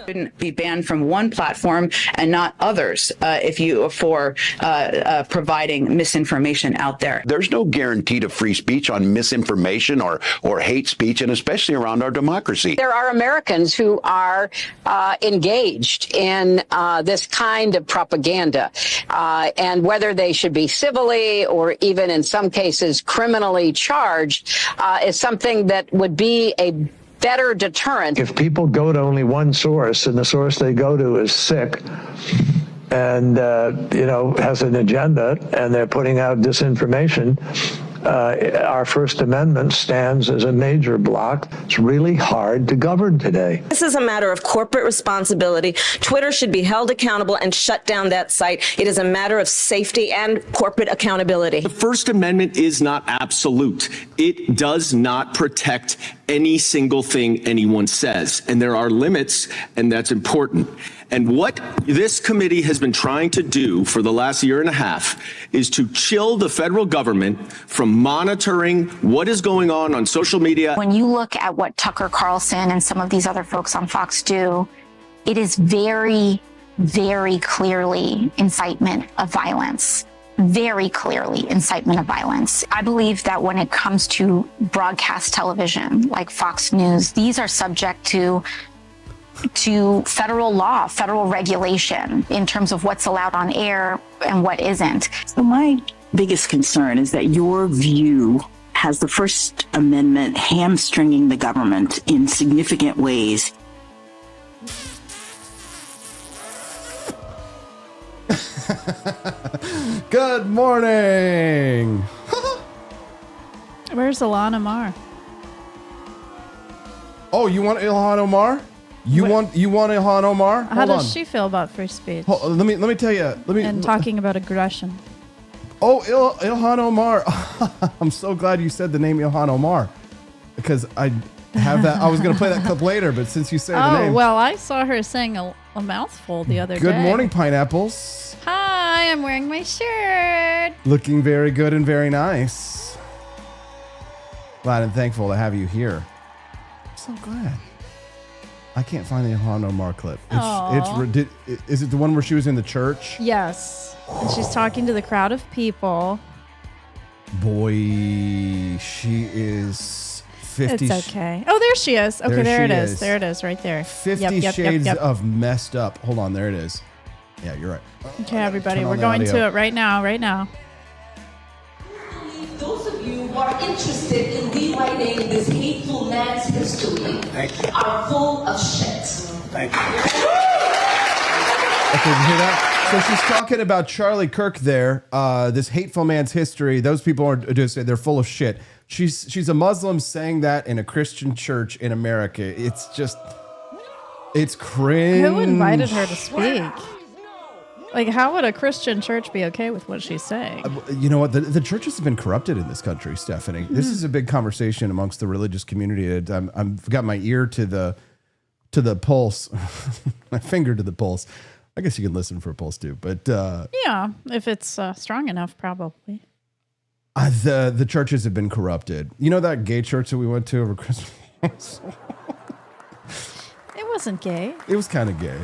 Shouldn't be banned from one platform and not others for providing misinformation out there. There's no guarantee to free speech on misinformation or hate speech, and especially around our democracy. There are Americans who are engaged in this kind of propaganda, and whether they should be civilly or even in some cases criminally charged is something that would be a better deterrent. If people go to only one source and the source they go to is sick and, has an agenda and they're putting out disinformation, our First Amendment stands as a major block. It's really hard to govern today. This is a matter of corporate responsibility. Twitter should be held accountable and shut down that site. It is a matter of safety and corporate accountability. The First Amendment is not absolute. It does not protect any single thing anyone says. And there are limits, and that's important. And what this committee has been trying to do for the last year and a half is to chill the federal government from monitoring what is going on social media. When you look at what Tucker Carlson and some of these other folks on Fox do, it is very, very clearly incitement of violence. Very clearly incitement of violence. I believe that when it comes to broadcast television like Fox News, these are subject to federal law, federal regulation in terms of what's allowed on air and what isn't. So my biggest concern is that your view has the First Amendment hamstringing the government in significant ways. Good morning. Where's Ilhan Omar? Oh, you want Ilhan Omar? You want Ilhan Omar? How does she feel about free speech? Let me tell you. And talking about aggression. Oh, Ilhan Omar. I'm so glad you said the name Ilhan Omar, because I have that. I was going to play that clip later, but since you say the name. Oh, well, I saw her saying a mouthful the other day. Good morning, pineapples. Hi, I'm wearing my shirt. Looking very good and very nice. Glad and thankful to have you here. I'm so glad. I can't find the Ilhan Omar clip. Is it the one where she was in the church? Yes. And she's talking to the crowd of people. Boy, she is 50. It's okay. Oh, there she is. Okay, there it is. There it is, right there. 50 shades of messed up. Hold on, there it is. Yeah, you're right. Okay, everybody, we're going to it right now, right now. Those of you who are interested in rewriting this hateful man's history are full of shit. Thank you. Okay, you hear that? So she's talking about Charlie Kirk there, this hateful man's history. Those people are just, they're full of shit. She's a Muslim saying that in a Christian church in America. It's just, it's cringe. Who invited her to speak? Like, how would a Christian church be okay with what she's saying? You know what? The churches have been corrupted in this country, Stephanie. This is a big conversation amongst the religious community. I've got my ear to the pulse, my finger to the pulse. I guess you can listen for a pulse too, but yeah, if it's strong enough, probably. The churches have been corrupted. You know that gay church that we went to over Christmas? It wasn't gay. It was kind of gay.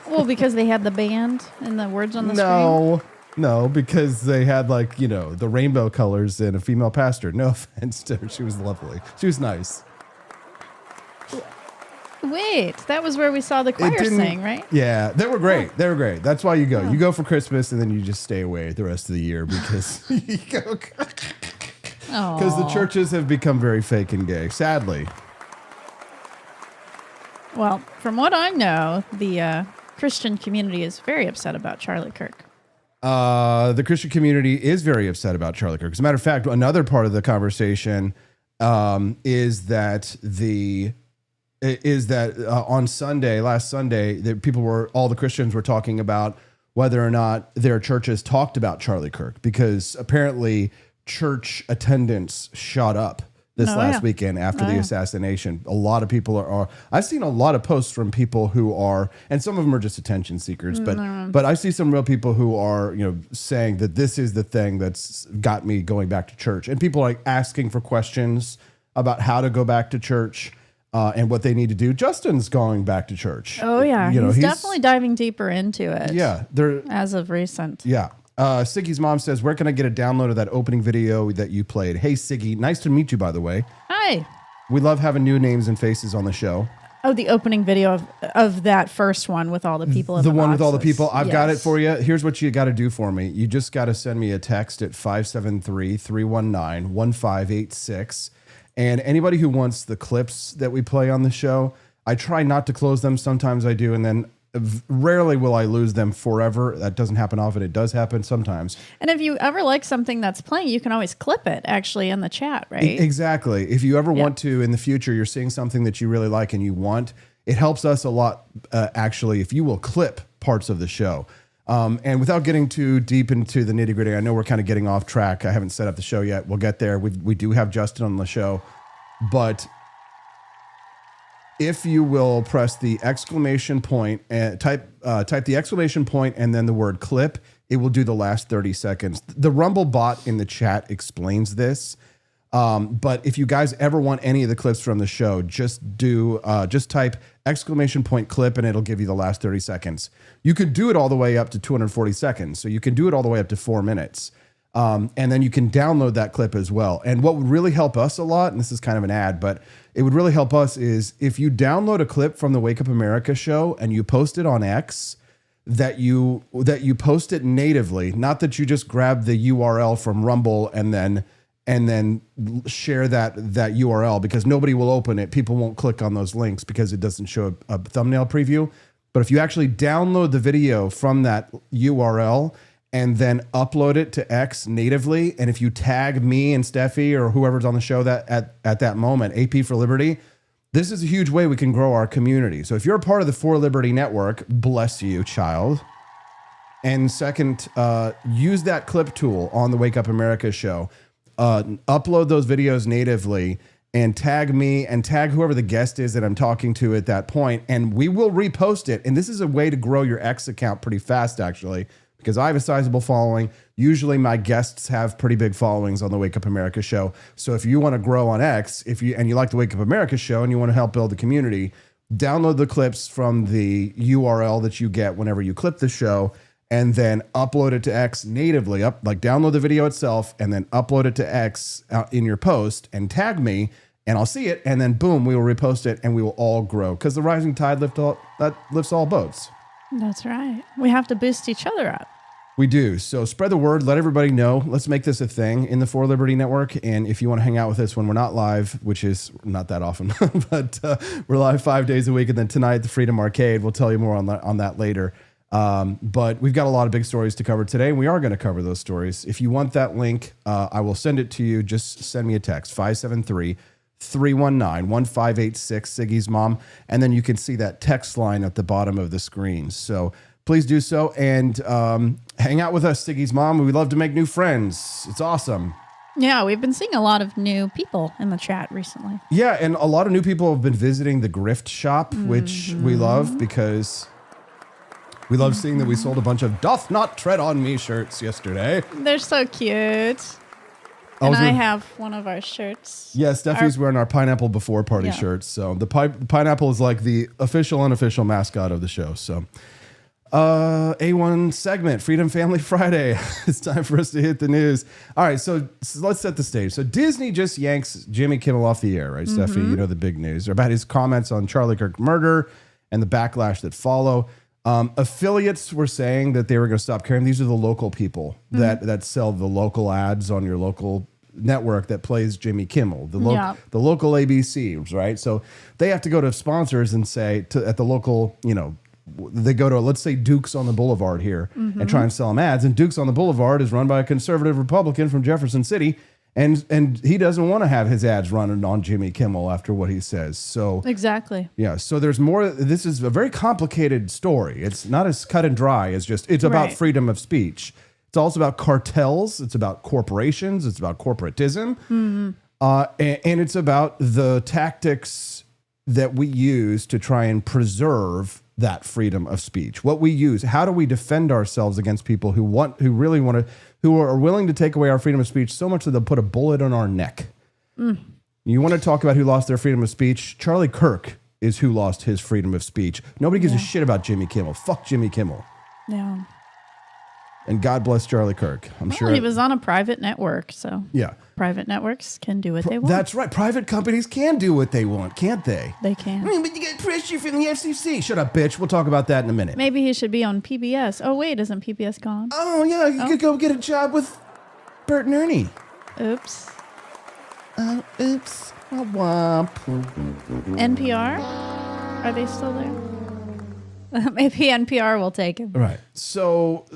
Well, because they had the band and the words on the screen? No, because they had the rainbow colors and a female pastor. No offense to her. She was lovely. She was nice. Wait, that was where we saw the choir sing, right? Yeah, they were great. They were great. That's why you go. You go for Christmas and then you just stay away the rest of the year because the churches have become very fake and gay, sadly. Well, from what I know, the Christian community is very upset about Charlie Kirk. The Christian community is very upset about Charlie Kirk. As a matter of fact, another part of the conversation is that on Sunday, last Sunday, all the Christians were talking about whether or not their churches talked about Charlie Kirk, because apparently church attendance shot up this last weekend after the assassination. A lot of people are I've seen a lot of posts from people who are, and some of them are just attention seekers, but I see some real people who are, saying that this is the thing that's got me going back to church. And people are asking for questions about how to go back to church. and what they need to do. Justin's going back to church. Oh yeah, he's definitely diving deeper into it. Yeah, as of recent. Yeah. Siggy's mom says, where can I get a download of that opening video that you played? Hey, Siggy, nice to meet you, by the way. Hi. We love having new names and faces on the show. Oh, the opening video of that first one with all the people in the one with all the boxes. people. I've got it for you. Here's what you got to do for me. You just got to send me a text at 573-319-1586. And anybody who wants the clips that we play on the show, I try not to close them. Sometimes I do, and then rarely will I lose them forever. That doesn't happen often. It does happen sometimes. And if you ever like something that's playing, you can always clip it actually in the chat, right? Exactly. If you ever want to in the future, you're seeing something that you really like and you want, it helps us a lot, actually, if you will clip parts of the show. And without getting too deep into the nitty gritty, I know we're kind of getting off track. I haven't set up the show yet. We'll get there. We do have Justin on the show, but if you will press the exclamation point and type the exclamation point and then the word clip, it will do the last 30 seconds. The Rumble bot in the chat explains this. But if you guys ever want any of the clips from the show, just type exclamation point clip and it'll give you the last 30 seconds. You could do it all the way up to 240 seconds. So you can do it all the way up to 4 minutes. And then you can download that clip as well. And what would really help us a lot, and this is kind of an ad, but it would really help us is if you download a clip from the Wake Up America show and you post it on X, that you post it natively, not that you just grab the URL from Rumble and then share that URL, because nobody will open it. People won't click on those links because it doesn't show a thumbnail preview. But if you actually download the video from that URL and then upload it to X natively, and if you tag me and Steffi or whoever's on the show that at that moment, AP for Liberty, this is a huge way we can grow our community. So if you're a part of the For Liberty Network, bless you, child. And second, use that clip tool on the Wake Up America show. Upload those videos natively and tag me and tag whoever the guest is that I'm talking to at that point, and we will repost it. And this is a way to grow your X account pretty fast, actually, because I have a sizable following. Usually my guests have pretty big followings on the Wake Up America show. So if you want to grow on X, and you like the Wake Up America show and you want to help build the community, download the clips from the URL that you get whenever you clip the show, and then upload it to X natively. Download the video itself and then upload it to X in your post and tag me, and I'll see it, and then boom, we will repost it and we will all grow, because the rising tide lifts all boats. That's right. We have to boost each other up. We do. So spread the word. Let everybody know. Let's make this a thing in the For Liberty Network. And if you want to hang out with us when we're not live, which is not that often, but we're live 5 days a week. And then tonight, the Freedom Arcade. We'll tell you more on that later. But we've got a lot of big stories to cover today, and we are going to cover those stories. If you want that link, I will send it to you. Just send me a text, 573-319-1586, Siggy's mom. And then you can see that text line at the bottom of the screen. So please do so, and hang out with us, Siggy's mom. We love to make new friends. It's awesome. Yeah, we've been seeing a lot of new people in the chat recently. Yeah, and a lot of new people have been visiting the Grift Shop, which we love, because we love seeing that we sold a bunch of "Doth Not Tread on Me" shirts yesterday. They're so cute. And I have one of our shirts. Yeah, Steffi's wearing our Pineapple Before Party shirts. So the pineapple is like the official, unofficial mascot of the show. So A1 segment, Freedom Family Friday. It's time for us to hit the news. All right, so let's set the stage. So Disney just yanks Jimmy Kimmel off the air, right, Steffi? You know the big news about his comments on Charlie Kirk murder and the backlash that follow. Affiliates were saying that they were going to stop carrying. These are the local people that sell the local ads on your local network that plays Jimmy Kimmel, the local ABCs, right? So they have to go to sponsors and say at the local, they go to, let's say, Duke's on the Boulevard here and try and sell them ads. And Duke's on the Boulevard is run by a conservative Republican from Jefferson City. And he doesn't want to have his ads running on Jimmy Kimmel after what he says. So exactly. Yeah. So there's more. This is a very complicated story. It's not as cut and dry as it's about freedom of speech. It's also about cartels. It's about corporations. It's about corporatism. And it's about the tactics that we use to try and preserve that freedom of speech. What we use. How do we defend ourselves against people who are willing to take away our freedom of speech so much that they'll put a bullet in our neck? You want to talk about who lost their freedom of speech? Charlie Kirk is who lost his freedom of speech. Nobody gives a shit about Jimmy Kimmel. Fuck Jimmy Kimmel. Yeah. And God bless Charlie Kirk. I'm sure he was on a private network, so yeah, private networks can do what they want. That's right. Private companies can do what they want, can't they? They can. But you get pressure from the FCC. Shut up, bitch. We'll talk about that in a minute. Maybe he should be on PBS. Oh wait, isn't PBS gone? Oh yeah, you could go get a job with Bert and Ernie. Oops. Oops. Womp. NPR? Are they still there? Maybe NPR will take him. Right. So,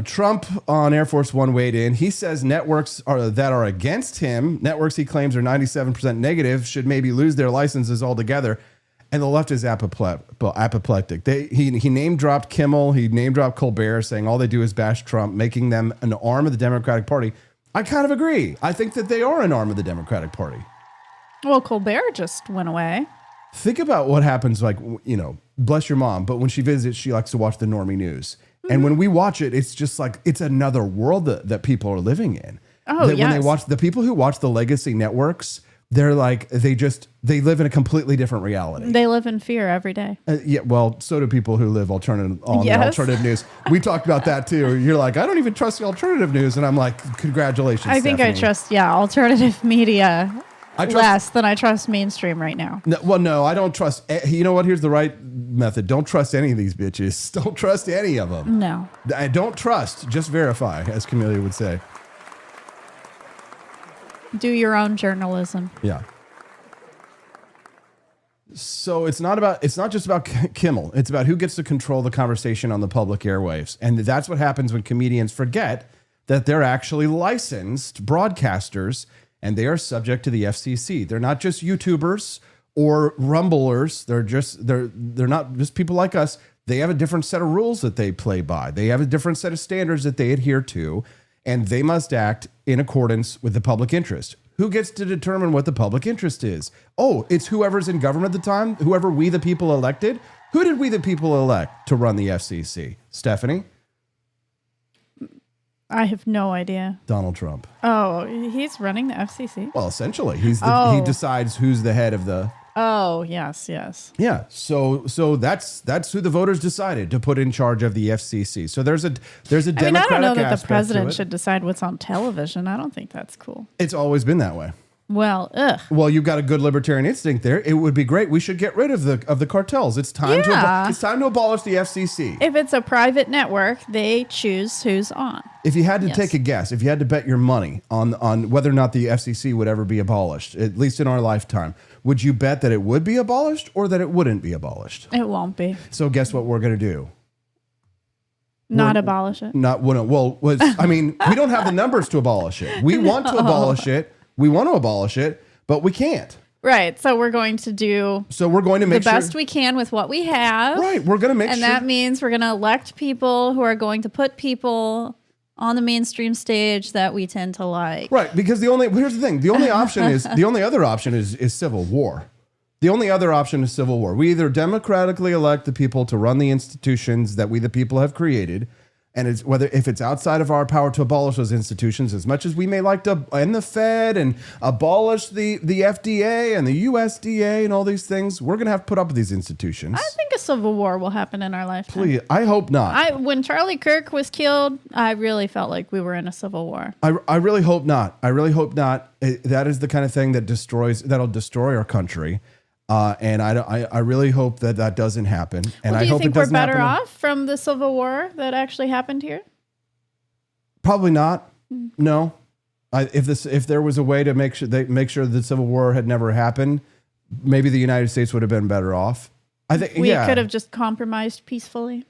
Trump on Air Force One weighed in. He says networks that are against him, networks he claims are 97% negative, should maybe lose their licenses altogether. And the left is apoplectic. He name dropped Kimmel. He name dropped Colbert, saying all they do is bash Trump, making them an arm of the Democratic Party. I kind of agree. I think that they are an arm of the Democratic Party. Well, Colbert just went away. Think about what happens, bless your mom, but when she visits, she likes to watch the normie news. And when we watch it, it's just like, it's another world that people are living in. Oh, yes. When they watch, the people who watch the legacy networks, they're like, they live in a completely different reality. They live in fear every day. Yeah, well, so do people who live the alternative news. We talked about that too. You're like, I don't even trust the alternative news. And I'm like, congratulations, I think Stephanie. I trust, alternative media less than I trust mainstream right now. No, I don't trust. You know what? Here's the right method. Don't trust any of these bitches. Don't trust any of them. No. I don't trust. Just verify, as Camellia would say. Do your own journalism. Yeah. So it's not just about Kimmel. It's about who gets to control the conversation on the public airwaves. And that's what happens when comedians forget that they're actually licensed broadcasters and they are subject to the FCC. They're not just YouTubers or rumblers. They're not just people like us. They have a different set of rules that they play by. They have a different set of standards that they adhere to, and they must act in accordance with the public interest. Who gets to determine what the public interest is? Oh, it's whoever's in government at the time, whoever we the people elected. Who did we the people elect to run the FCC? Stephanie? I have no idea. Donald Trump. Oh, he's running the FCC? Well, essentially, he decides who's the head of the... Oh, yes. Yeah, so that's who the voters decided to put in charge of the FCC. So there's a democratic I don't know that the aspect president to it. should decide what's on television. I don't think that's cool. It's always been that way. Well, ugh. Well, you've got a good libertarian instinct there. It would be great. We should get rid of the cartels. It's time to abolish the FCC. If it's a private network, they choose who's on. If you had to take a guess, if you had to bet your money on whether or not the FCC would ever be abolished, at least in our lifetime, would you bet that it would be abolished or that it wouldn't be abolished? It won't be. So guess what we're going to do? Not abolish it. We don't have the numbers to abolish it. We want to abolish it. We want to abolish it, but we can't. Right. So we're going to do make the best we can with what we have. Right. We're going to make and that means we're going to elect people who are going to put people on the mainstream stage that we tend to like. Right. Because here's the thing. The only other option is civil war. The only other option is civil war. We either democratically elect the people to run the institutions that we the people have created, and if it's outside of our power to abolish those institutions, as much as we may like to end the Fed and abolish the FDA and the USDA and all these things, we're going to have to put up with these institutions. I think a civil war will happen in our lifetime. Please, I hope not. When Charlie Kirk was killed, I really felt like we were in a civil war. I really hope not. I really hope not. That is the kind of thing that'll destroy our country. And I really hope that doesn't happen. And do you hope think it doesn't we're better happen. off from the Civil War that actually happened here? Probably not. No. If there was a way to make sure the Civil War had never happened, maybe the United States would have been better off. I think we could have just compromised peacefully.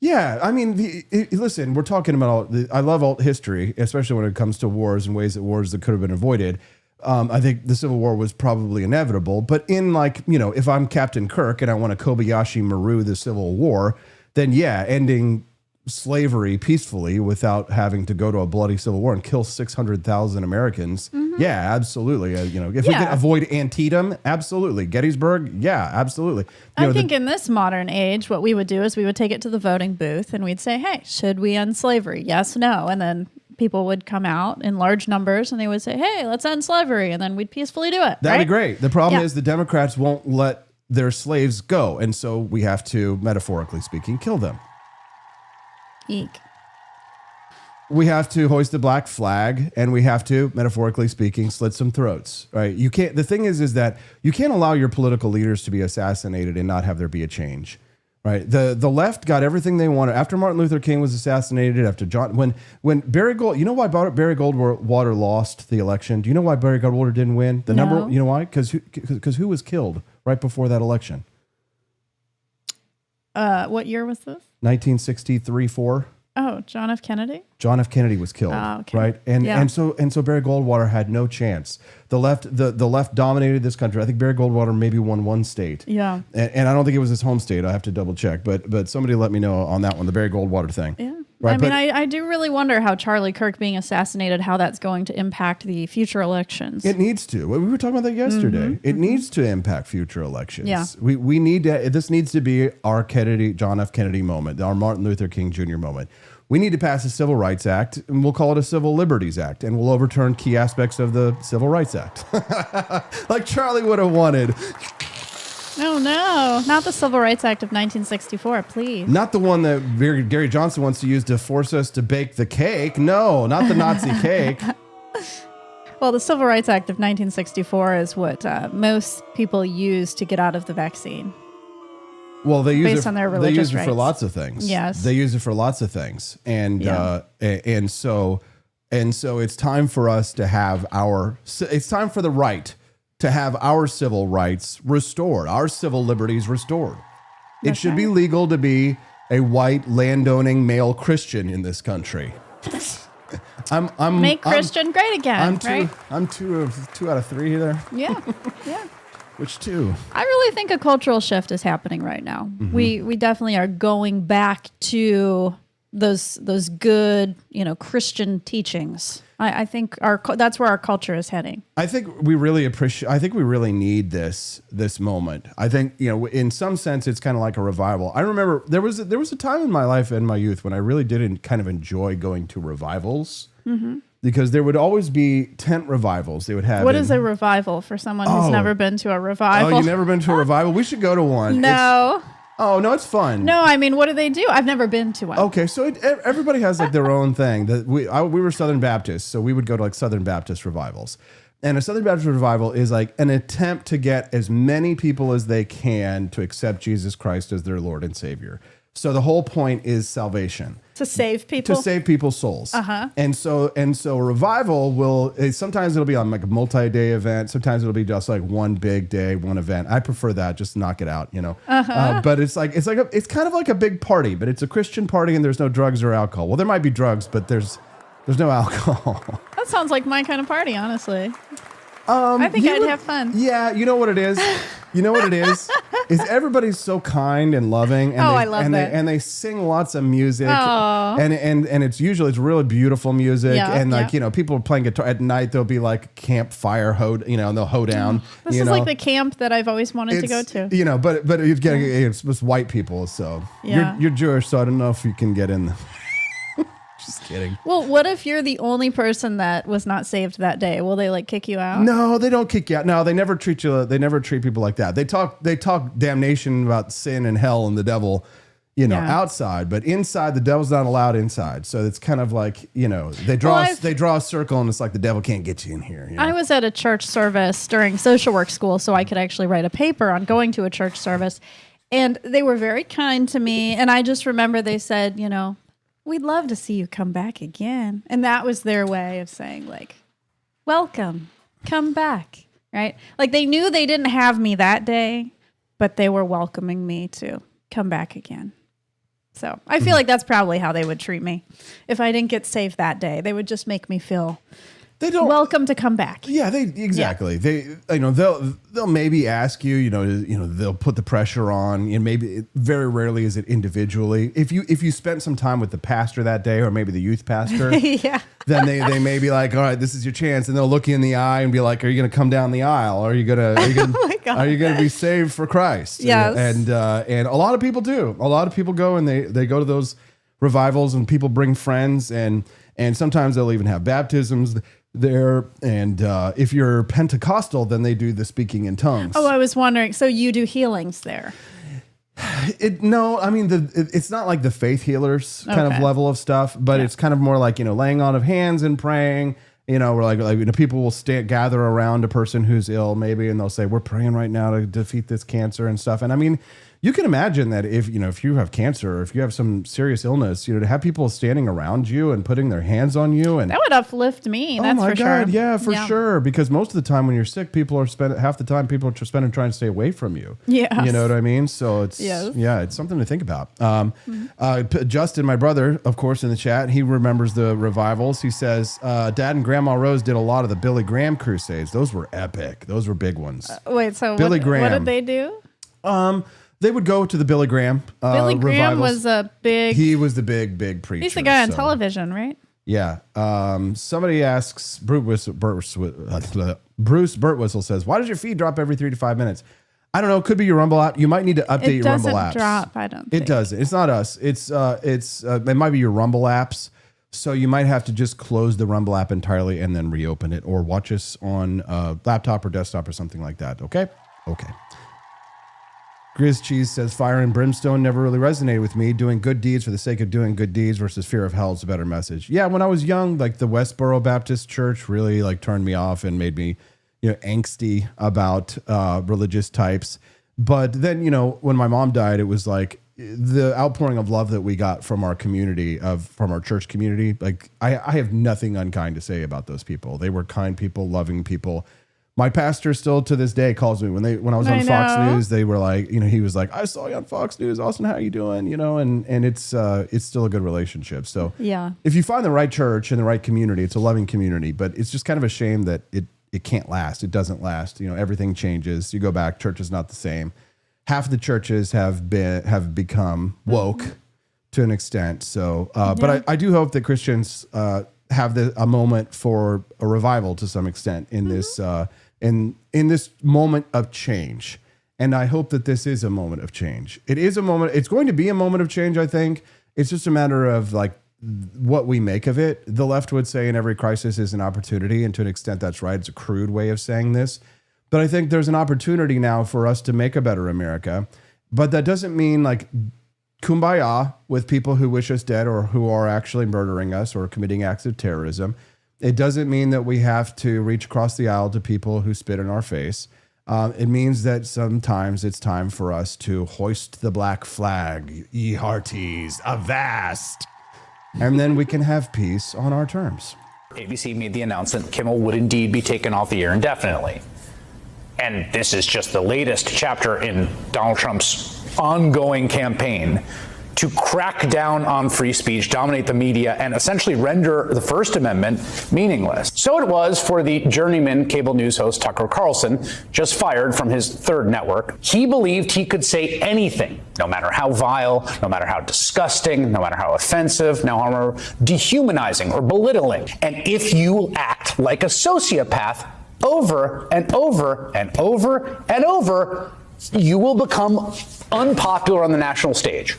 Yeah, I mean, listen, we're talking about I love alt history, especially when it comes to wars and ways that wars that could have been avoided. I think the Civil War was probably inevitable, but if I'm Captain Kirk and I want to Kobayashi Maru the Civil War, then ending slavery peacefully without having to go to a bloody civil war and kill 600,000 Americans. Mm-hmm. Yeah, absolutely. If we can avoid Antietam, absolutely. Gettysburg, yeah, absolutely. I think in this modern age, what we would do is we would take it to the voting booth and we'd say, hey, should we end slavery? Yes, no. And then people would come out in large numbers and they would say, hey, let's end slavery. And then we'd peacefully do it. That'd right? be great. The problem Yeah. is the Democrats won't let their slaves go. And so we have to, metaphorically speaking, kill them. Eek. We have to hoist the black flag, and we have to, metaphorically speaking, slit some throats, right? You can't, the thing is that you can't allow your political leaders to be assassinated and not have there be a change, right? The left got everything they wanted. After Martin Luther King was assassinated, after when Barry Gold, you know why Barry Goldwater lost the election? Do you know why Barry Goldwater didn't win? No. You know why? Because who was killed right before that election? What year was this? 1963-4. Oh, John F. Kennedy? John F. Kennedy was killed, Oh, okay. right? And so Barry Goldwater had no chance. The left dominated this country. I think Barry Goldwater maybe won one state. Yeah. And I don't think it was his home state. I have to double check, but somebody let me know on that one, the Barry Goldwater thing. Yeah. Right, I do really wonder how Charlie Kirk being assassinated, how that's going to impact the future elections. It needs to. We were talking about that yesterday. It needs to impact future elections. Yeah. We need to, this needs to be our John F. Kennedy moment, our Martin Luther King Jr. moment. We need to pass a Civil Rights Act, and we'll call it a Civil Liberties Act, and we'll overturn key aspects of the Civil Rights Act. Like Charlie would have wanted. No, not the Civil Rights Act of 1964, please. Not the one that Gary Johnson wants to use to force us to bake the cake. No, not the Nazi cake. Well, the Civil Rights Act of 1964 is what most people use to get out of the vaccine. Well, they use Based on their religious they use it for rights. lots of things. Yes. They use it for lots of things. And so it's time for us to have it's time for the right to have our civil rights restored, our civil liberties restored. It should be legal to be a white landowning male Christian in this country. Make Christian great again, right? I'm two out of three there. Yeah. Which two? I really think a cultural shift is happening right now. Mm-hmm. We definitely are going back to those good, Christian teachings. I think that's where our culture is heading. I think we really need this moment. I think, in some sense it's kind of like a revival. I remember there was a time in my life and my youth when I really did kind of enjoy going to revivals. Mm-hmm. Because there would always be tent revivals. They would have. What is a revival for someone who's never been to a revival? Oh, you've never been to a revival? We should go to one. No. It's fun. No, I mean, what do they do? I've never been to one. Okay, so everybody has like their own thing. We were Southern Baptists, so we would go to like Southern Baptist revivals. And a Southern Baptist revival is like an attempt to get as many people as they can to accept Jesus Christ as their Lord and Savior. So the whole point is salvation. To save people? To save people's souls. Uh-huh. And so revival sometimes it'll be on like a multi-day event. Sometimes it'll be just like one big day, one event. I prefer that, just knock it out, Uh-huh. But it's kind of like a big party, but it's a Christian party and there's no drugs or alcohol. Well, there might be drugs, but there's no alcohol. That sounds like my kind of party, honestly. I think I'd have fun. Yeah, you know what it is? Is everybody's so kind and loving. And I love that. And they sing lots of music. Aw. And it's really beautiful music. Yeah, and people are playing guitar at night. There'll be like campfire and they'll hoe down. This is like the camp that I've always wanted to go to. But it's white people. So Yeah. you're Jewish, so I don't know if you can get in. Just kidding. Well, what if you're the only person that was not saved that day? Will they kick you out? No, they don't kick you out. No, they never treat people like that. They talk damnation about sin and hell and the devil, outside, but inside the devil's not allowed inside. So it's kind of like, they draw a circle and it's like the devil can't get you in here. I was at a church service during social work school, so I could actually write a paper on going to a church service, and they were very kind to me. And I just remember they said, we'd love to see you come back again. And that was their way of saying welcome, come back, right? Like they knew they didn't have me that day, but they were welcoming me to come back again. So I feel like that's probably how they would treat me. If I didn't get saved that day, they would just make me feel welcome to come back. Yeah, exactly. Yeah. They'll maybe ask you, they'll put the pressure on, and maybe very rarely is it individually. If you spent some time with the pastor that day, or maybe the youth pastor, yeah, then they may be like, all right, this is your chance, and they'll look you in the eye and be like, are you going to come down the aisle? Are you going to be saved for Christ? Yes. And a lot of people do. A lot of people go and they go to those revivals, and people bring friends, and And sometimes they'll even have baptisms there. And if you're Pentecostal, then they do the speaking in tongues. Oh, I was wondering. So you do healings there? No, I mean, it's not like the faith healers kind of Okay. level of stuff, but it's kind of more like, laying on of hands and praying. Where like people will gather around a person who's ill maybe, and they'll say, we're praying right now to defeat this cancer and stuff. And I mean, you can imagine that if you have cancer or if you have some serious illness, to have people standing around you and putting their hands on you, and That would uplift me. That's oh my for God, sure. yeah, for sure. Because most of the time when you're sick, half the time people are spending trying to stay away from you. Yes. You know what I mean? So it's, it's something to think about. Justin, my brother, of course, in the chat, he remembers the revivals. He says, Dad and Grandma Rose did a lot of the Billy Graham crusades. Those were epic. Those were big ones. Wait, so Billy what Graham. did they do? They would go to the Billy Graham Billy Graham revivals. was a big... He was the big preacher. He's the guy on so- television, right? Yeah. Somebody asks, Bruce Burtwhistle says, why does your feed drop every 3 to 5 minutes? I don't know. It could be your Rumble app. You might need to update your Rumble apps. It doesn't drop, I don't think. It doesn't. It's not us. It might be your Rumble apps. So you might have to just close the Rumble app entirely and then reopen it, or watch us on laptop or desktop or something like that. Okay? Okay. Grizz Cheese says, fire and brimstone never really resonated with me. Doing good deeds for the sake of doing good deeds versus fear of hell is a better message. Yeah, when I was young, like the Westboro Baptist Church really like turned me off and made me, angsty about religious types. But then, when my mom died, it was like the outpouring of love that we got from our community, from our church community. Like I have nothing unkind to say about those people. They were kind people, loving people. My pastor still to this day calls me when I was on Fox News. They were like, he was like, I saw you on Fox News, Austin. How are you doing? And it's still a good relationship. So Yeah. if you find the right church and the right community, it's a loving community. But it's just kind of a shame that it can't last. It doesn't last. Everything changes. You go back, church is not the same. Half of the churches have become woke to an extent. So, but I do hope that Christians have a moment for a revival to some extent in this. In this moment of change. And I hope that this is a moment of change. It is a moment. It's going to be a moment of change, I think. It's just a matter of like what we make of it. The left would say in every crisis is an opportunity. And to an extent, that's right. It's a crude way of saying this. But I think there's an opportunity now for us to make a better America. But that doesn't mean like kumbaya with people who wish us dead or who are actually murdering us or committing acts of terrorism. It doesn't mean that we have to reach across the aisle to people who spit in our face. It means that sometimes it's time for us to hoist the black flag, ye hearties, avast. And then we can have peace on our terms. ABC made the announcement Kimmel would indeed be taken off the air indefinitely. And this is just the latest chapter in Donald Trump's ongoing campaign to crack down on free speech, dominate the media, and essentially render the First Amendment meaningless. So it was for the journeyman cable news host Tucker Carlson, just fired from his third network. He believed he could say anything, no matter how vile, no matter how disgusting, no matter how offensive, no matter how dehumanizing or belittling. And if you act like a sociopath over and over and over and over, you will become unpopular on the national stage.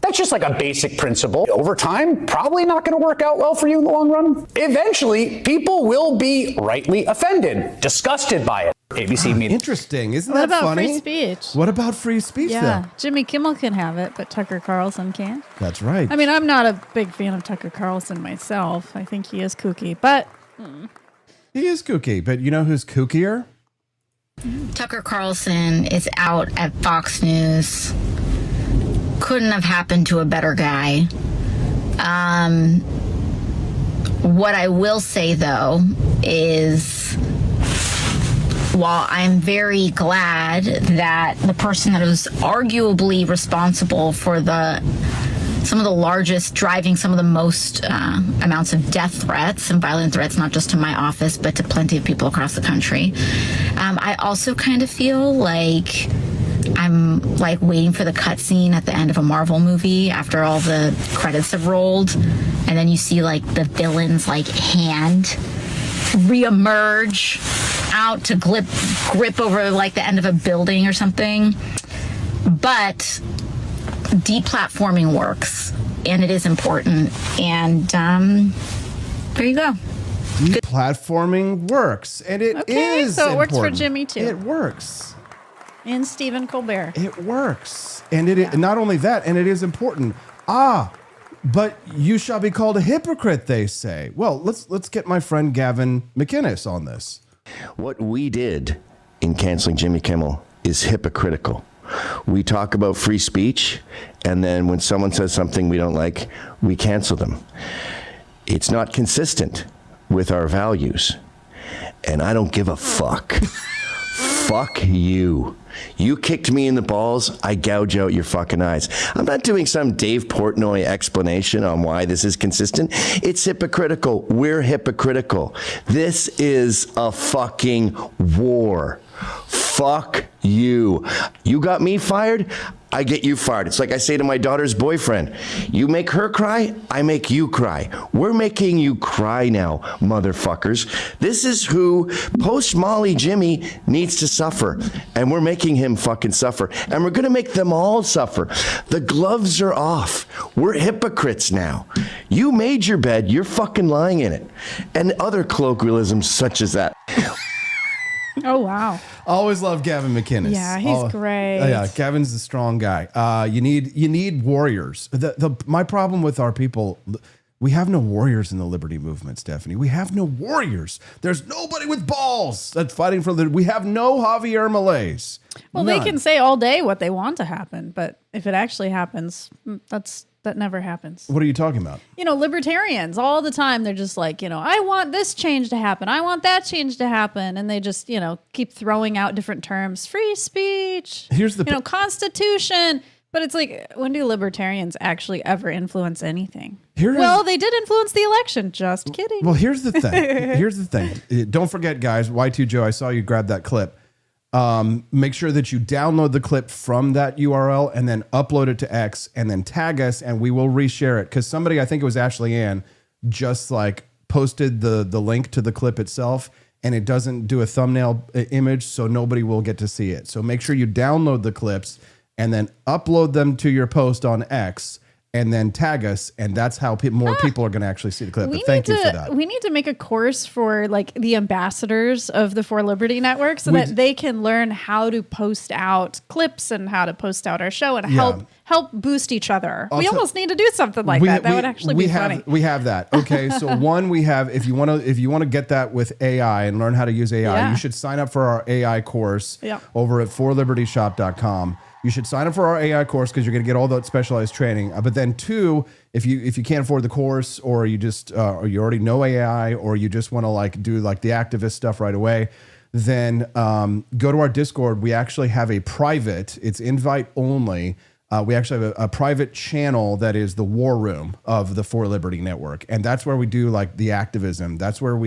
That's just like a basic principle. Over time, probably not going to work out well for you in the long run. Eventually, people will be rightly offended, disgusted by it. ABC made Interesting. Isn't What that about funny? free speech? What about free speech Yeah, then? Jimmy Kimmel can have it, but Tucker Carlson can't. That's right. I mean, I'm not a big fan of Tucker Carlson myself. I think he is kooky, but He is kooky, but you know who's kookier? Tucker Carlson is out at Fox News. Couldn't have happened to a better guy. What I will say, though, is while I'm very glad that the person that was arguably responsible for some of the largest, driving some of the most amounts of death threats and violent threats, not just to my office, but to plenty of people across the country. I also kind of feel like I'm like waiting for the cutscene at the end of a Marvel movie after all the credits have rolled. And then you see like the villain's like hand reemerge out to grip over like the end of a building or something. But deplatforming works. and it is important. And there you go. Deplatforming works, and it is so it works for important. Jimmy too. It works. And Stephen Colbert. It works, and not only that, and it is important. But you shall be called a hypocrite, they say. Well, let's get my friend Gavin McInnes on this. What we did in canceling Jimmy Kimmel is hypocritical. We talk about free speech, and then when someone says something we don't like, we cancel them. It's not consistent with our values, and I don't give a fuck. Fuck you. You kicked me in the balls, I gouge out your fucking eyes. I'm not doing some Dave Portnoy explanation on why this is consistent. It's hypocritical. We're hypocritical. This is a fucking war. Fuck you. You got me fired, I get you fired. It's like I say to my daughter's boyfriend, you make her cry, I make you cry. We're making you cry now, motherfuckers. This is who post-Molly Jimmy needs to suffer, and we're making him fucking suffer, and we're gonna make them all suffer. The gloves are off. We're hypocrites now. You made your bed, you're fucking lying in it. And other colloquialisms such as that. Oh, wow. Always love Gavin McInnes. Yeah, he's great. Yeah, Gavin's a strong guy. You need warriors. My problem with our people, we have no warriors in the liberty movement, Stephanie. We have no warriors. There's nobody with balls that's fighting for the. We have no Javier Malays. Well, None. they can say all day what they want to happen, but if it actually happens, that never happens. What are you talking about? Libertarians all the time, they're just like, I want this change to happen. I want that change to happen. And they just, keep throwing out different terms. Free speech. Here's the Constitution. But it's like, when do libertarians actually ever influence anything? They did influence the election. Just kidding. Well, here's the thing. Don't forget, guys, Y2 Joe, I saw you grab that clip. Make sure that you download the clip from that URL and then upload it to X and then tag us and we will reshare it. Because somebody, I think it was Ashley Ann, just posted the link to the clip itself and it doesn't do a thumbnail image, so nobody will get to see it. So make sure you download the clips and then upload them to your post on X and then tag us, and that's how more people are going to actually see the clip. But thank you for that. We need to make a course for the ambassadors of the For Liberty Network so that they can learn how to post out clips and how to post out our show and help boost each other. We almost need to do something like that. That would actually be funny. We have that. Okay, so one we have, if you want to get that with AI and learn how to use AI, you should sign up for our AI course over at forlibertyshop.com. You should sign up for our AI course because you're going to get all that specialized training. But then two, if you can't afford the course, or you just or you already know AI, or you just want to do the activist stuff right away, then go to our Discord. We actually have a private. It's invite only. We actually have a private channel that is the war room of the For Liberty Network, and that's where we do the activism. That's where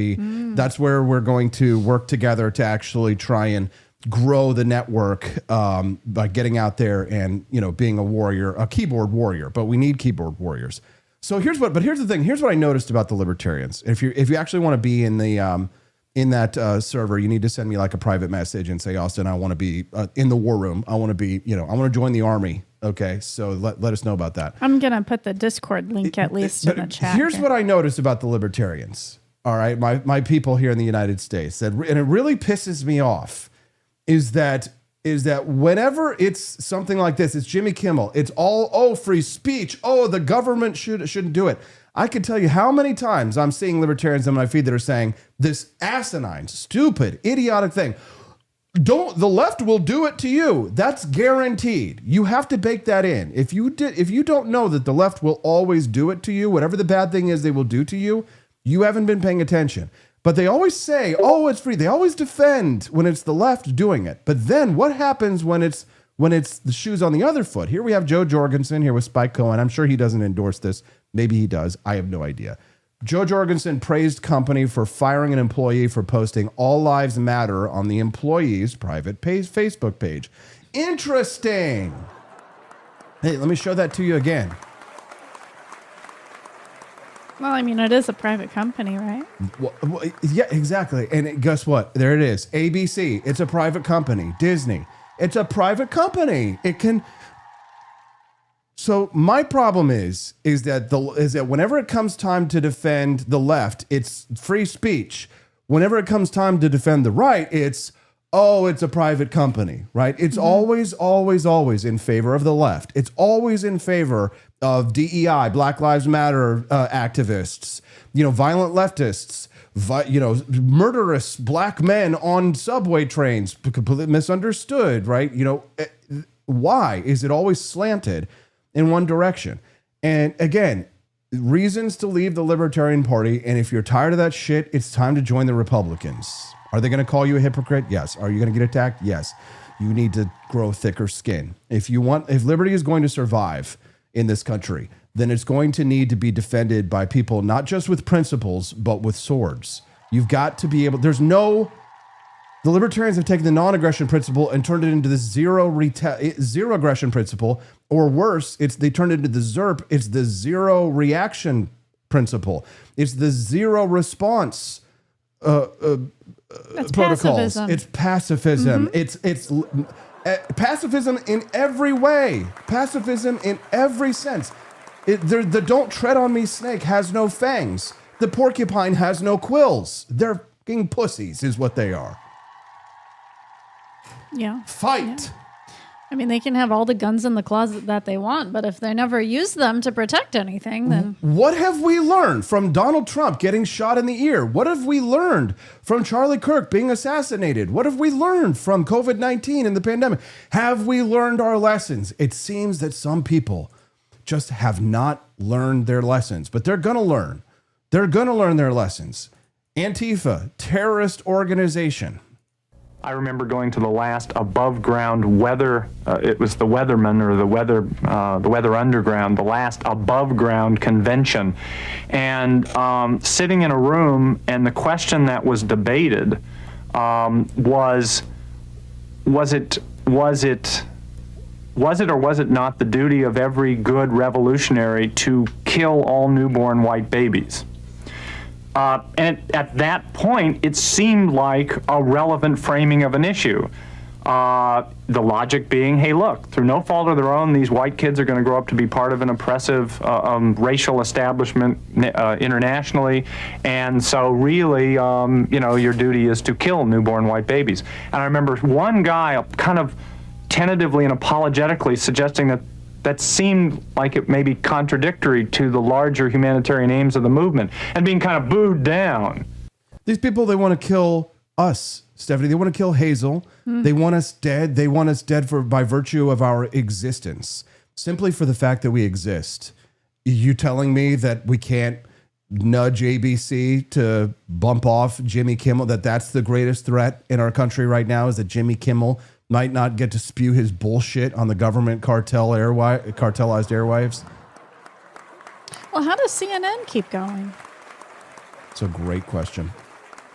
that's where we're going to work together to actually try and grow the network by getting out there and being a warrior, a keyboard warrior. But we need keyboard warriors. So here's the thing. Here's what I noticed about the libertarians. If you actually want to be in the in that server, you need to send me a private message and say, Austin, I want to be in the war room. I want to be I want to join the army. Okay, so let us know about that. I'm gonna put the Discord link at least in the chat. Here's what I noticed about the libertarians. All right, my people here in the United States, and it really pisses me off. Is that whenever it's something like this, it's Jimmy Kimmel, it's all, free speech. Oh, the government shouldn't do it. I can tell you how many times I'm seeing libertarians on my feed that are saying this asinine, stupid, idiotic thing. The left will do it to you. That's guaranteed. You have to bake that in. If you don't know that the left will always do it to you, whatever the bad thing is they will do to you, you haven't been paying attention. But they always say, oh, it's free. They always defend when it's the left doing it. But then what happens when it's the shoes on the other foot? Here we have Joe Jorgensen here with Spike Cohen. I'm sure he doesn't endorse this. Maybe he does. I have no idea. Joe Jorgensen praised company for firing an employee for posting All Lives Matter on the employee's private Facebook page. Interesting. Hey, let me show that to you again. Well, I mean, it is a private company, right? Well, yeah, exactly. And guess what? There it is. ABC. It's a private company. Disney. It's a private company. It can... So my problem is that whenever it comes time to defend the left, it's free speech. Whenever it comes time to defend the right, it's a private company, right? It's always in favor of the left. It's always in favor of DEI, Black Lives Matter activists, violent leftists, murderous black men on subway trains, completely misunderstood, right? Why is it always slanted in one direction? And again, reasons to leave the Libertarian Party. And if you're tired of that shit, it's time to join the Republicans. Are they going to call you a hypocrite? Yes. Are you going to get attacked? Yes. You need to grow thicker skin. If liberty is going to survive in this country, then it's going to need to be defended by people, not just with principles, but with swords. You've got to be able, the libertarians have taken the non-aggression principle and turned it into the zero aggression principle, or worse, they turned it into the ZERP. It's the zero reaction principle. It's the zero response That's protocols. pacifism. It's pacifism. It's pacifism in every way. Pacifism in every sense. The don't tread on me snake has no fangs. The porcupine has no quills. They're fucking pussies is what they are. Yeah. Fight. Yeah. I mean, they can have all the guns in the closet that they want, but if they never use them to protect anything, then... What have we learned from Donald Trump getting shot in the ear? What have we learned from Charlie Kirk being assassinated? What have we learned from COVID-19 and the pandemic? Have we learned our lessons? It seems that some people just have not learned their lessons, but they're going to learn. They're going to learn their lessons. Antifa, terrorist organization. I remember going to the last above ground weather. It was the Weatherman or the Weather Underground, the last above ground convention, and sitting in a room. And the question that was debated was it or was it not the duty of every good revolutionary to kill all newborn white babies? And at that point, it seemed like a relevant framing of an issue. The logic being, hey, look, through no fault of their own, these white kids are going to grow up to be part of an oppressive racial establishment internationally. And so really, your duty is to kill newborn white babies. And I remember one guy kind of tentatively and apologetically suggesting that seemed like it may be contradictory to the larger humanitarian aims of the movement, and being kind of booed down. These people, they want to kill us, Stephanie. They want to kill Hazel. They want us dead. They want us dead by virtue of our existence, simply for the fact that we exist. You telling me that we can't nudge ABC to bump off Jimmy Kimmel, that's the greatest threat in our country right now, is that Jimmy Kimmel might not get to spew his bullshit on the government cartelized airwaves? Well, how does CNN keep going? It's a great question.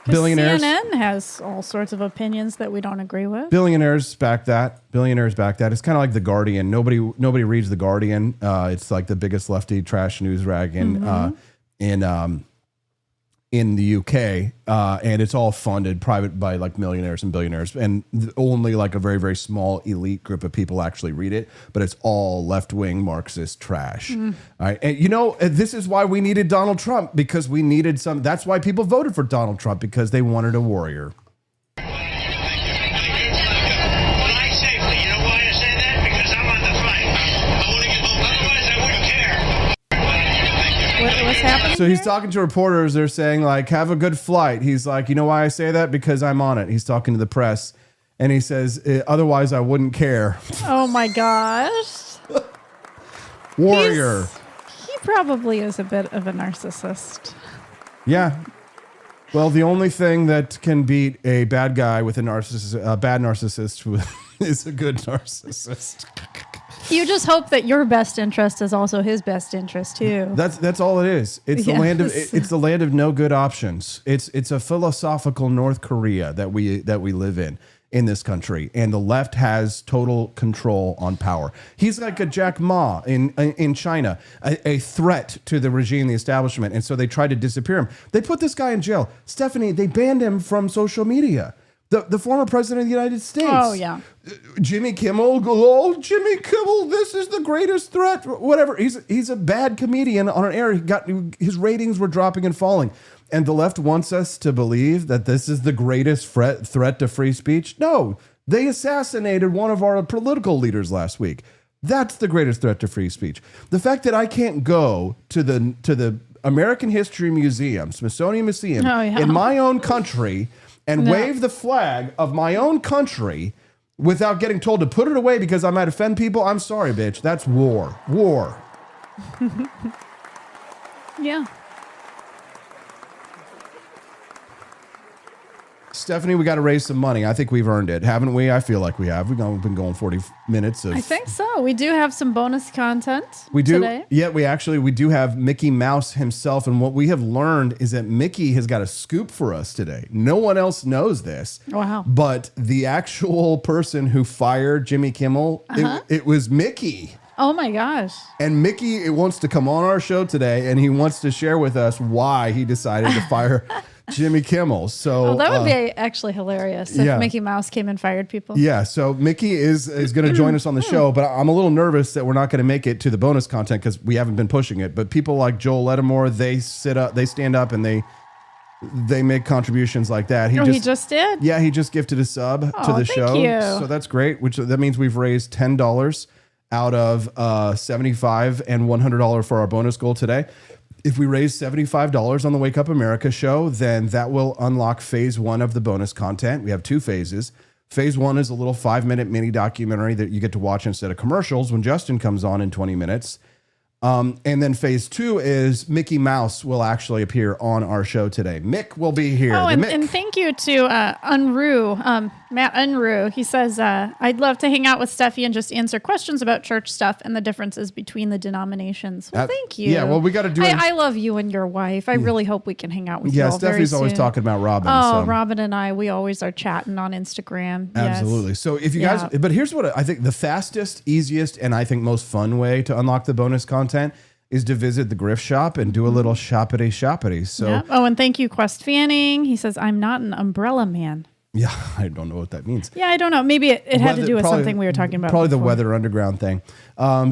'Cause Billionaires. CNN has all sorts of opinions that we don't agree with. Billionaires back that. It's kind of like The Guardian. Nobody reads The Guardian. It's like the biggest lefty trash news rag in the UK, and it's all funded private by like millionaires and billionaires, and only like a very, very small elite group of people actually read it, but it's all left-wing Marxist trash. All right. And this is why we needed Donald Trump, because we needed that's why people voted for Donald Trump, because they wanted a warrior. What's happening? So he's talking to reporters. They're saying, like, have a good flight. He's like, you know why I say that? Because I'm on it. He's talking to the press. And he says, otherwise I wouldn't care. Oh my gosh. Warrior. He probably is a bit of a narcissist. Yeah. Well, the only thing that can beat a bad guy with a bad narcissist is a good narcissist. You just hope that your best interest is also his best interest too. That's all it is. It's the land of no good options. It's a philosophical North Korea that we live in this country, and the left has total control on power. He's like a Jack Ma in China, a threat to the regime, the establishment, and so they tried to disappear him. They put this guy in jail. Stephanie, they banned him from social media. The former president of the United States. Oh, yeah. Jimmy Kimmel, oh, Jimmy Kimmel, this is the greatest threat. Whatever. He's a bad comedian on an air. His ratings were dropping and falling. And the left wants us to believe that this is the greatest threat to free speech. No, they assassinated one of our political leaders last week. That's the greatest threat to free speech. The fact that I can't go to the American History Museum, Smithsonian Museum, in my own country and wave the flag of my own country without getting told to put it away because I might offend people. I'm sorry, bitch. That's war. War. Yeah. Stephanie, we got to raise some money. I think we've earned it, haven't we? I feel like we have. We've been going 40 minutes. I think so. We do have some bonus content we do, today. Yeah, we do have Mickey Mouse himself. And what we have learned is that Mickey has got a scoop for us today. No one else knows this. Wow. But the actual person who fired Jimmy Kimmel, it was Mickey. Oh my gosh. And Mickey wants to come on our show today and he wants to share with us why he decided to fire Jimmy Kimmel. So that would be actually hilarious if Mickey Mouse came and fired people. Yeah. So Mickey is going to join us on the show, but I'm a little nervous that we're not going to make it to the bonus content because we haven't been pushing it. But people like Joel Ledamore, they stand up and they make contributions like that. He just did? Yeah, he just gifted a sub to the show. Thank you. So that's great, that means we've raised $10 out of $75 and $100 for our bonus goal today. If we raise $75 on the Wake Up America show, then that will unlock phase 1 of the bonus content. We have 2 phases. Phase 1 is a little 5-minute mini documentary that you get to watch instead of commercials when Justin comes on in 20 minutes. And then phase 2 is Mickey Mouse will actually appear on our show today. Mick will be here. Oh, and thank you to Unruh, Matt Unruh. He says, I'd love to hang out with Steffi and just answer questions about church stuff and the differences between the denominations. Well, thank you. Yeah, well, we got to do it. I love you and your wife. I really hope we can hang out with you all very Steffi's always soon. talking about Robin. Oh, so. Robin and I, we always are chatting on Instagram. Absolutely. Yes. So if you guys, but here's what I think the fastest, easiest, and I think most fun way to unlock the bonus content is to visit the Griff Shop and do a little shoppity. So, Oh, and thank you, Quest Fanning. He says, I'm not an umbrella man. Yeah, I don't know what that means. Yeah, I don't know. Maybe it had to do with something we were talking about. Probably before. the Weather Underground thing.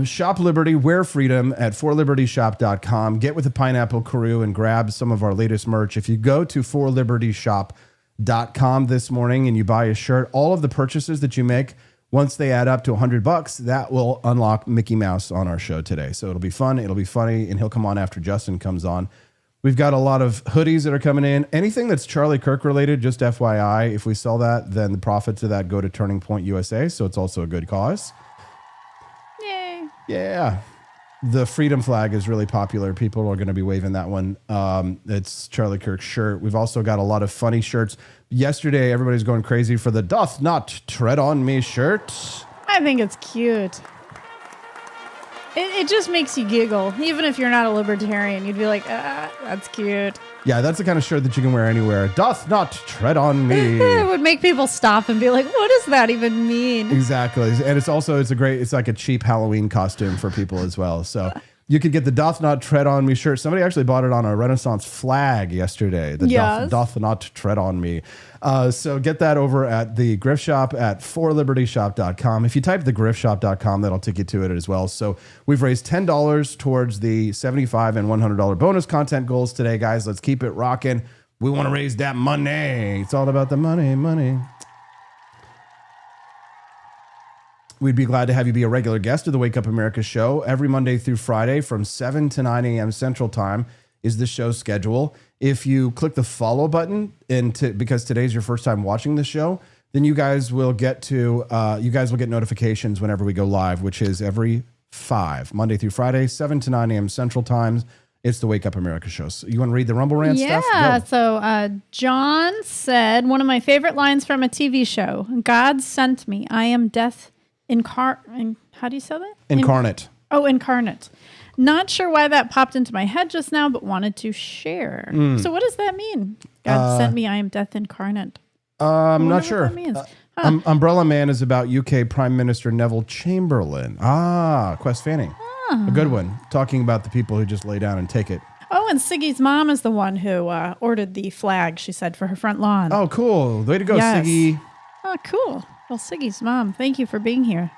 Shop Liberty, wear freedom at forlibertyshop.com. Get with the Pineapple Crew and grab some of our latest merch. If you go to forlibertyshop.com this morning and you buy a shirt, all of the purchases that you make, once they add up to $100, that will unlock Mickey Mouse on our show today. So it'll be fun, it'll be funny, and he'll come on after Justin comes on. We've got a lot of hoodies that are coming in. Anything that's Charlie Kirk related, just FYI, if we sell that, then the profits of that go to Turning Point USA. So it's also a good cause. Yay. Yeah. The freedom flag is really popular. People are going to be waving that one. It's Charlie Kirk's shirt. We've also got a lot of funny shirts. Yesterday, everybody's going crazy for the Doth Not Tread on Me shirt. I think it's cute. It just makes you giggle. Even if you're not a libertarian, you'd be like, that's cute. Yeah, that's the kind of shirt that you can wear anywhere. Doth not tread on me. It would make people stop and be like, what does that even mean? Exactly. And it's like a cheap Halloween costume for people as well. So you could get the Doth Not Tread On Me shirt. Somebody actually bought it on a Renaissance flag yesterday. The Doth Not Tread On Me. So get that over at the Griff Shop at forlibertyshop.com. If you type thegriffshop.com, that'll take you to it as well. So we've raised $10 towards the $75 and $100 bonus content goals today, guys. Let's keep it rocking. We want to raise that money. It's all about the money. We'd be glad to have you be a regular guest of the Wake Up America show. Every Monday through Friday from 7 to 9 a.m. Central Time is the show's schedule. If you click the follow button because today's your first time watching the show, then you guys will get notifications whenever we go live, which is every 5 Monday through Friday, 7 to 9 a.m. Central Time. It's the Wake Up America show. So you want to read the Rumble Rant stuff? Yeah. So John said, one of my favorite lines from a TV show, God sent me. I am death how do you say that? Incarnate. Incarnate. Not sure why that popped into my head just now, but wanted to share. So what does that mean? God sent me, I am death incarnate. I'm not sure. What that means. Umbrella Man is about UK Prime Minister Neville Chamberlain. Quest Fanning. A good one. Talking about the people who just lay down and take it. Oh, and Siggy's mom is the one who ordered the flag, she said, for her front lawn. Oh, cool. Way to go, Yes. Siggy. Oh, cool. Well, Siggy's mom, thank you for being here.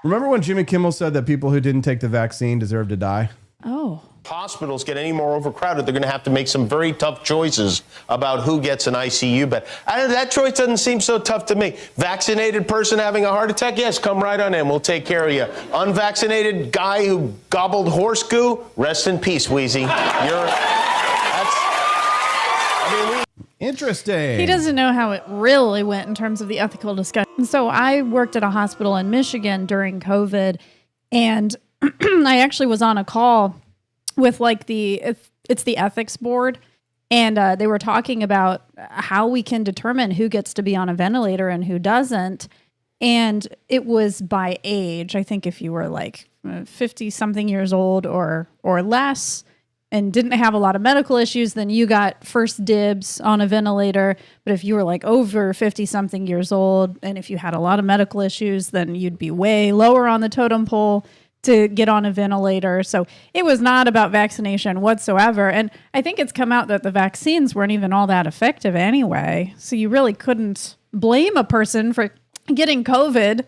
Remember when Jimmy Kimmel said that people who didn't take the vaccine deserve to die? Oh. Hospitals get any more overcrowded, they're going to have to make some very tough choices about who gets an ICU bed. That choice doesn't seem so tough to me. Vaccinated person having a heart attack, yes, come right on in. We'll take care of you. Unvaccinated guy who gobbled horse goo, rest in peace, Wheezy. Interesting. He doesn't know how it really went in terms of the ethical discussion. So I worked at a hospital in Michigan during COVID, and I actually was on a call with like it's the ethics board, and they were talking about how we can determine who gets to be on a ventilator and who doesn't. And it was by age. I think if you were like 50 something years old or less and didn't have a lot of medical issues, then you got first dibs on a ventilator. But if you were like over 50 something years old and if you had a lot of medical issues, then you'd be way lower on the totem pole to get on a ventilator. So it was not about vaccination whatsoever. And I think it's come out that the vaccines weren't even all that effective anyway. So you really couldn't blame a person for getting COVID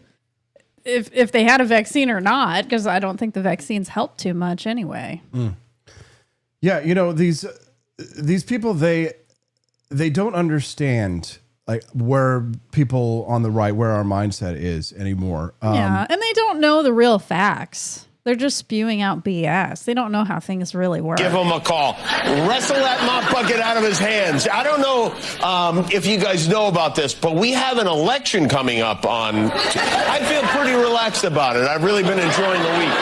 if they had a vaccine or not, because I don't think the vaccines helped too much anyway. Yeah, you know, these people, they don't understand like where people on the right, where our mindset is anymore. Yeah, and they don't know the real facts. They're just spewing out BS. They don't know how things really work. Give him a call. Wrestle that mop bucket out of his hands. I don't know if you guys know about this, but we have an election coming up on. I feel pretty relaxed about it. I've really been enjoying the week.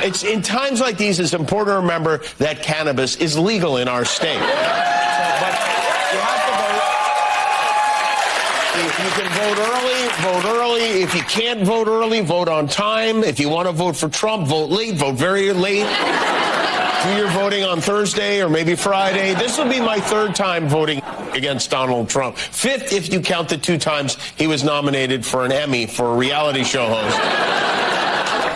It's in times like these, it's important to remember that cannabis is legal in our state. But you have to vote. If you can vote early, vote early. If you can't vote early, vote on time. If you want to vote for Trump, vote late, vote very late. Do your voting on Thursday or maybe Friday. This will be my third time voting against Donald Trump. Fifth, if you count the 2 times he was nominated for an Emmy for a reality show host.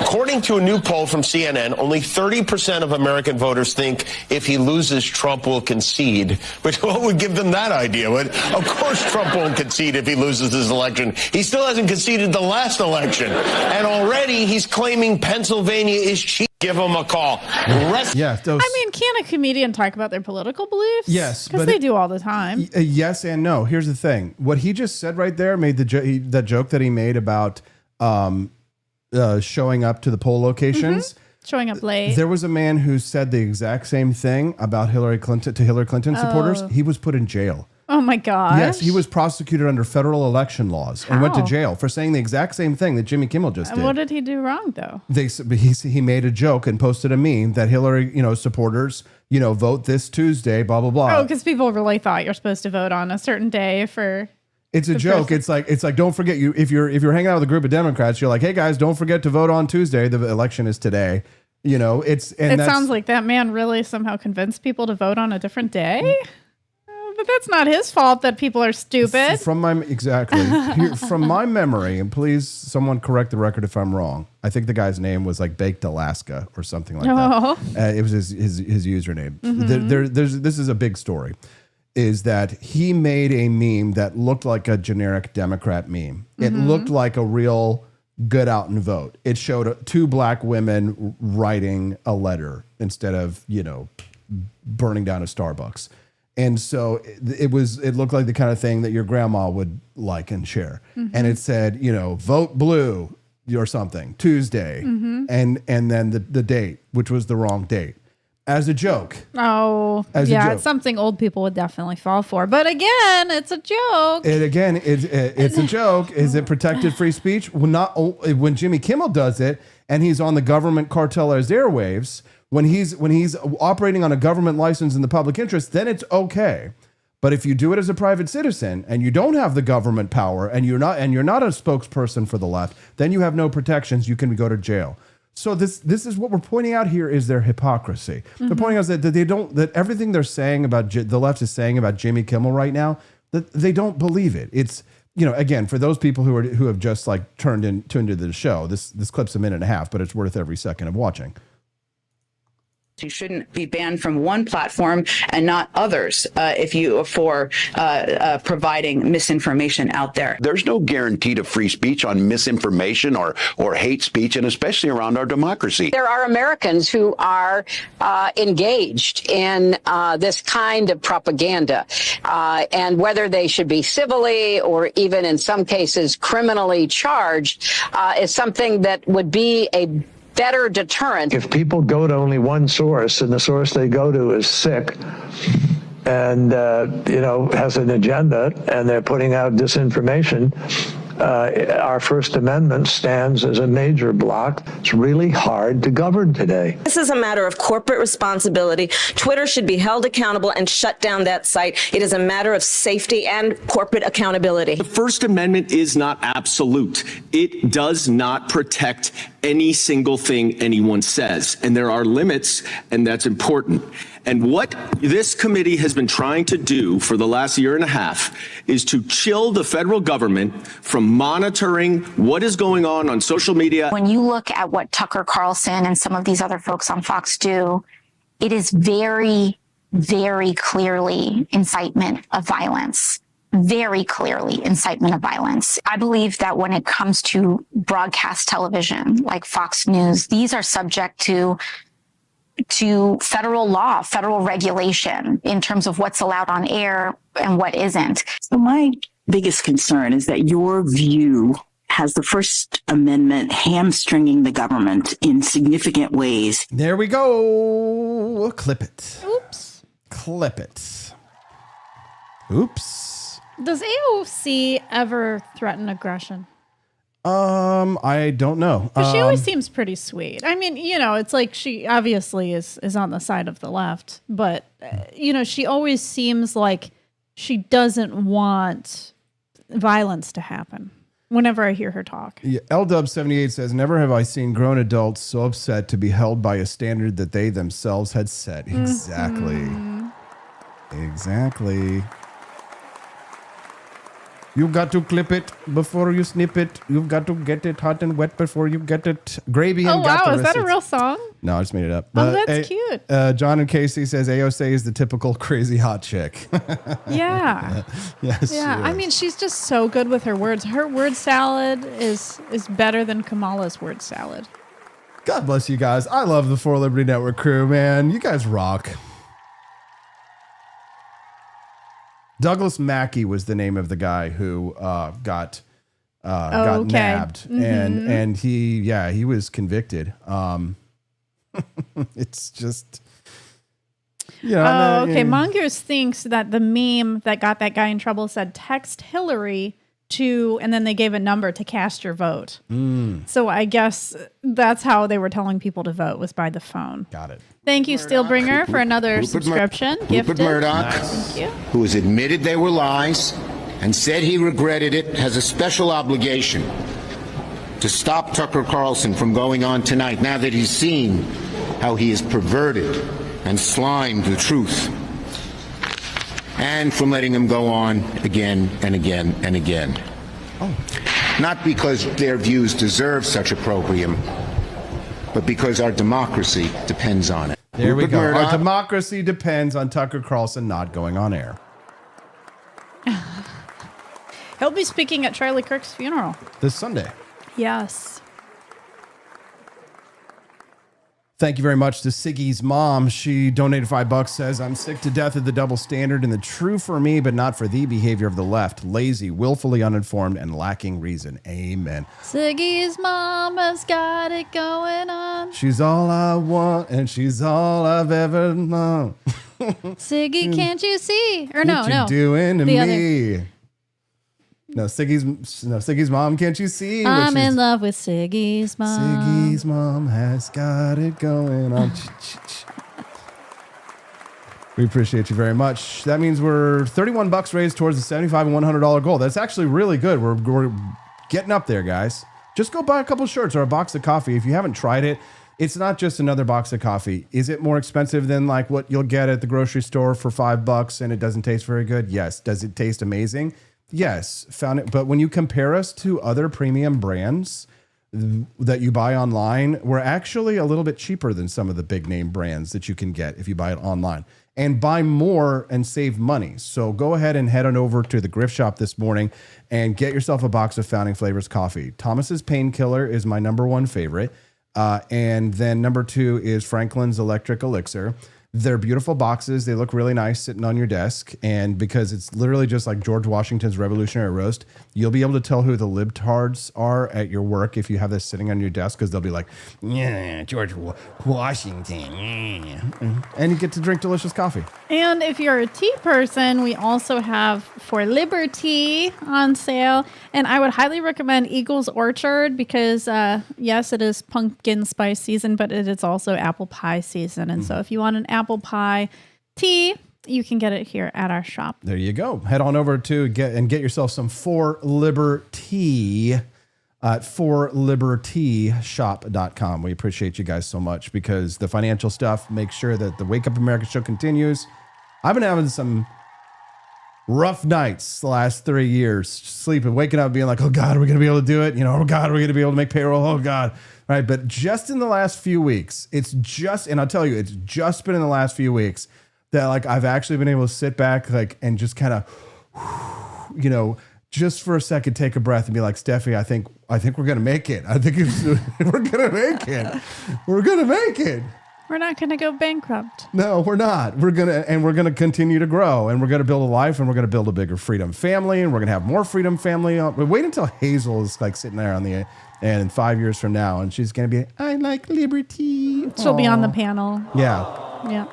According to a new poll from CNN, only 30% of American voters think if he loses, Trump will concede. Which what would give them that idea? But of course Trump won't concede if he loses his election. He still hasn't conceded the last election. And already he's claiming Pennsylvania is cheap. Give him a call. Yeah, I mean, can a comedian talk about their political beliefs? Yes, because they do all the time. Yes and no. Here's the thing. What he just said right there made that joke that he made about showing up to the poll locations. Showing up late. There was a man who said the exact same thing about Hillary Clinton to Hillary Clinton supporters. He was put in jail. Oh my gosh. Yes, he was prosecuted under federal election laws and went to jail for saying the exact same thing that Jimmy Kimmel just did. What did he do wrong though? He made a joke and posted a meme that Hillary, supporters, vote this Tuesday, blah blah blah. Oh, because people really thought you're supposed to vote on a certain day for. It's a joke. It's like don't forget if you're hanging out with a group of Democrats, you're like, hey guys, don't forget to vote on Tuesday. The election is today. It sounds like that man really somehow convinced people to vote on a different day. But that's not his fault that people are stupid. From my memory, and please someone correct the record if I'm wrong. I think the guy's name was like Baked Alaska or something like that. It was his username. Mm-hmm. This is a big story. Is that he made a meme that looked like a generic Democrat meme. It looked like a real get out and vote. It showed 2 black women writing a letter instead of, burning down a Starbucks. And so it looked like the kind of thing that your grandma would like and share. And it said, vote blue or something, Tuesday. And then the date, which was the wrong date. As a joke. Oh, it's something old people would definitely fall for. But again, it's a joke. It's a joke. Is it protected free speech? Well, not when Jimmy Kimmel does it, and he's on the government cartel's airwaves. When he's operating on a government license in the public interest, then it's okay. But if you do it as a private citizen and you don't have the government power and you're not a spokesperson for the left, then you have no protections. You can go to jail. So this is what we're pointing out here is their hypocrisy. They're pointing out that everything they're saying about the left is saying about Jimmy Kimmel right now, that they don't believe it. It's again, for those people who have just like tuned into the show, this clip's a minute and a half, but it's worth every second of watching. You shouldn't be banned from one platform and not others if you for providing misinformation out there. There's no guarantee to free speech on misinformation or hate speech, and especially around our democracy. There are Americans who are engaged in this kind of propaganda, and whether they should be civilly or even in some cases criminally charged is something that would be a better deterrent. If people go to only one source and the source they go to is sick and, has an agenda and they're putting out disinformation, our First Amendment stands as a major block. It's really hard to govern today. This is a matter of corporate responsibility. Twitter should be held accountable and shut down that site. It is a matter of safety and corporate accountability. The First Amendment is not absolute. It does not protect any single thing anyone says. And there are limits, and that's important. And what this committee has been trying to do for the last year and a half is to chill the federal government from monitoring what is going on social media. When you look at what Tucker Carlson and some of these other folks on Fox do, it is very, very clearly incitement of violence. Very clearly incitement of violence. I believe that when it comes to broadcast television like Fox News, these are subject to federal law, federal regulation in terms of what's allowed on air and what isn't. So my biggest concern is that your view has the First Amendment hamstringing the government in significant ways. There we go. Clip it. Oops. Clip it. Oops. Does AOC ever threaten aggression? I don't know. She always seems pretty sweet. I mean, it's like she obviously is on the side of the left, but she always seems like she doesn't want violence to happen whenever I hear her talk. Yeah, LDub78 says, never have I seen grown adults so upset to be held by a standard that they themselves had set. Exactly. Mm-hmm. Exactly. You got to clip it before you snip it. You've got to get it hot and wet before you get it gravy. Oh, and got wow. the Is that a recipe. real song? No, I just made it up. Oh, that's cute. John and Casey says AOC is the typical crazy hot chick. Yeah. Yes. Yeah. I mean, she's just so good with her words. Her word salad is better than Kamala's word salad. God bless you guys. I love the For Liberty Network crew, man. You guys rock. Douglas Mackey was the name of the guy who got nabbed, Mm-hmm. and he was convicted. It's just, okay. Mongoose thinks that the meme that got that guy in trouble said text Hillary to, and then they gave a number to cast your vote. So I guess that's how they were telling people to vote, was by the phone. Got it. Thank you, Steelbringer, for another subscription. Gifted. Murdoch, Thank you. who has admitted they were lies and said he regretted it, has a special obligation to stop Tucker Carlson from going on tonight now that he's seen how he has perverted and slimed the truth, and from letting him go on again and again and again. Not because their views deserve such opprobrium, but because our democracy depends on it. There we Rupert go. Murdoch. Our democracy depends on Tucker Carlson not going on air. He'll be speaking at Charlie Kirk's funeral. This Sunday. Yes. Thank you very much to Siggy's mom. She donated $5, says, I'm sick to death of the double standard and the true for me, but not for thee behavior of the left. Lazy, willfully uninformed, and lacking reason. Amen. Siggy's mama's got it going on. She's all I want, and she's all I've ever known. Siggy, can't you see? Or no, What you no. doing to The me? No, Siggy's mom, can't you see? what I'm she's- in love with Siggy's mom. Siggy's mom has got it going on. We appreciate you very much. That means we're $31 raised towards the $75 and $100 goal. That's actually really good. We're getting up there, guys. Just go buy a couple shirts or a box of coffee. If you haven't tried it, it's not just another box of coffee. Is it more expensive than like what you'll get at the grocery store for $5 and it doesn't taste very good? Yes. Does it taste amazing? Yes. Found it. But when you compare us to other premium brands, that you buy online were actually a little bit cheaper than some of the big name brands that you can get if you buy it online, and buy more and save money. So go ahead and head on over to the Griff Shop this morning and get yourself a box of Founding Flavors coffee. Thomas's Painkiller is my number one favorite. And then number 2 is Franklin's Electric Elixir. They're beautiful boxes. They look really nice sitting on your desk. And because it's literally just like George Washington's Revolutionary Roast, you'll be able to tell who the libtards are at your work if you have this sitting on your desk, because they'll be like, yeah, George Washington. Yeah. And you get to drink delicious coffee. And if you're a tea person, we also have For Liberty on sale. And I would highly recommend Eagle's Orchard because, yes, it is pumpkin spice season, but it is also apple pie season. And so if you want an apple pie tea, you can get it here at our shop. There you go. Head on over to get yourself some For Liberty at forlibertyshop.com. We appreciate you guys so much because the financial stuff makes sure that the Wake Up America show continues. I've been having some rough nights the last 3 years, sleeping, waking up, being like, oh God, are we going to be able to do it? You know, oh God, are we going to be able to make payroll? Oh God. Right. But just in the last few weeks, and I'll tell you, it's just been in the last few weeks that like I've actually been able to sit back like and just kind of, you know, just for a second, take a breath and be like, Steffi, I think we're going to make it. I think we're going to make it. We're going to make it. We're not going to go bankrupt. No, we're not. We're going to continue to grow, and we're going to build a life, and we're going to build a bigger Freedom family, and we're going to have more Freedom family. But wait until Hazel is like sitting there and 5 years from now, and she's going to be, I like liberty. She'll be on the panel. Yeah. Yeah.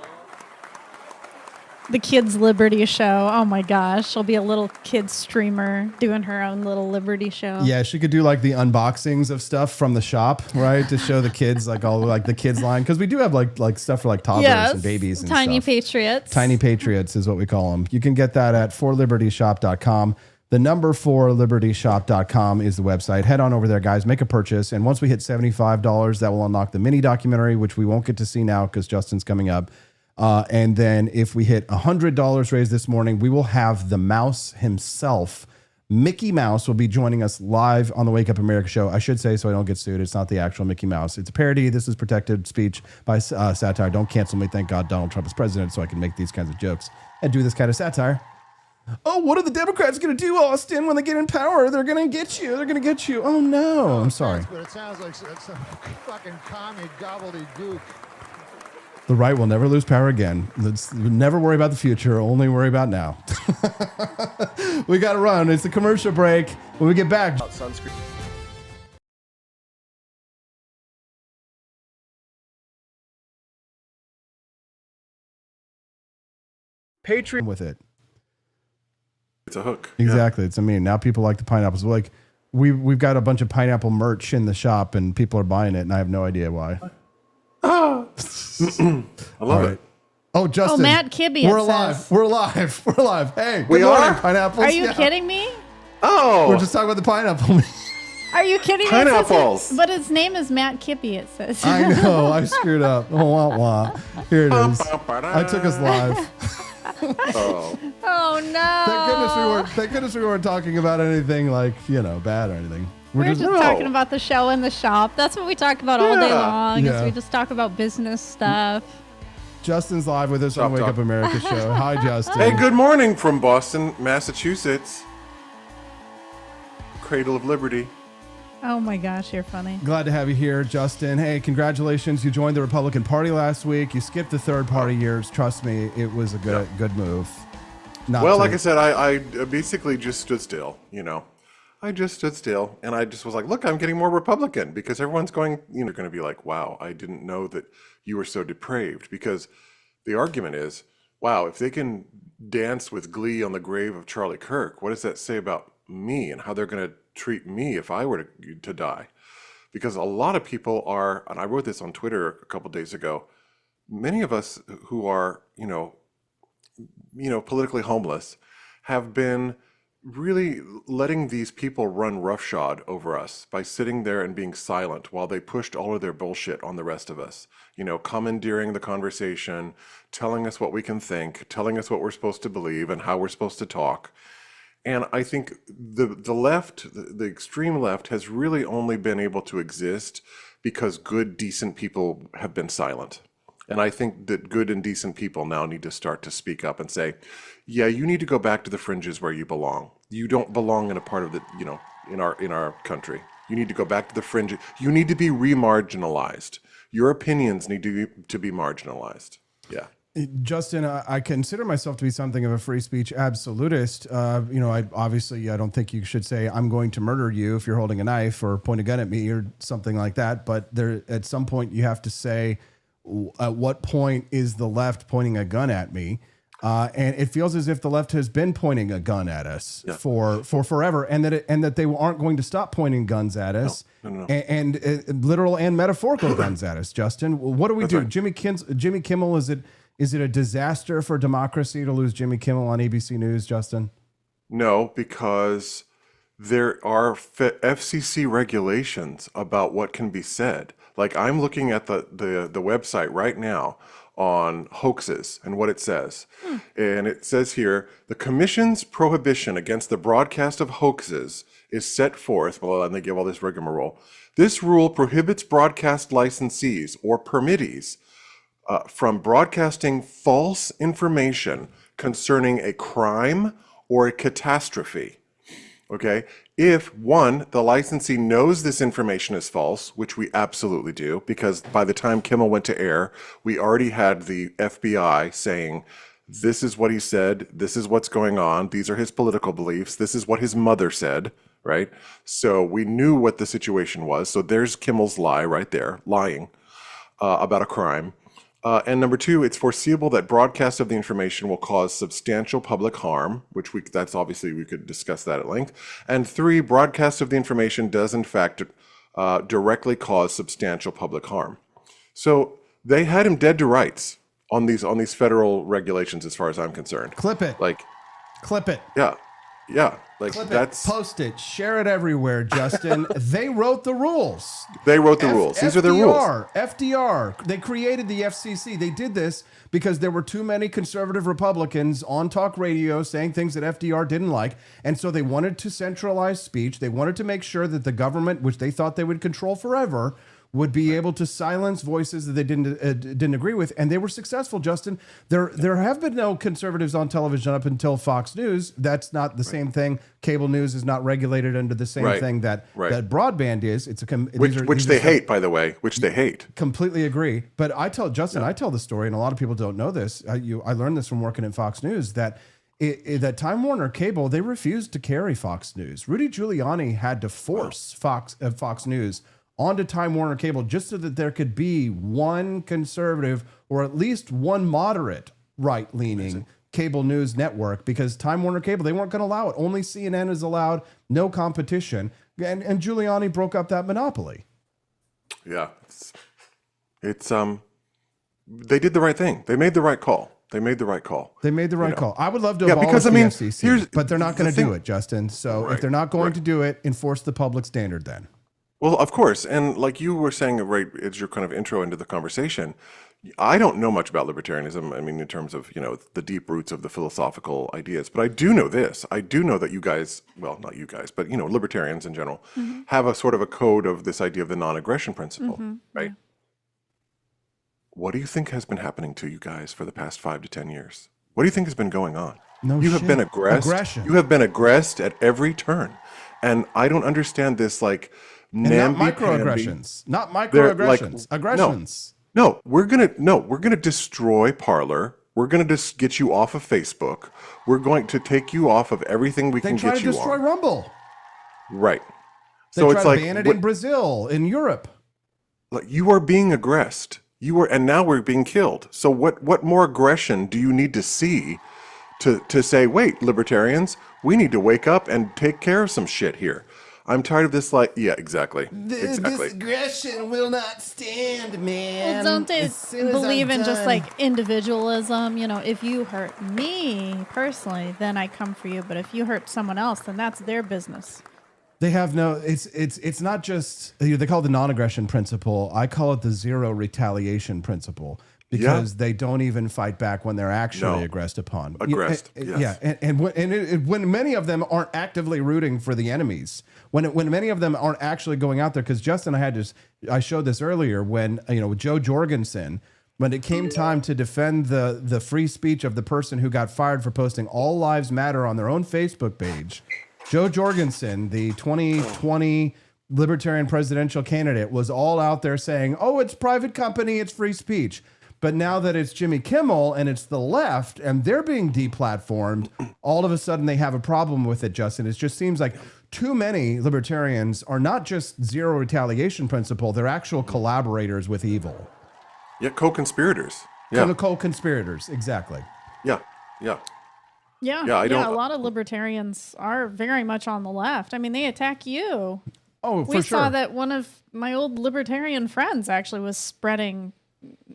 The Kids Liberty Show. Oh my gosh. She'll be a little kid streamer doing her own little Liberty show. Yeah, she could do like the unboxings of stuff from the shop, right? To show the kids like all like the kids line. Because we do have like stuff for like toddlers and babies and Tiny stuff. Patriots. Tiny Patriots is what we call them. You can get that at forlibertyshop.com. The number forlibertyshop.com is the website. Head on over there, guys. Make a purchase. And once we hit $75, that will unlock the mini documentary, which we won't get to see now because Justin's coming up. And then if we hit $100 raised this morning, we will have the mouse himself. Mickey Mouse will be joining us live on the Wake Up America show. I should say so I don't get sued. It's not the actual Mickey Mouse. It's a parody. This is protected speech by satire. Don't cancel me. Thank God Donald Trump is president so I can make these kinds of jokes and do this kind of satire. Oh, what are the Democrats going to do, Austin, when they get in power? They're going to get you. They're going to get you. Oh, no. I'm sorry. But it sounds like some fucking commie gobbledygook. The right will never lose power again. Let's never worry about the future, only worry about now. We got to run. It's a commercial break. When we get back. Sunscreen. Patreon with it. It's a hook. Exactly. It's now people like the pineapples. Like we've got a bunch of pineapple merch in the shop and people are buying it and I have no idea why. I love it. Oh, Justin. Oh, Matt Kibbe. We're alive. We're alive. We're alive. Hey, we good morning, are? pineapples. Are you kidding me? Oh. We're just talking about the pineapple. Are you kidding me? Pineapples. But his name is Matt Kibbe, it says. I know. I screwed up. Oh, wah, wah. Here it is. I took us live. Oh. Oh, no. Thank goodness we weren't talking about anything like, bad or anything. We're just talking about the show in the shop. That's what we talk about all day long. Yeah. Is we just talk about business stuff. Justin's live with us on Wake Up America show. Hi, Justin. Hey, good morning from Boston, Massachusetts. Cradle of Liberty. Oh my gosh, you're funny. Glad to have you here, Justin. Hey, congratulations. You joined the Republican Party last week. You skipped the third party years. Trust me, it was a good move. Like I said, I basically just stood still, I just stood still and I just was like, look, I'm getting more Republican because everyone's going, going to be like, wow, I didn't know that you were so depraved, because the argument is, wow, if they can dance with glee on the grave of Charlie Kirk, what does that say about me and how they're going to treat me if I were to die? Because a lot of people are, and I wrote this on Twitter a couple days ago, many of us who are, politically homeless have been really letting these people run roughshod over us by sitting there and being silent while they pushed all of their bullshit on the rest of us, commandeering the conversation, telling us what we can think, telling us what we're supposed to believe and how we're supposed to talk. And I think the left, the extreme left, has really only been able to exist because good, decent people have been silent. And I think that good and decent people now need to start to speak up and say, yeah, you need to go back to the fringes where you belong. You don't belong in a part of the, in our country. You need to go back to the fringes. You need to be re-marginalized. Your opinions need to be marginalized. Yeah. Justin, I consider myself to be something of a free speech absolutist. I don't think you should say I'm going to murder you if you're holding a knife or point a gun at me or something like that. But there, at some point, you have to say, at what point is the left pointing a gun at me? And it feels as if the left has been pointing a gun at us for forever, and that they aren't going to stop pointing guns at us, and literal and metaphorical guns at us. Justin, what do we do? Right. Jimmy Kimmel, is it a disaster for democracy to lose Jimmy Kimmel on ABC News, Justin? No, because there are FCC regulations about what can be said. Like, I'm looking at the website right now on hoaxes and what it says. And it says here, the commission's prohibition against the broadcast of hoaxes is set forth, and they give all this rigmarole. This rule prohibits broadcast licensees or permittees from broadcasting false information concerning a crime or a catastrophe. Okay? If, one, the licensee knows this information is false, which we absolutely do, because by the time Kimmel went to air, we already had the FBI saying, this is what he said, this is what's going on, these are his political beliefs, this is what his mother said, right? So we knew what the situation was. So there's Kimmel's lie right there, lying about a crime. And number two, it's foreseeable that broadcast of the information will cause substantial public harm, which that's obviously, we could discuss that at length. And three, broadcast of the information does in fact directly cause substantial public harm. So they had him dead to rights on these federal regulations, as far as I'm concerned. Clip it. Clip it. Yeah. Like, that's post it, share it everywhere, Justin. They wrote the rules. They wrote the rules. These are the rules. FDR. They created the FCC. They did this because there were too many conservative Republicans on talk radio saying things that FDR didn't like. And so they wanted to centralize speech. They wanted to make sure that the government, which they thought they would control forever, would be able to silence voices that they didn't agree with, and they were successful. Justin, there have been no conservatives on television up until Fox News. That's not the same thing. Cable news is not regulated under the same thing that broadband is. It's which they hate, by the way. Which they hate. Completely agree. But I tell Justin, I tell the story, and a lot of people don't know this. I learned this from working at Fox News that. That Time Warner Cable, they refused to carry Fox News. Rudy Giuliani had to force Fox News onto Time Warner Cable just so that there could be one conservative or at least one moderate right-leaning cable news network, because Time Warner Cable, they weren't going to allow it. Only CNN is allowed, no competition. And Giuliani broke up that monopoly. Yeah. It's they did the right thing. They made the right call. They made the right call. I would love to abolish the FCC, but they're not going to do it, Justin. So if they're not going to do it, enforce the public standard then. Well, of course. And like you were saying, right, it's your kind of intro into the conversation. I don't know much about libertarianism. I mean, in terms of, the deep roots of the philosophical ideas, but I do know this. I do know that you guys, well, not you guys, but, libertarians in general, have a sort of a code of this idea of the non-aggression principle, right? What do you think has been happening to you guys for the past 5 to 10 years? What do you think has been going on? You have been aggressed. You have been aggressed at every turn. And I don't understand this, like, not microaggressions. Not microaggressions. Aggressions. No, we're gonna destroy Parler. We're gonna just get you off of Facebook. We're going to take you off of everything we can get you on. They try to destroy Rumble. Right. So it's like ban it in Brazil, in Europe. Like, you are being aggressed. And now we're being killed. So what more aggression do you need to see to say, wait, libertarians, we need to wake up and take care of some shit here. I'm tired of this, exactly. This aggression will not stand, man. Well, don't they believe in just individualism? If you hurt me personally, then I come for you. But if you hurt someone else, then that's their business. They have it's not just, they call it the non-aggression principle. I call it the zero retaliation principle. because they don't even fight back when they're actually aggressed upon. Aggressed, Yeah, when many of them aren't actively rooting for the enemies, when many of them aren't actually going out there, because Justin, I showed this earlier when, with Joe Jorgensen, when it came time to defend the free speech of the person who got fired for posting All Lives Matter on their own Facebook page, Joe Jorgensen, the 2020 Libertarian presidential candidate, was all out there saying, oh, it's private company, it's free speech. But now that it's Jimmy Kimmel and it's the left and they're being deplatformed, all of a sudden they have a problem with it, Justin. It just seems like too many libertarians are not just zero retaliation principle, they're actual collaborators with evil. Yeah, co-conspirators. Yeah. Co-conspirators, exactly. Yeah. Yeah, a lot of libertarians are very much on the left. I mean, they attack you. Oh, for we sure. saw that one of my old libertarian friends actually was spreading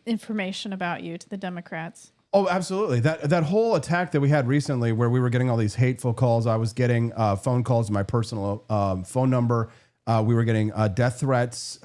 information about you to the Democrats. Oh, absolutely. That whole attack that we had recently where we were getting all these hateful calls, I was getting phone calls to my personal phone number. We were getting death threats.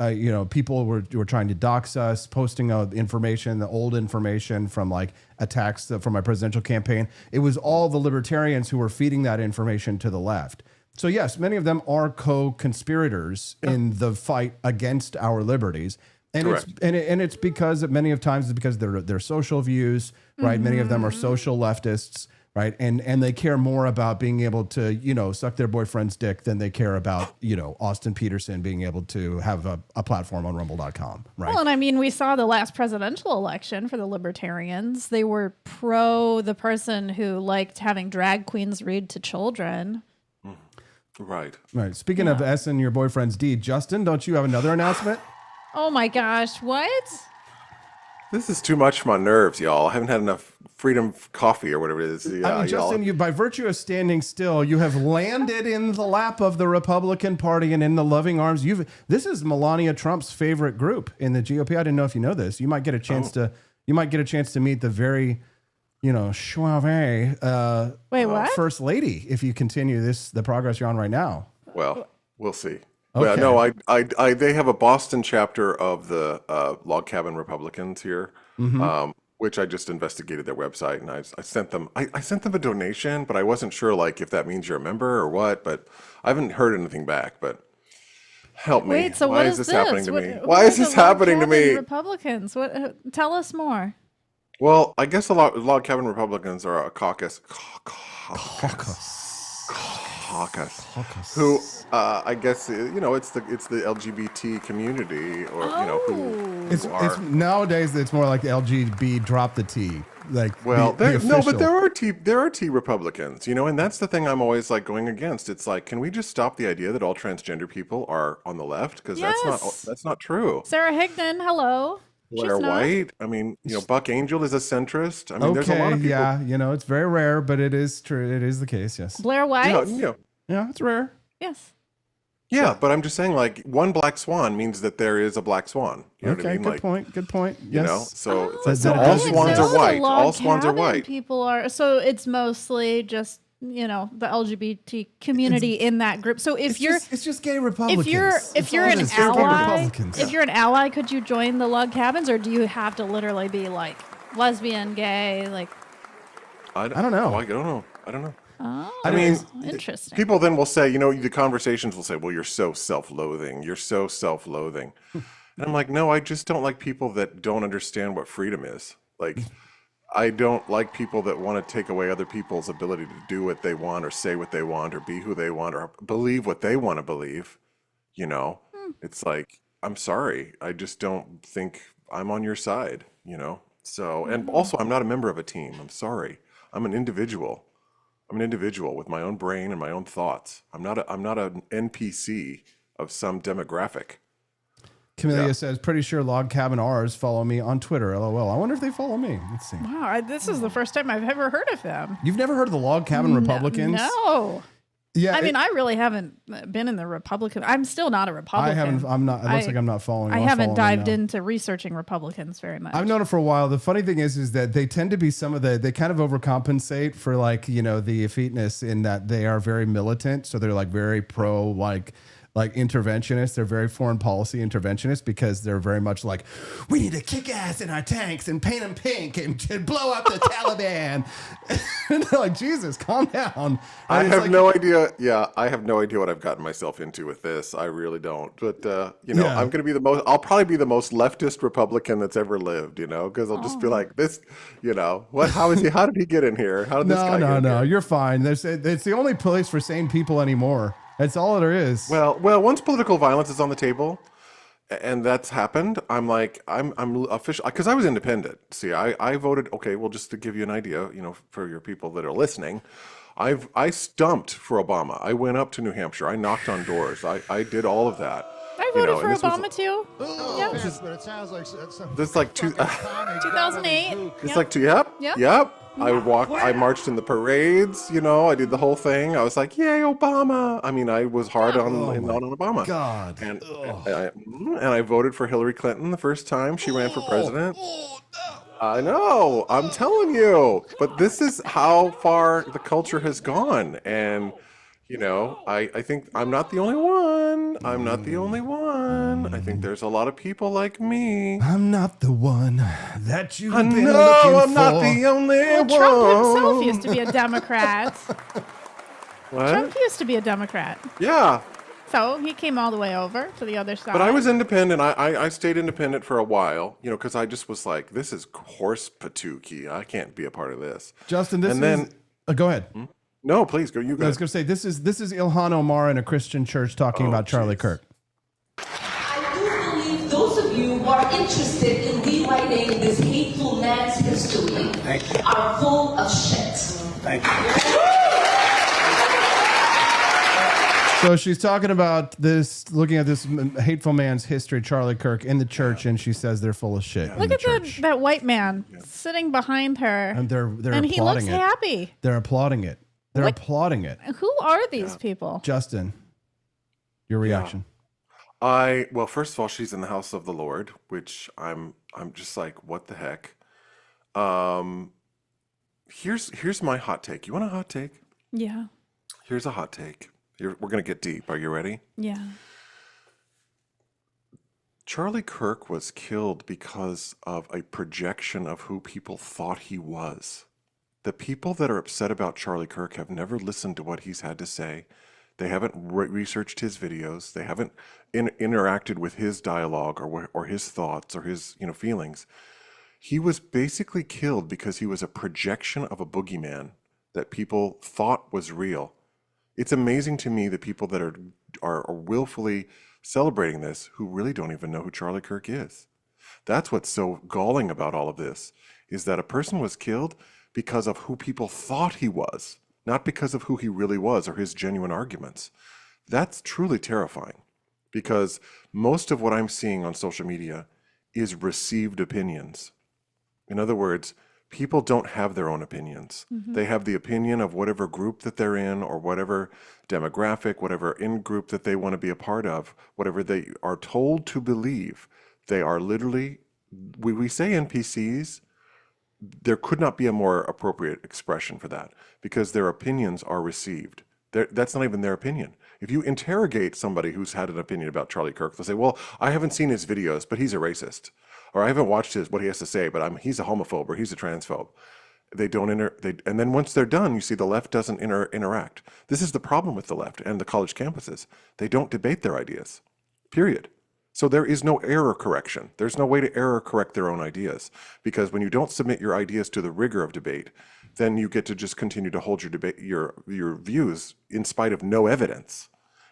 People were trying to dox us, posting the old information from like attacks from my presidential campaign. It was all the libertarians who were feeding that information to the left. So yes, many of them are co-conspirators in the fight against our liberties. And it's because many of times it's because their social views, right? Many of them are social leftists, right? And they care more about being able to, suck their boyfriend's dick than they care about, Austin Petersen being able to have a platform on rumble.com, right? Well, and I mean, we saw the last presidential election for the libertarians. They were pro the person who liked having drag queens read to children. Right. Speaking of S and your boyfriend's D, Justin, don't you have another announcement? Oh my gosh, what? This is too much for my nerves, y'all. I haven't had enough Freedom coffee or whatever it is. Yeah, I mean, Justin, you, by virtue of standing still, you have landed in the lap of the Republican Party and in the loving arms. This is Melania Trump's favorite group in the GOP. I didn't know if you know this. You might get a chance to meet the very, suave first lady if you continue the progress you're on right now. Well, we'll see. Okay. Well, no, they have a Boston chapter of the Log Cabin Republicans here, which I just investigated their website, and I sent them a donation, but I wasn't sure if that means you're a member or what. But I haven't heard anything back. But help me. Wait, so why what is this happening to me? What Why is this happening to me? Republicans. What? Tell us more. Well, I guess a Log Cabin Republicans are a caucus. Who I guess it's the LGBT community, or It's nowadays it's more like the LGB drop the T. But there are T Republicans, and that's the thing I'm always going against. It's can we just stop the idea that all transgender people are on the left? Because that's not true. Sarah Higdon, hello. Blair White. I mean, Buck Angel is a centrist. I mean, there's a lot of people. Yeah, it's very rare, but it is true. It is the case. Yes. Blair White. Yeah, it's rare. Yes. Yeah, but I'm just saying, one black swan means that there is a black swan. You know what I mean? Good point. Yes. So it's all swans are white. All swans are white. People are, so it's mostly just, the LGBT community in that group. So it's just gay Republicans. If you're an ally, could you join the Log Cabins, or do you have to literally be lesbian, gay, I don't know. I don't know. Oh, I mean, interesting. People then will say, the conversations will say, well, you're so self-loathing. You're so self-loathing. And I'm like, no, I just don't like people that don't understand what freedom is. I don't like people that want to take away other people's ability to do what they want or say what they want or be who they want or believe what they want to believe. It's I'm sorry. I just don't think I'm on your side, So, and also I'm not a member of a team. I'm sorry. I'm an individual. I'm an individual with my own brain and my own thoughts. I'm not an NPC of some demographic. Camellia says, pretty sure Log Cabin R's follow me on Twitter. LOL. I wonder if they follow me. Let's see. Wow, this is the first time I've ever heard of them. You've never heard of the Log Cabin Republicans? No. Yeah. I mean, I really haven't been in the Republican. I'm still not a Republican. I haven't. I'm not. It looks like I'm not following. I haven't dived into researching Republicans very much. I've known it for a while. The funny thing is that they tend to be they kind of overcompensate for the effeteness in that they are very militant. So they're very pro like interventionists. They're very foreign policy interventionists because they're very much like, we need to kick ass in our tanks and paint them pink and blow up the Taliban. And they're like, Jesus, calm down. I have no idea. Yeah, I have no idea what I've gotten myself into with this. I really don't. But I'm going to be I'll probably be the most leftist Republican that's ever lived. Because I'll just be like this. What? How is he? How did he get in here? How did this guy get in here? You're fine. It's the only place for sane people anymore. That's all there is. Well, once political violence is on the table, and that's happened, I'm official because I was independent. See, I voted. Okay, well, just to give you an idea, for your people that are listening, I stumped for Obama. I went up to New Hampshire. I knocked on doors. I did all of that. I voted for Obama too. Yep. But it sounds like This is like 2008. It's like yep. I marched in the parades, I did the whole thing. I was like, yay, Obama. I mean, I was hard on Obama. God. And I voted for Hillary Clinton the first time she ran for president. I know, I'm telling you. But this is how far the culture has gone. And, I think I'm not the only one. I'm not the only one. I think there's a lot of people like me. I'm not the one that you've been looking I'm for. not the only one. Trump himself used to be a Democrat. What? Trump used to be a Democrat. Yeah. So he came all the way over to the other side. But I was independent. I stayed independent for a while, because I just was like, this is horse patookie. I can't be a part of this. Justin, go ahead. No, please go. You go. I was going to say, this is Ilhan Omar in a Christian church talking about Charlie Kirk. I do believe those of you who are interested in rewriting this hateful man's history are full of shit. Thank you. So she's talking about this, looking at this hateful man's history, Charlie Kirk, in the church, and she says they're full of shit. Look at that white man sitting behind her. And they're and he looks applauding it. happy. They're applauding it. They're applauding it. Who are these people? Justin, your reaction. Well, first of all, she's in the house of the Lord, which I'm just like, what the heck? Here's my hot take. You want a hot take? Yeah. Here's a hot take. We're gonna get deep. Are you ready? Yeah. Charlie Kirk was killed because of a projection of who people thought he was. The people that are upset about Charlie Kirk have never listened to what he's had to say. They haven't researched his videos. They haven't interacted with his dialogue or his thoughts or his feelings. He was basically killed because he was a projection of a boogeyman that people thought was real. It's amazing to me the people that are willfully celebrating this who really don't even know who Charlie Kirk is. That's what's so galling about all of this, is that a person was killed because of who people thought he was, not because of who he really was or his genuine arguments. That's truly terrifying, because most of what I'm seeing on social media is received opinions. In other words, people don't have their own opinions. Mm-hmm. They have the opinion of whatever group that they're in, or whatever demographic, whatever in-group that they want to be a part of, whatever they are told to believe. They are literally, we say NPCs, there could not be a more appropriate expression for that, because their opinions are received. That's not even their opinion. If you interrogate somebody who's had an opinion about Charlie Kirk, they'll say, well, I haven't seen his videos, but he's a racist. Or I haven't watched what he has to say, but he's a homophobe or he's a transphobe. They don't and then once they're done, you see the left doesn't interact. This is the problem with the left and the college campuses. They don't debate their ideas, period. So there is no error correction. There's no way to error correct their own ideas, because when you don't submit your ideas to the rigor of debate, then you get to just continue to hold your views in spite of no evidence.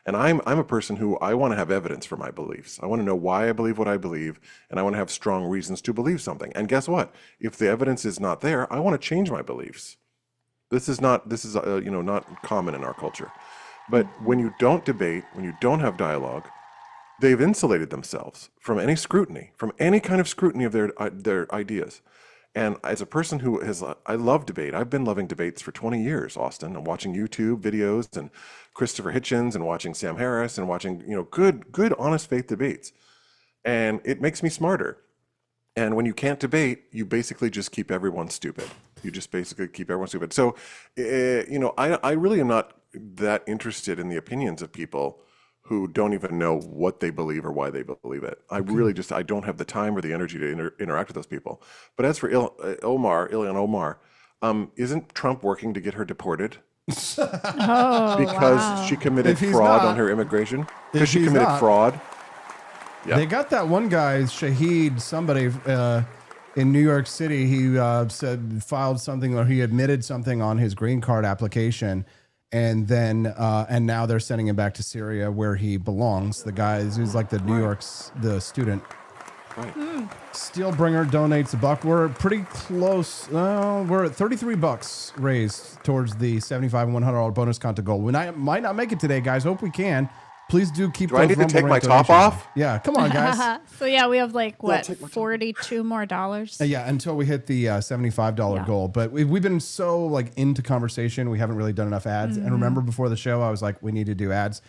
And I'm a person who, I want to have evidence for my beliefs. I want to know why I believe what I believe, and I want to have strong reasons to believe something. And guess what? If the evidence is not there, I want to change my beliefs. This is not common in our culture. But when you don't debate, when you don't have dialogue, they've insulated themselves from any scrutiny, from any kind of scrutiny of their ideas. And as a person who I love debate. I've been loving debates for 20 years, Austin. I'm watching YouTube videos and Christopher Hitchens and watching Sam Harris and watching, good, honest faith debates. And it makes me smarter. And when you can't debate, you basically just keep everyone stupid. You just basically keep everyone stupid. So, I really am not that interested in the opinions of people who don't even know what they believe or why they believe it. I really just, I don't have the time or the energy to interact with those people. But as for Ilhan Omar, isn't Trump working to get her deported? Because she committed fraud on her immigration? Because she committed fraud? Yeah. They got that one guy, Shahid, somebody in New York City. He filed something, or he admitted something on his green card application. And then, and now they're sending him back to Syria where he belongs. The guy who's like the student. Right. Steelbringer donates $1. We're pretty close. We're at $33 raised towards the $75 and $100 bonus content goal. We might not make it today, guys. Hope we can. Please do keep. Do I need to take my top off? Yeah, come on, guys. So yeah, we have like what, $42 more? Yeah, until we hit the $75 goal. But we've been so like into conversation, we haven't really done enough ads. And remember, before the show, I was like, we need to do ads.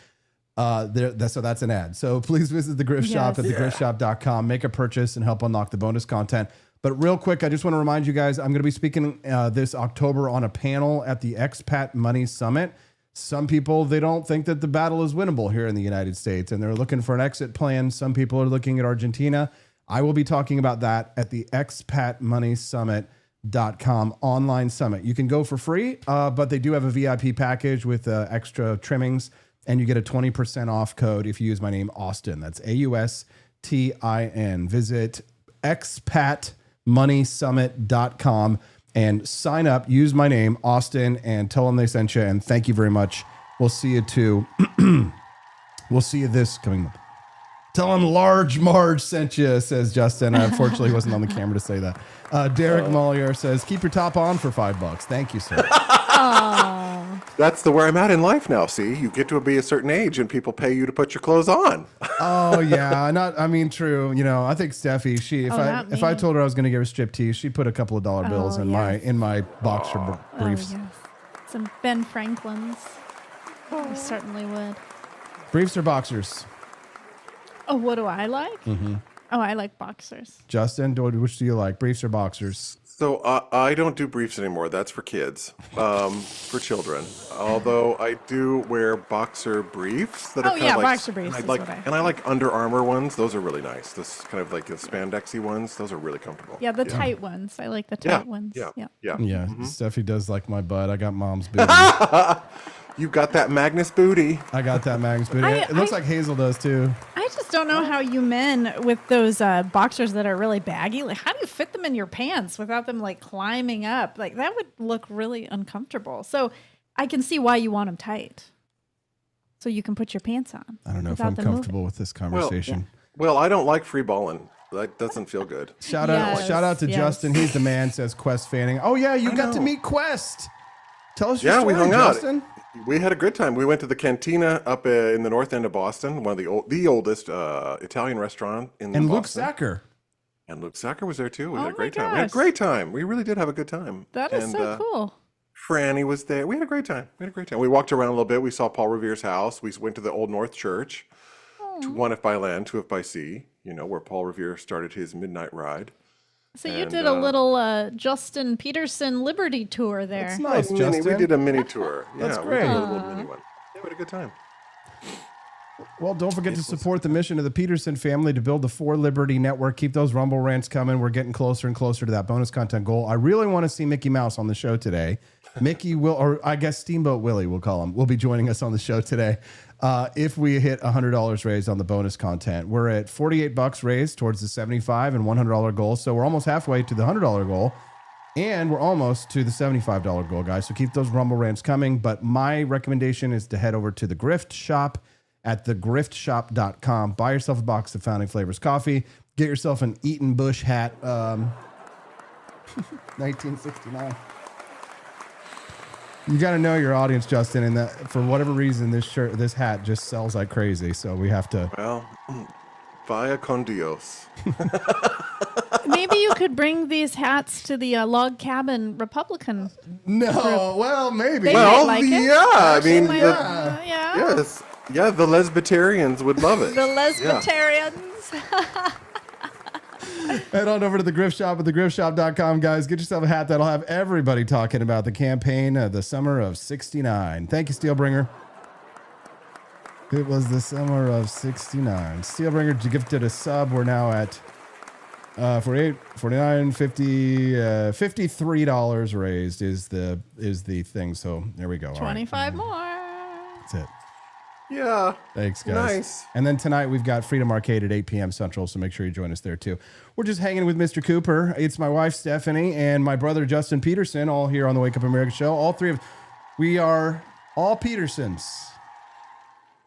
So that's an ad. So please visit the Grift Shop at thegriftshop.com. Make a purchase and help unlock the bonus content. But real quick, I just want to remind you guys, I'm going to be speaking this October on a panel at the Expat Money Summit. Some people, they don't think that the battle is winnable here in the United States, and they're looking for an exit plan. Some people are looking at Argentina. I will be talking about that at the expatmoneysummit.com online summit. You can go for free, but they do have a VIP package with extra trimmings, and you get a 20% off code if you use my name, Austin. That's AUSTIN. Visit expatmoneysummit.com and sign up. Use my name, Austin, and tell them they sent you. And thank you very much. We'll see you too. We'll see you this coming month. Tell them Large Marge sent you, says Justin. I unfortunately wasn't on the camera to say that. Derek Mollier says, keep your top on for $5. Thank you, sir. That's where I'm at in life now. See, you get to be a certain age and people pay you to put your clothes on. Oh yeah, true. You know, I think Steffi, if I told her I was going to give her strip tease, she'd put a couple of dollar bills in my boxer briefs. Oh, yes. Some Ben Franklin's. I certainly would. Briefs or boxers? Oh, what do I like? Mm-hmm. Oh, I like boxers. Justin, which do you like, briefs or boxers? So I don't do briefs anymore. That's for kids, for children. Although I do wear boxer briefs that are kind of like boxer briefs. And I like Under Armour ones. Those are really nice. Those kind of like the spandexy ones. Those are really comfortable. Yeah, the tight ones. I like the tight ones. Yeah. Mm-hmm. Steffi does like my butt. I got mom's booty. You got that Magnus booty. I got that Magnus booty. It looks like Hazel does too. I just don't know how you men with those boxers that are really baggy, like how do you fit them in your pants without them like climbing up? Like that would look really uncomfortable. So I can see why you want them tight. So you can put your pants on. I don't know if I'm comfortable with this conversation. Well, I don't like free balling. That doesn't feel good. Shout out to Justin. He's the man, says Quest fanning. Oh yeah, you got to meet Quest. Tell us your story, we hung Justin. out. We had a good time. We went to the Cantina up in the north end of Boston, one of the oldest Italian restaurant in Boston. Luke Sacker. And Luke Sacker was there too. We had a great time. We had a great time. We really did have a good time. That is so cool. Franny was there. We had a great time. We walked around a little bit. We saw Paul Revere's house. We went to the Old North Church, one if by land, two if by sea, where Paul Revere started his midnight ride. So you did a little Justin Petersen Liberty tour there. That's nice, Justin. We did a mini tour. That's great. We did a little mini one. Yeah, we had a good time. Well, don't forget to support the mission of the Petersen family to build the For Liberty Network. Keep those Rumble rants coming. We're getting closer and closer to that bonus content goal. I really want to see Mickey Mouse on the show today. Mickey will, or I guess Steamboat Willie, we'll call him, will be joining us on the show today. If we hit $100 raised on the bonus content, we're at $48 raised towards the $75 and $100 goal. So we're almost halfway to the $100 goal, and we're almost to the $75 goal, guys. So keep those Rumble rants coming. But my recommendation is to head over to the Grift Shop at thegriftshop.com. Buy yourself a box of Founding Flavors coffee. Get yourself an Eaton Bush hat, 1969. You got to know your audience, Justin, and that for whatever reason, this hat just sells like crazy. So we have to. Well, vaya con Dios. Maybe you could bring these hats to the Log Cabin Republican. No, group. well, maybe. They well, might like it. I mean, yes. Yeah, the lesbitarians would love it. The lesbitarians. Head on over to the Grift Shop at thegriftshop.com, guys. Get yourself a hat that'll have everybody talking about the campaign of the summer of '69. Thank you, Steelbringer. It was the summer of 69. Steelbringer gifted a sub. We're now at 48, 49, 50, $53 raised is the thing. So there we go. All right. 25 more. That's it. Yeah. Thanks, guys. Nice. And then tonight we've got Freedom Arcade at 8 p.m. Central, so make sure you join us there too. We're just hanging with Mr. Cooper. It's my wife, Stephanie, and my brother, Justin Petersen, all here on the Wake Up America show. All three of we are all Petersens.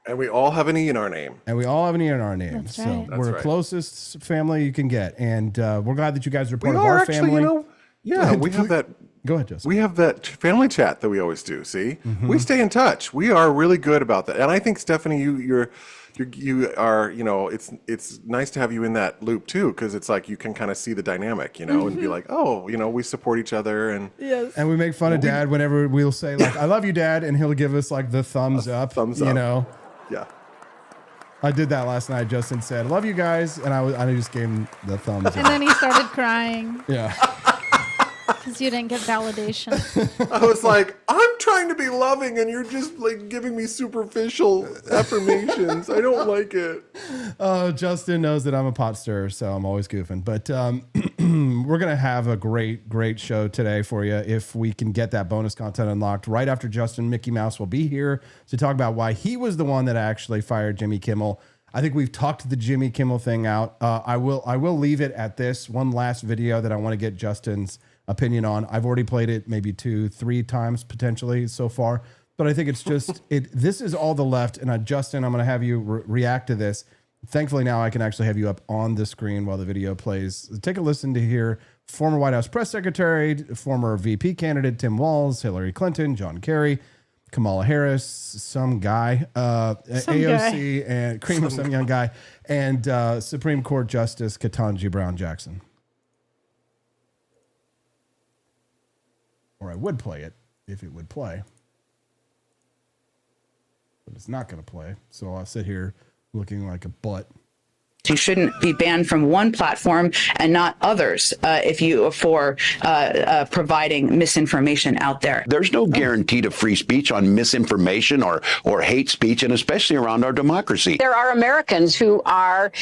And we all have an E in our name. And we all have an E in our name. That's so right. we're the right. closest family you can get. And we're glad that you guys are part We of are our actually, family. we have that. Go ahead, Justin. We have that family chat that we always do. See, we stay in touch. We are really good about that. And I think Stephanie, you are. It's nice to have you in that loop too, because it's like you can kind of see the dynamic, and be like, oh, we support each other, and Yes. And we make fun of Dad whenever we'll say like, "I love you, Dad," and he'll give us like the thumbs up. thumbs up. Yeah. I did that last night. Justin said, "Love you guys," and I just gave him the thumbs And up. then he started crying Yeah. because you didn't get validation. I was like, I'm trying to be loving, and you're just like giving me superficial affirmations. I don't like it. Justin knows that I'm a pot stirrer, so I'm always goofing. But we're going to have a great show today for you if we can get that bonus content unlocked. Right after Justin, Mickey Mouse will be here to talk about why he was the one that actually fired Jimmy Kimmel. I think we've talked the Jimmy Kimmel thing out. I will leave it at this one last video that I want to get Justin's opinion on. I've already played it maybe 2-3 times potentially so far, but I think it's just this is all the left. And Justin, I'm going to have you react to this. Thankfully now I can actually have you up on the screen while the video plays. Take a listen to hear former White House press secretary, former VP candidate Tim Walz, Hillary Clinton, John Kerry, Kamala Harris, some guy, AOC, and cream of some young guy, and Supreme Court Justice Ketanji Brown Jackson. Or I would play it if it would play. But it's not going to play. So I'll sit here looking like a butt. You shouldn't be banned from one platform and not others for providing misinformation out there. There's no guarantee to free speech on misinformation or hate speech, and especially around our democracy. There are Americans who are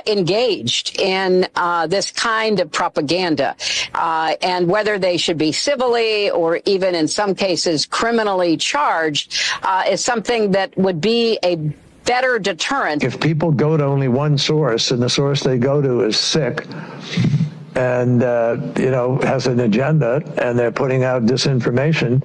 engaged in this kind of propaganda, and whether they should be civilly or even in some cases criminally charged is something that would be a better deterrent. If people go to only one source and the source they go to is sick and, has an agenda and they're putting out disinformation,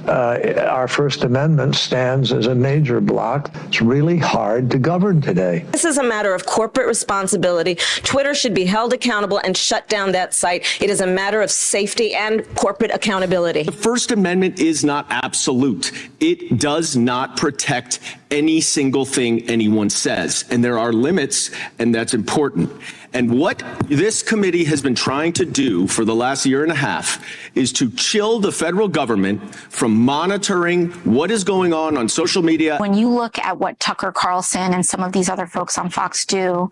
our First Amendment stands as a major block. It's really hard to govern today. This is a matter of corporate responsibility. Twitter should be held accountable and shut down that site. It is a matter of safety and corporate accountability. The First Amendment is not absolute. It does not protect any single thing anyone says. And there are limits, and that's important. And what this committee has been trying to do for the last year and a half is to chill the federal government from monitoring what is going on social media. When you look at what Tucker Carlson and some of these other folks on Fox do,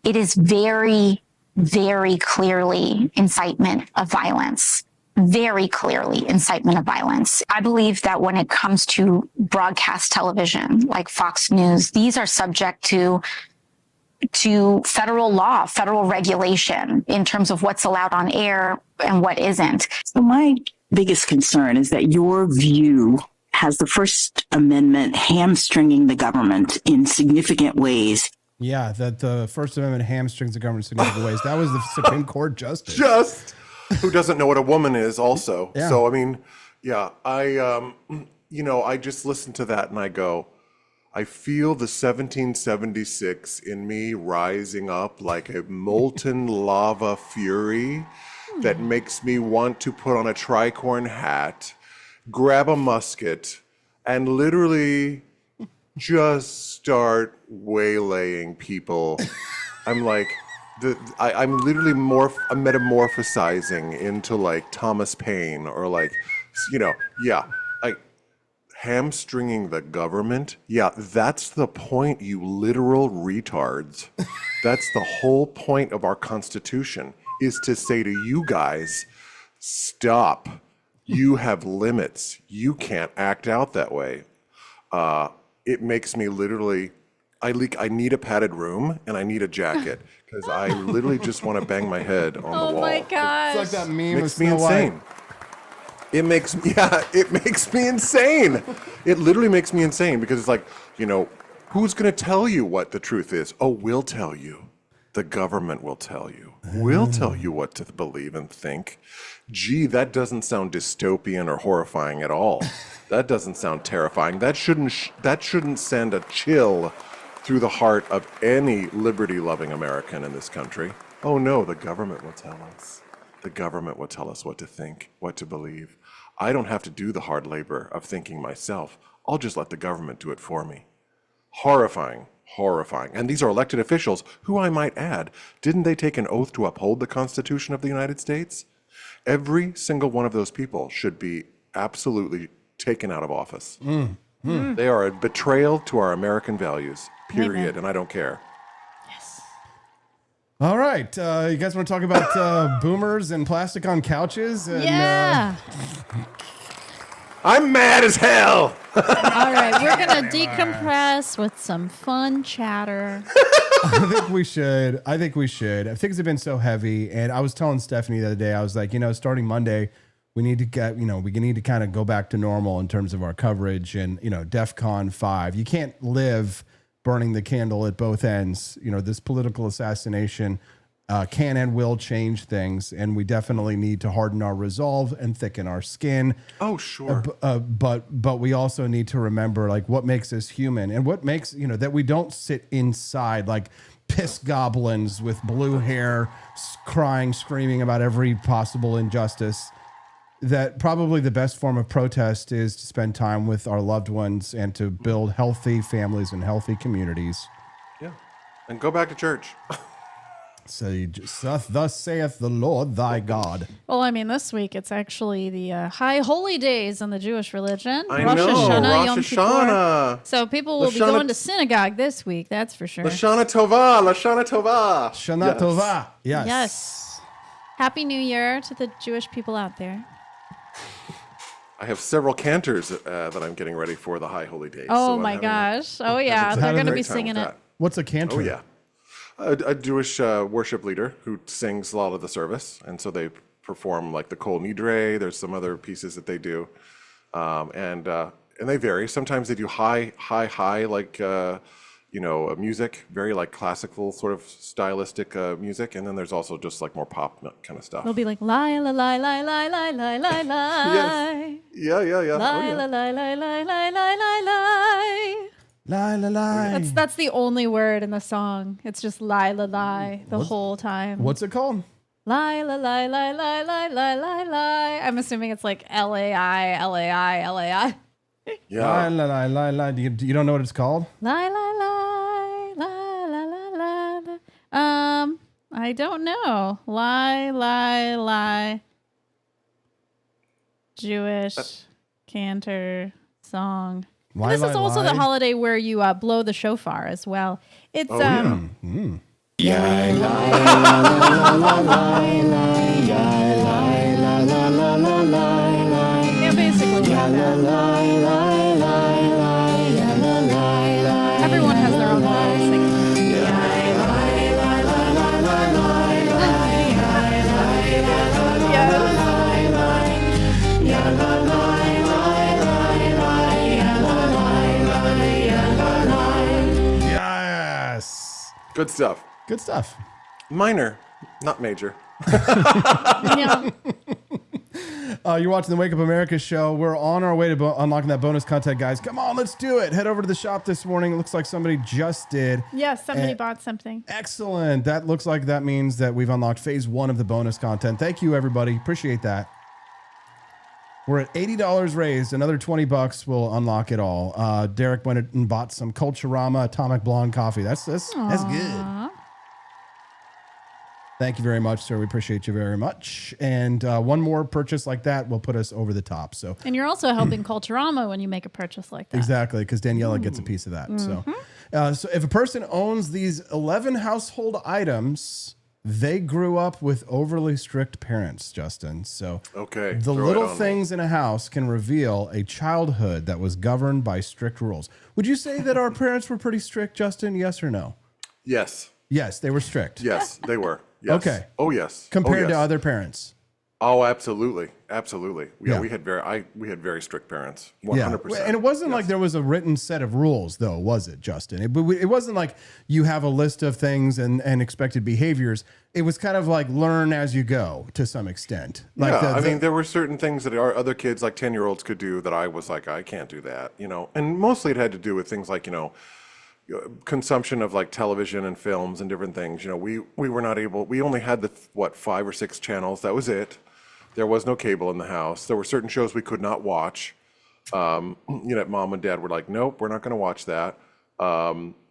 it is very, very clearly incitement of violence. Very clearly incitement of violence. I believe that when it comes to broadcast television like Fox News, these are subject to federal law, federal regulation in terms of what's allowed on air and what isn't. So my biggest concern is that your view has the First Amendment hamstringing the government in significant ways. Yeah, that the First Amendment hamstrings the government in significant ways. That was the Supreme Court justice. Who doesn't know what a woman is also. Yeah. So, I mean, yeah, I just listen to that and I go, I feel the 1776 in me rising up like a molten lava fury that makes me want to put on a tricorn hat, grab a musket, and literally just start waylaying people. I'm like, I'm literally metamorphosizing into like Thomas Paine or like, hamstringing the government. Yeah, that's the point, you literal retards. That's the whole point of our Constitution, is to say to you guys, stop. You have limits. You can't act out that way. it makes me literally, I need a padded room and I need a jacket because I literally just want to bang my head on the wall. Oh my gosh. It's like that meme It of makes me Snow White. insane. It makes me insane. It literally makes me insane because it's like, who's going to tell you what the truth is? Oh, we'll tell you. The government will tell you. We'll tell you what to believe and think. Gee, that doesn't sound dystopian or horrifying at all. That doesn't sound terrifying. That shouldn't send a chill through the heart of any liberty-loving American in this country. Oh no, the government will tell us. The government will tell us what to think, what to believe. I don't have to do the hard labor of thinking myself. I'll just let the government do it for me. Horrifying. And these are elected officials who, I might add, didn't they take an oath to uphold the Constitution of the United States? Every single one of those people should be absolutely taken out of office. They are a betrayal to our American values, period, and I don't care. All right. You guys want to talk about boomers and plastic on couches? And, Yeah. I'm mad as hell. All right, we're going to decompress with some fun chatter. I think we should. Things have been so heavy. And I was telling Stephanie the other day, I was like, starting Monday, we need to kind of go back to normal in terms of our coverage and, DEFCON 5. You can't live burning the candle at both ends. This political assassination can and will change things, and we definitely need to harden our resolve and thicken our skin. Oh, sure. But we also need to remember what makes us human and what makes that we don't sit inside like piss goblins with blue hair, crying, screaming about every possible injustice. That probably the best form of protest is to spend time with our loved ones and to build healthy families and healthy communities. Yeah, and go back to church. So thus saith the Lord thy God. Well, I mean, this week it's actually the high holy days in the Jewish religion. I Rosh know, Hashanah, Rosh Yom Kippur. Hashanah. So people will be going to synagogue this week, that's for sure. Lashana Tova. Shana Yes. Tova. Yes. Happy New Year to the Jewish people out there. I have several cantors that I'm getting ready for the High Holy Days. Oh so I'm my having gosh. Oh yeah, they're going to be singing it. What's a cantor? Oh yeah, a Jewish worship leader who sings a lot of the service, and so they perform like the Kol Nidre. There's some other pieces that they do, and they vary. Sometimes they do high like music, very like classical sort of stylistic music, and then there's also just like more pop kind of stuff. They'll be like lie la lie lie lie lie lie lie lie. Yes. Yeah. Lie la lie lie lie lie lie lie lie. Lie la lie. That's the only word in the song. It's just lie la lie the whole time. What's it called? Lie la lie lie lie lie lie lie lie. I'm assuming it's like LAI LAI LAI. Yeah. Lie la lie lie lie. You don't know what it's called? Lie lie lie la la la la. I don't know. Lie lie lie. Jewish cantor song. Lie, This lie, is also lie. the holiday where you blow the shofar as well. It's yeah, basically. Everyone has their own way of singing. Yes. Good stuff. Good stuff. Minor, not major. Yeah. You're watching the Wake Up America show. We're on our way to unlocking that bonus content, guys. Come on, let's do it. Head over to the shop this morning. It looks like somebody just did. Yes, somebody And- bought something. Excellent. That looks like that means that we've unlocked phase 1 of the bonus content. Thank you, everybody. Appreciate that. We're at $80 raised. Another $20 will unlock it all. Derek went and bought some Culturama Atomic Blonde coffee. That's good. Aw. Thank you very much, sir. We appreciate you very much. And one more purchase like that will put us over the top. So And you're also helping Culturama when you make a purchase like that. exactly, because Daniela gets a piece of that. So if a person owns these 11 household items, they grew up with overly strict parents, Justin. So Okay, the throw it little on me. things in a house can reveal a childhood that was governed by strict rules. Would you say that our parents were pretty strict, Justin? Yes or no? Yes. Yes, they were strict. Yes, they were. Yes. Okay. Oh, yes. Compared oh, to yes. other parents. Oh, absolutely. Absolutely. Yeah, Yeah. we had very strict parents. 100%. Yeah, and it wasn't like there was a written set of rules, though, was it, Justin? It wasn't like you have a list of things and expected behaviors. It was kind of like learn as you go to some extent. Like yeah, I mean, there were certain things that our other kids, like 10-year-olds, could do that I was like, I can't do that, you know. And mostly it had to do with things like, you know, consumption of like television and films and different things. You know, we were not able. We only had the 5 or 6 channels. That was it. There was no cable in the house. There were certain shows we could not watch. You know, Mom and Dad were like, "Nope, we're not going to watch that."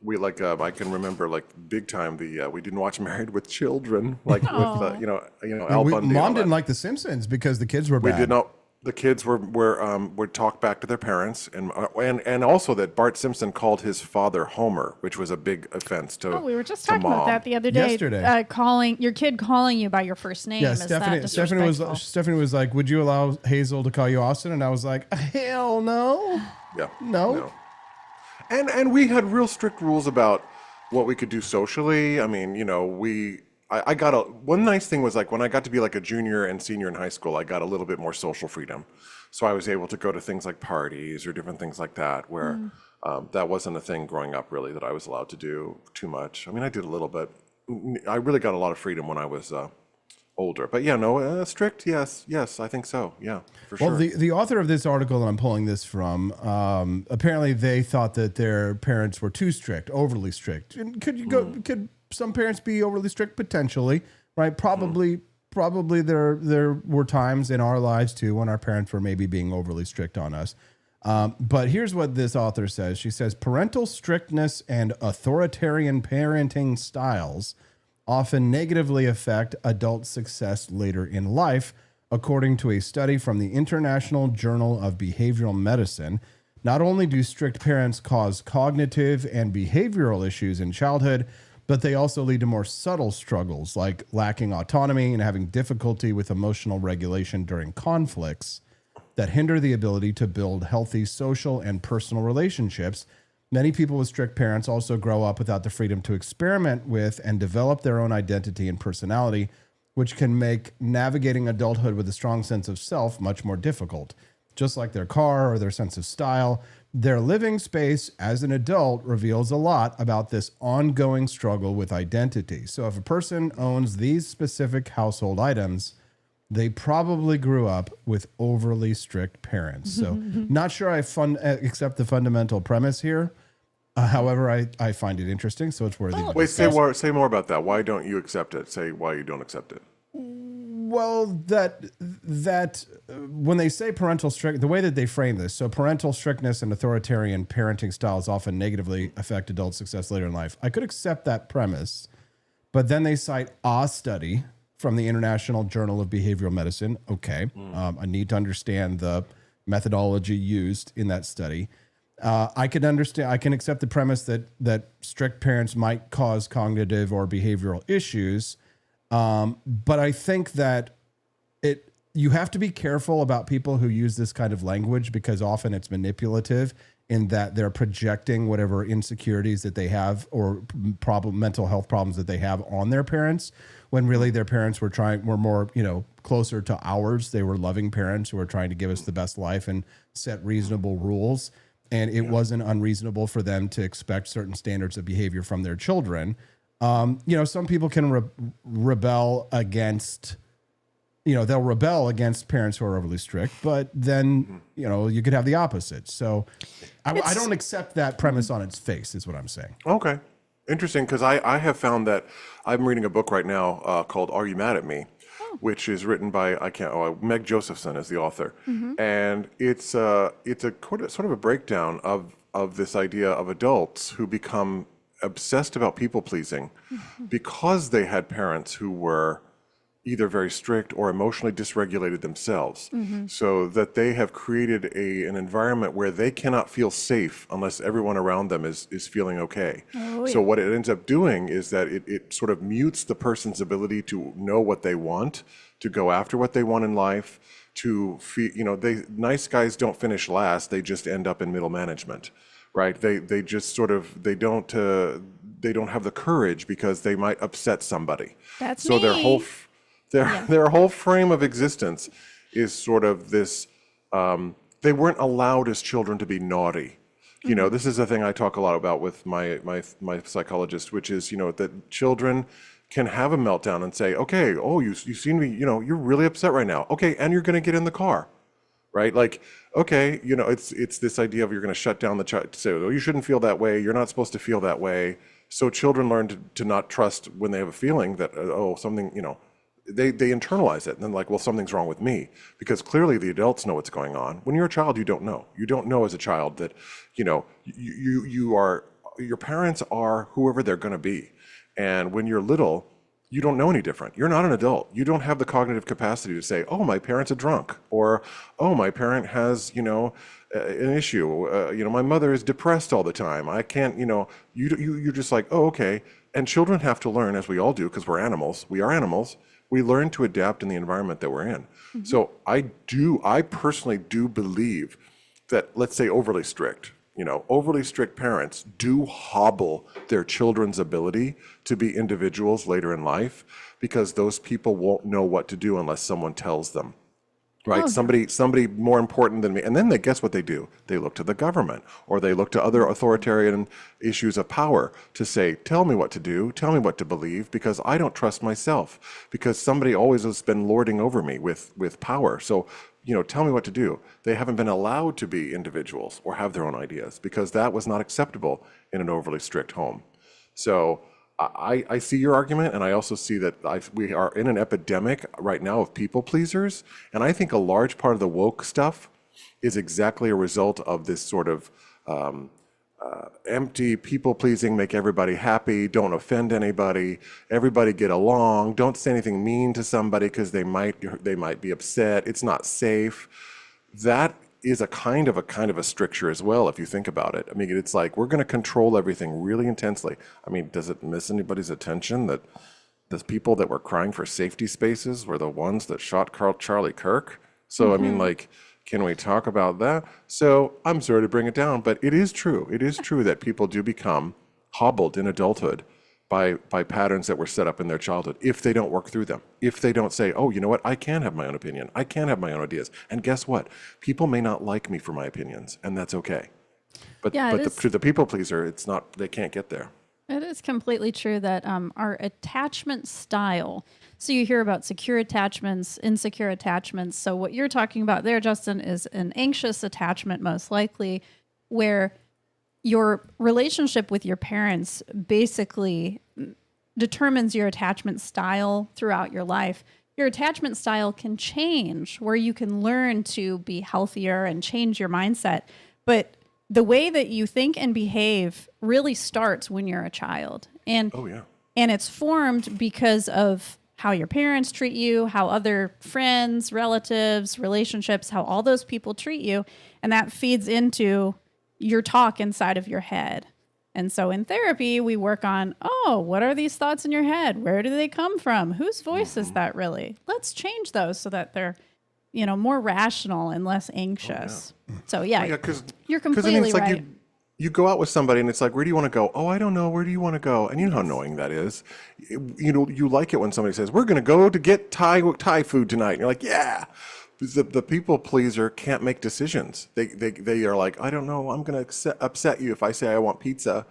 We like, I can remember like big time we didn't watch Married with Children, like with you know Al Bundy. Mom didn't like The Simpsons because the kids were bad. We did not. The kids would talk back to their parents, and also that Bart Simpson called his father Homer, which was a big offense to. Oh, we were just to talking about Mom. that the other day. Yesterday. Calling your kid calling you by your first name. Yeah, is that disrespectful? Stephanie was like, "Would you allow Hazel to call you Austin?" And I was like, "Hell no." Yeah. No. And we had real strict rules about what we could do socially. I mean, you know, I got one nice thing was like when I got to be like a junior and senior in high school, I got a little bit more social freedom. So I was able to go to things like parties or different things like that where that wasn't a thing growing up really that I was allowed to do too much. I mean, I did a little bit. I really got a lot of freedom when I was older. But yeah, no, strict, yes, I think so. Yeah, for sure. Well, the author of this article that I'm pulling this from, apparently they thought that their parents were too strict, overly strict. And could some parents be overly strict? Potentially, right? Probably there were times in our lives too when our parents were maybe being overly strict on us. But here's what this author says. She says, parental strictness and authoritarian parenting styles often negatively affect adult success later in life, according to a study from the International Journal of Behavioral Medicine. Not only do strict parents cause cognitive and behavioral issues in childhood, but they also lead to more subtle struggles like lacking autonomy and having difficulty with emotional regulation during conflicts that hinder the ability to build healthy social and personal relationships. Many people with strict parents also grow up without the freedom to experiment with and develop their own identity and personality, which can make navigating adulthood with a strong sense of self much more difficult. Just like their car or their sense of style, their living space as an adult reveals a lot about this ongoing struggle with identity. So if a person owns these specific household items, they probably grew up with overly strict parents. So not sure I accept the fundamental premise here. However, I find it interesting, so it's worthy. Wait, say more about that. Why don't you accept it? Say why you don't accept it. Well, that when they say parental strict, the way that they frame this, so parental strictness and authoritarian parenting styles often negatively affect adult success later in life. I could accept that premise, but then they cite a study from the International Journal of Behavioral Medicine. Okay, I need to understand the methodology used in that study. I can accept the premise that strict parents might cause cognitive or behavioral issues. But I think that you have to be careful about people who use this kind of language because often it's manipulative in that they're projecting whatever insecurities that they have or mental health problems that they have on their parents when really their parents were more, closer to ours. They were loving parents who were trying to give us the best life and set reasonable rules. And it wasn't unreasonable for them to expect certain standards of behavior from their children. Some people can rebel against, they'll rebel against parents who are overly strict, but then, you could have the opposite. So I don't accept that premise on its face is what I'm saying. Okay. Interesting. Because I have found that I'm reading a book right now called Are You Mad at Me? Which is written by, Meg Josephson is the author. And it's a sort of a breakdown of this idea of adults who become obsessed about people pleasing because they had parents who were either very strict or emotionally dysregulated themselves, so that they have created an environment where they cannot feel safe unless everyone around them is feeling okay. So what it ends up doing is that it sort of mutes the person's ability to know what they want, to go after what they want in life, to feel, nice guys don't finish last, they just end up in middle management, right? They just sort of, they don't have the courage because they might upset somebody. That's so me. Their whole frame of existence is sort of this, they weren't allowed as children to be naughty. This is a thing I talk a lot about with my psychologist, which is, that children can have a meltdown and say, okay, oh, you seem to be, you're really upset right now. Okay, and you're going to get in the car, right? Like, okay, it's this idea of you're going to shut down the child, say, oh, you shouldn't feel that way. You're not supposed to feel that way. So children learn to not trust when they have a feeling that, something, they internalize it and then like, well, something's wrong with me, because clearly the adults know what's going on. When you're a child, you don't know. You don't know as a child that, your parents are whoever they're going to be. And when you're little, you don't know any different. You're not an adult. You don't have the cognitive capacity to say, oh, my parent's a drunk, or, oh, my parent has, an issue. My mother is depressed all the time. I can't, you're just like, oh, okay. And children have to learn, as we all do, because we're animals. We are animals. We learn to adapt in the environment that we're in. So I personally do believe that, let's say, overly strict parents do hobble their children's ability to be individuals later in life, because those people won't know what to do unless someone tells them. Right? Somebody more important than me. And then guess what they do? They look to the government, or they look to other authoritarian issues of power to say, tell me what to do, tell me what to believe, because I don't trust myself, because somebody always has been lording over me with power. So, tell me what to do. They haven't been allowed to be individuals or have their own ideas, because that was not acceptable in an overly strict home. So I see your argument, and I also see that we are in an epidemic right now of people pleasers, and I think a large part of the woke stuff is exactly a result of this sort of empty people pleasing, make everybody happy, don't offend anybody, everybody get along, don't say anything mean to somebody because they might be upset, it's not safe. That is a kind of a stricture as well, if you think about it. I mean, it's like we're going to control everything really intensely. I mean, does it miss anybody's attention that the people that were crying for safety spaces were the ones that shot Charlie Kirk? So, I mean, like, can we talk about that? So I'm sorry to bring it down, but it is true. It is true that people do become hobbled in adulthood by patterns that were set up in their childhood, if they don't work through them, if they don't say, oh, you know what, I can have my own opinion, I can have my own ideas, and guess what, people may not like me for my opinions, and that's okay. But to the people pleaser, it's not, they can't get there. It is completely true that our attachment style, so you hear about secure attachments, insecure attachments. So what you're talking about there, Justin, is an anxious attachment, most likely, where your relationship with your parents basically determines your attachment style throughout your life. Your attachment style can change, where you can learn to be healthier and change your mindset. But the way that you think and behave really starts when you're a child. And, and it's formed because of how your parents treat you, how other friends, relatives, relationships, how all those people treat you. And that feeds into your talk inside of your head. And so in therapy, we work on, what are these thoughts in your head? Where do they come from? Whose voice is that really? Let's change those so that they're, more rational and less anxious. So you're completely like right. You go out with somebody and it's like, where do you want to go? Oh, I don't know. Where do you want to go? And you know how annoying that is. You like it when somebody says, we're going to go to get Thai food tonight. And you're like, yeah. The people pleaser can't make decisions. They are like, I don't know, I'm going to upset you if I say I want pizza.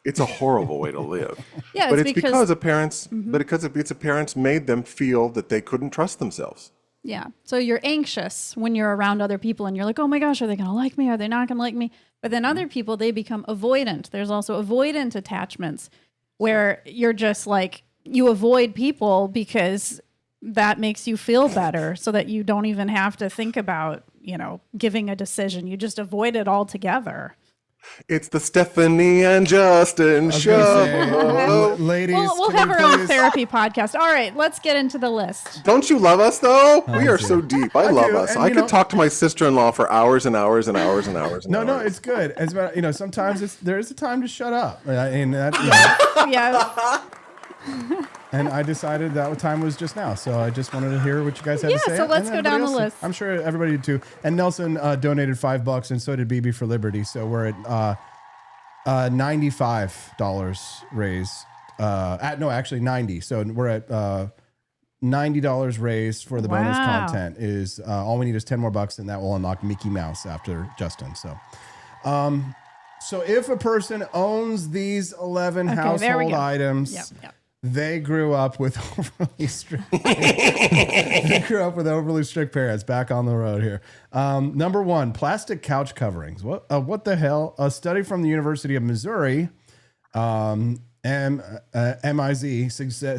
It's a horrible way to live. But it's because the parents, the parents made them feel that they couldn't trust themselves. Yeah. So you're anxious when you're around other people and you're like, oh my gosh, are they going to like me? Are they not going to like me? But then other people, they become avoidant. There's also avoidant attachments where you're just like, you avoid people because that makes you feel better, so that you don't even have to think about, giving a decision. You just avoid it altogether. It's the Stephanie and Justin show. Ladies, We'll have our own therapy podcast. All right, let's get into the list. Don't you love us though? We are do. so deep. I love do, us. and, I you could know- talk to my sister-in-law for hours and hours and hours and hours. And No, hours. it's good. It's about, sometimes there is a time to shut up, and that, Yeah. and I decided that time was just now. So I just wanted to hear what you guys had to say. so let's and go down everybody the else. list. I'm sure everybody did too. And Nelson donated $5, and so did BB for Liberty. So we're at $95 raised. Actually 90. So we're at $90 raised for the bonus Wow. content. Is all we need is 10 more bucks, and that will unlock Mickey Mouse after Justin. So. So if a person owns these 11 there we household go. items, Yep. they grew up with overly strict. They grew up with overly strict parents. Back on the road here. Number one, plastic couch coverings. What the hell? A study from the University of Missouri, MIZ,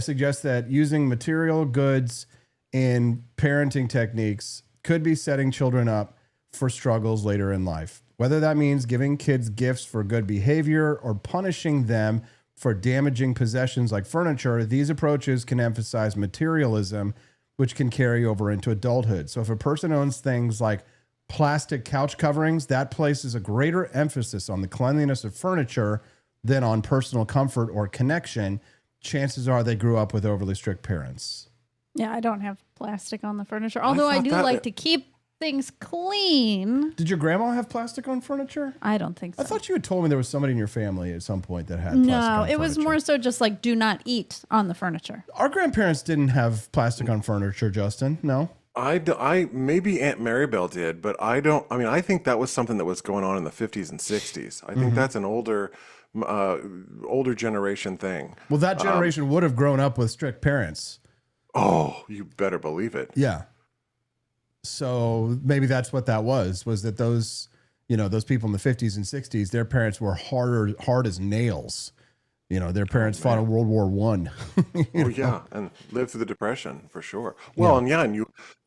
suggests that using material goods in parenting techniques could be setting children up for struggles later in life. Whether that means giving kids gifts for good behavior or punishing them for damaging possessions like furniture, these approaches can emphasize materialism, which can carry over into adulthood. So if a person owns things like plastic couch coverings, that places a greater emphasis on the cleanliness of furniture than on personal comfort or connection. Chances are they grew up with overly strict parents. Yeah, I don't have plastic on the furniture, although I thought do that- like to keep things clean. Did your grandma have plastic on furniture? I don't think so. I thought you had told me there was somebody in your family at some point that had plastic No, on it was furniture. more so just like do not eat on the furniture. Our grandparents didn't have plastic on furniture, Justin. No. I maybe Aunt Marybelle did, but I don't. I mean, I think that was something that was going on in the 50s and 60s. I think that's an older generation thing. Well, that generation would have grown up with strict parents. Oh, you better believe it. Yeah. So maybe that's what that was that those people in the 50s and 60s, their parents were hard as nails. Their parents fought in World War I. Oh yeah, and lived through the Depression for sure. Well, and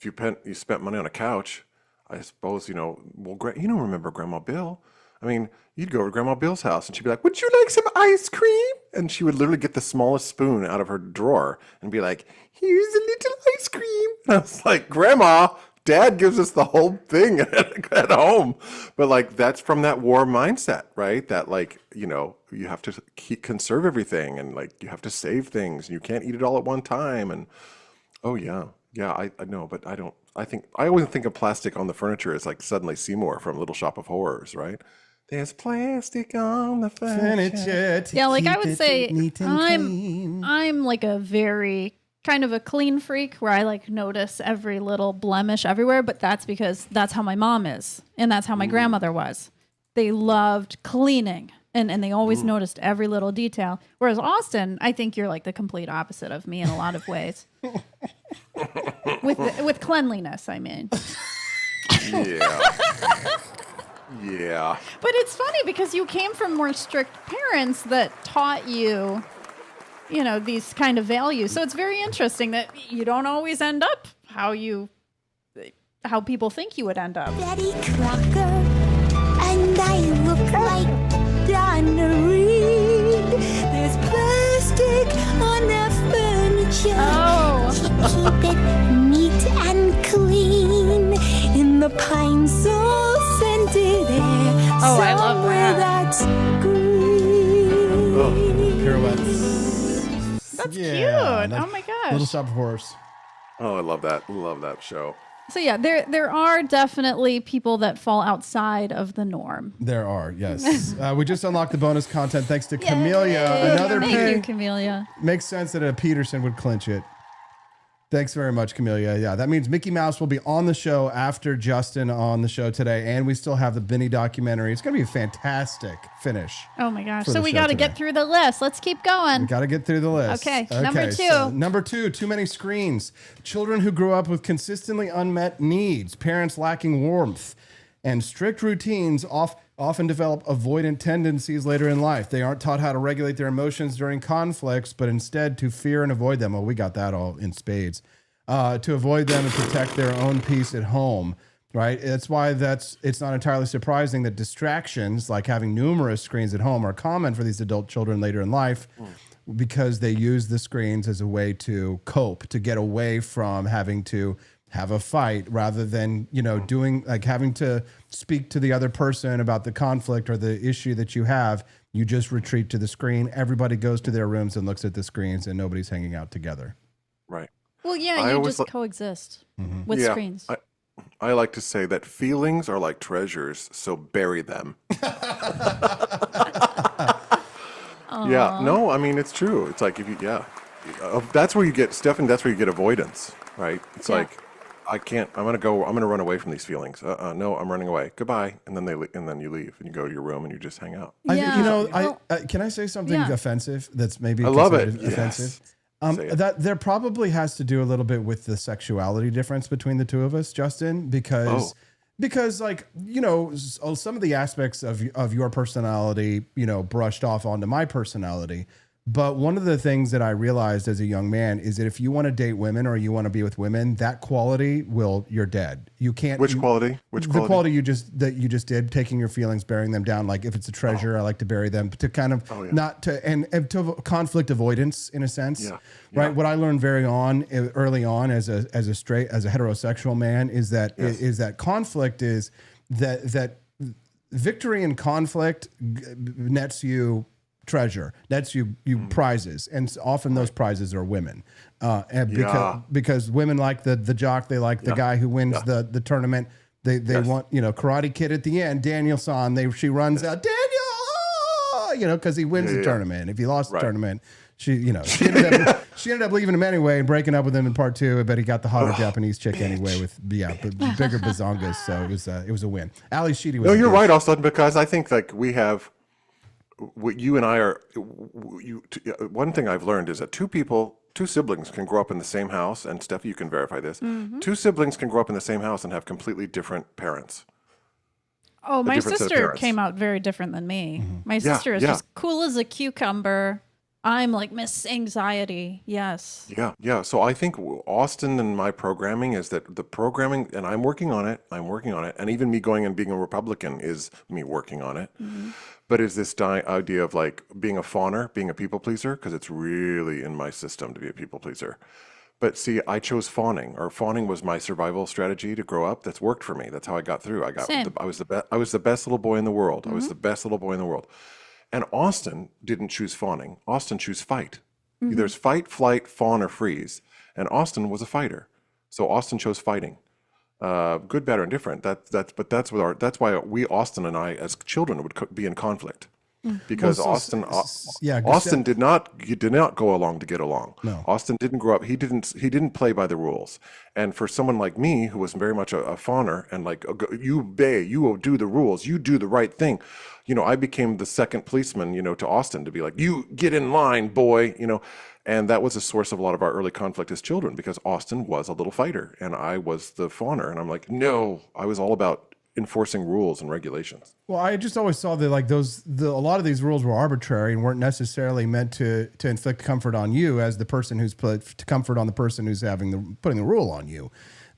if you spent money on a couch, I suppose remember Grandma Bill. I mean, you'd go over to Grandma Bill's house and she'd be like, "Would you like some ice cream?" And she would literally get the smallest spoon out of her drawer and be like, "Here's a little ice cream." And I was like, "Grandma, Dad gives us the whole thing at home." But like, that's from that war mindset, right? That you have to conserve everything, and like you have to save things, and you can't eat it all at one time. And I know, but I don't. I always think of plastic on the furniture as like Suddenly Seymour from Little Shop of Horrors, right? There's plastic on the furniture. Yeah, like I would say I'm like a very kind of a clean freak where I like notice every little blemish everywhere, but that's because that's how my mom is and that's how my grandmother was. They loved cleaning and they always noticed every little detail. Whereas Austin, I think you're like the complete opposite of me in a lot of ways. with cleanliness, I mean. Yeah. Yeah. But it's funny because you came from more strict parents that taught you, these kind of values. So it's very interesting that you don't always end up how people think you would end up. Betty Crocker, and I look like Donna Reed. There's plastic on the furniture to keep it neat and clean in the pine sol scented air. Oh, I love that. That's green. Pirouettes. That's cute. Oh my gosh. Little Shop of Horrors. Oh, I love that. Love that show. So yeah, there are definitely people that fall outside of the norm. There are, yes. We just unlocked the bonus content thanks to Camellia. Another Thank you, Camellia. Makes sense that a Petersen would clinch it. Thanks very much, Camellia. Yeah, that means Mickey Mouse will be on the show after Justin on the show today, and we still have the Benny documentary. It's going to be a fantastic finish. Oh my gosh. for So the we show got to today. get through the list. Let's keep going. We got to get through the list. Okay, number two. So number two, too many screens. Children who grew up with consistently unmet needs, parents lacking warmth, and strict routines often develop avoidant tendencies later in life. They aren't taught how to regulate their emotions during conflicts, but instead to fear and avoid them. Well, we got that all in spades. To avoid them and protect their own peace at home. right? That's why it's not entirely surprising that distractions like having numerous screens at home are common for these adult children later in life, because they use the screens as a way to cope, to get away from having to have a fight, rather than, doing like having to speak to the other person about the conflict or the issue that you have. You just retreat to the screen. Everybody goes to their rooms and looks at the screens, and nobody's hanging out together. Right. Well, yeah, you just coexist with screens. I like to say that feelings are like treasures, so bury them. Yeah, no, I mean, it's true. It's like, that's where you get, Stephanie, that's where you get avoidance, right? It's like, I'm going to run away from these feelings. No, I'm running away. Goodbye. And then you leave and you go to your room and you just hang out. Can I say something offensive that's maybe I love it. offensive? Yes. That there probably has to do a little bit with the sexuality difference between the two of us, Justin, because like, some of the aspects of your personality, brushed off onto my personality. But one of the things that I realized as a young man is that if you want to date women or you want to be with women, that quality you're dead. You can't. Which quality? The quality you just did, taking your feelings, burying them down. Like if it's a treasure, I like to bury them to kind of not to, and to conflict avoidance in a sense. Yeah. Right. What I learned early on as a heterosexual man is that conflict is that victory in conflict nets you treasure, that's you prizes, and often those prizes are women, and because women like the jock, they like the guy who wins the tournament. They want Karate Kid at the end, Daniel-san. She runs out, Daniel, because he wins the tournament. If he lost the tournament, she ended up leaving him anyway and breaking up with him in part 2. But he got the hotter Japanese chick anyway with bigger bazongas, so it was a win. Ali Sheedy was. No, you're right, Austin, because I think like we have. What you and I are, one thing I've learned is that two siblings can grow up in the same house, and Steffi, you can verify this. Mm-hmm. Two siblings can grow up in the same house and have completely different parents. Oh, my sister came out very different than me. Mm-hmm. My sister is just cool as a cucumber. I'm like Miss Anxiety. Yes. Yeah. So I think Austin and my programming is that the programming, and I'm working on it. And even me going and being a Republican is me working on it. Mm-hmm. But is this idea of like being a fawner, being a people pleaser? Because it's really in my system to be a people pleaser. But see, I chose fawning, or fawning was my survival strategy to grow up. That's worked for me. That's how I got through. I was the best little boy in the world. Mm-hmm. I was the best little boy in the world. And Austin didn't choose fawning. Austin chose fight. Mm-hmm. There's fight, flight, fawn, or freeze. And Austin was a fighter. So Austin chose fighting. Good, bad, or indifferent. That's why we, Austin and I, as children, would be in conflict, because Austin did not go along to get along. No. Austin didn't grow up. He didn't play by the rules. And for someone like me, who was very much a fawner and like you obey, you will do the rules, you do the right thing. I became the second policeman, to Austin, to be like, you get in line, boy, And that was a source of a lot of our early conflict as children, because Austin was a little fighter and I was the fawner. And I'm like, no, I was all about enforcing rules and regulations. Well, I just always saw that like a lot of these rules were arbitrary and weren't necessarily meant to inflict comfort on you as the person who's put comfort on the person who's putting the rule on you.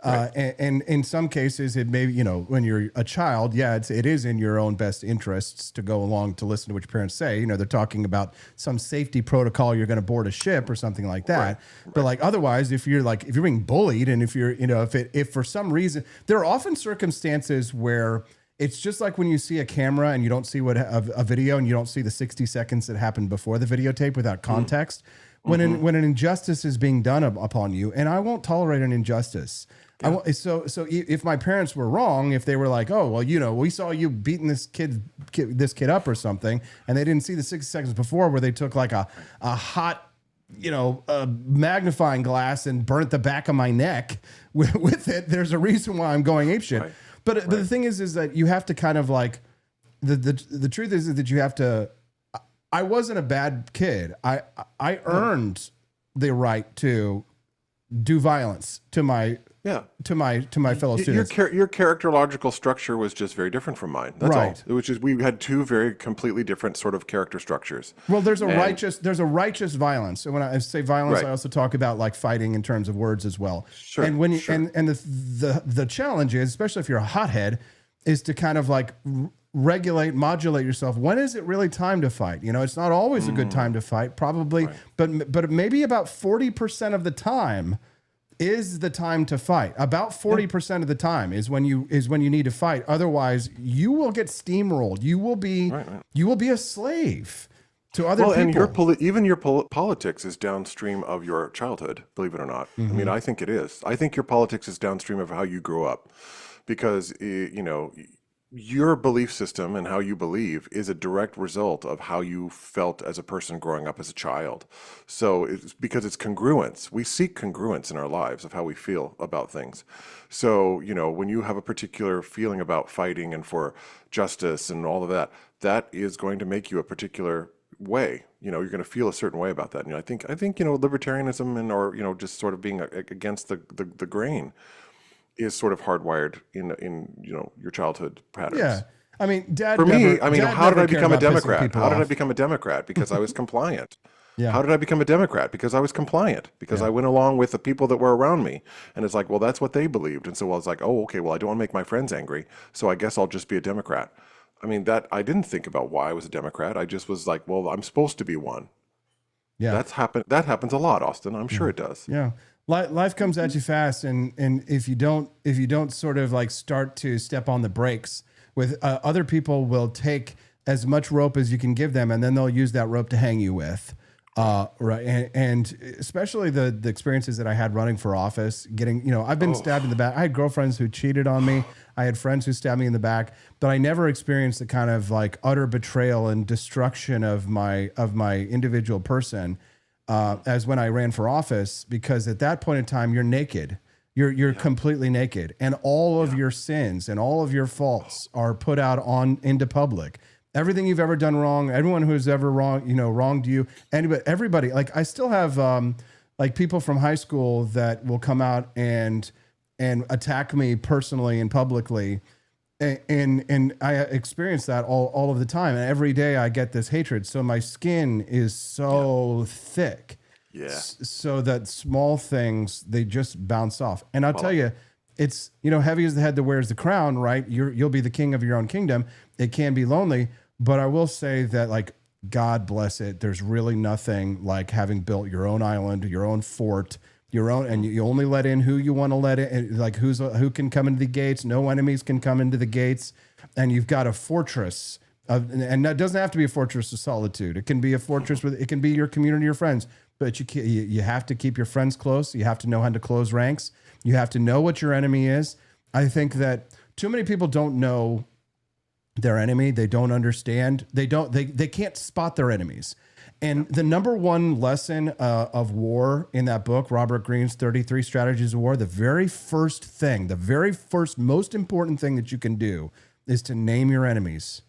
Right. And in some cases, it may, when you're a child, it is in your own best interests to go along to listen to what your parents say. They're talking about some safety protocol, you're going to board a ship or something like that. Right. But like otherwise, if you're being bullied, and if you're, if for some reason, there are often circumstances where it's just like when you see a camera and you don't see a video and you don't see the 60 seconds that happened before the videotape without context. Mm-hmm. When an injustice is being done upon you, and I won't tolerate an injustice. Yeah. So if my parents were wrong, if they were like, oh, well, we saw you beating this kid up or something, and they didn't see the 60 seconds before where they took like a hot, a magnifying glass and burnt the back of my neck with it, there's a reason why I'm going apeshit. Right. But the thing is that you have to kind of like, the truth is that you have to, I wasn't a bad kid. I earned the right to do violence to my fellow students. Your characterological structure was just very different from mine. That's Right. all. Which is we had two very completely different sort of character structures. Well, there's a righteous violence. And when I say violence, Right. I also talk about like fighting in terms of words as well. Sure, And when you, sure. and the challenge is, especially if you're a hothead, is to kind of like regulate, modulate yourself. When is it really time to fight? You know, it's not always a good time to fight, probably, but maybe about 40% of the time is the time to fight. About 40% of the time is when you need to fight. Otherwise, you will get steamrolled. You will be a slave to other people. And even your politics is downstream of your childhood, believe it or not. I mean, I think it is. I think your politics is downstream of how you grew up, because you know, your belief system and how you believe is a direct result of how you felt as a person growing up as a child. So it's because it's congruence. We seek congruence in our lives of how we feel about things. So, you know, when you have a particular feeling about fighting and for justice and all of that, that is going to make you a particular way. You know, you're going to feel a certain way about that. And I think, you know, libertarianism or, you know, just sort of being against the grain is sort of hardwired in you know, your childhood patterns. Yeah. I mean, Dad. For me, I mean, Dad how did never I cared become a about pissing Democrat? people How did I off. become a Democrat? Because I was compliant. Yeah. How did I become a Democrat? Because I was compliant. Because I went along with the people that were around me. And it's like, well, that's what they believed. And so I was like, oh, okay, well, I don't want to make my friends angry, so I guess I'll just be a Democrat. I mean, that I didn't think about why I was a Democrat. I just was like, well, I'm supposed to be one. Yeah. That happens a lot, Austin. I'm sure it does. Yeah. Life comes at you fast, and if you don't sort of like start to step on the brakes, with other people will take as much rope as you can give them, and then they'll use that rope to hang you with. Right. And especially the experiences that I had running for office, getting, you know, I've been stabbed in the back. I had girlfriends who cheated on me. I had friends who stabbed me in the back, but I never experienced the kind of like utter betrayal and destruction of my individual person as when I ran for office, because at that point in time, you're naked. You're completely naked, and all of your sins and all of your faults are put out into public. Everything you've ever done wrong, everyone who's ever wronged you, everybody. Like, I still have like people from high school that will come out and attack me personally and publicly. And I experience that all of the time. And every day I get this hatred. So my skin is so thick. Yeah. So that small things, they just bounce off. And I'll tell you, it's, you know, heavy is the head that wears the crown, right? You'll be the king of your own kingdom. It can be lonely, but I will say that, like, God bless it, there's really nothing like having built your own island, your own fort, your own, and you only let in who you want to let in, like who can come into the gates. No enemies can come into the gates, and you've got a fortress and that doesn't have to be a fortress of solitude. It can be a fortress it can be your community, your friends, but you have to keep your friends close. You have to know how to close ranks. You have to know what your enemy is. I think that too many people don't know their enemy. They don't understand. They can't spot their enemies. And the number one lesson of war in that book, Robert Greene's 33 Strategies of War, the very first most important thing that you can do is to name your enemies,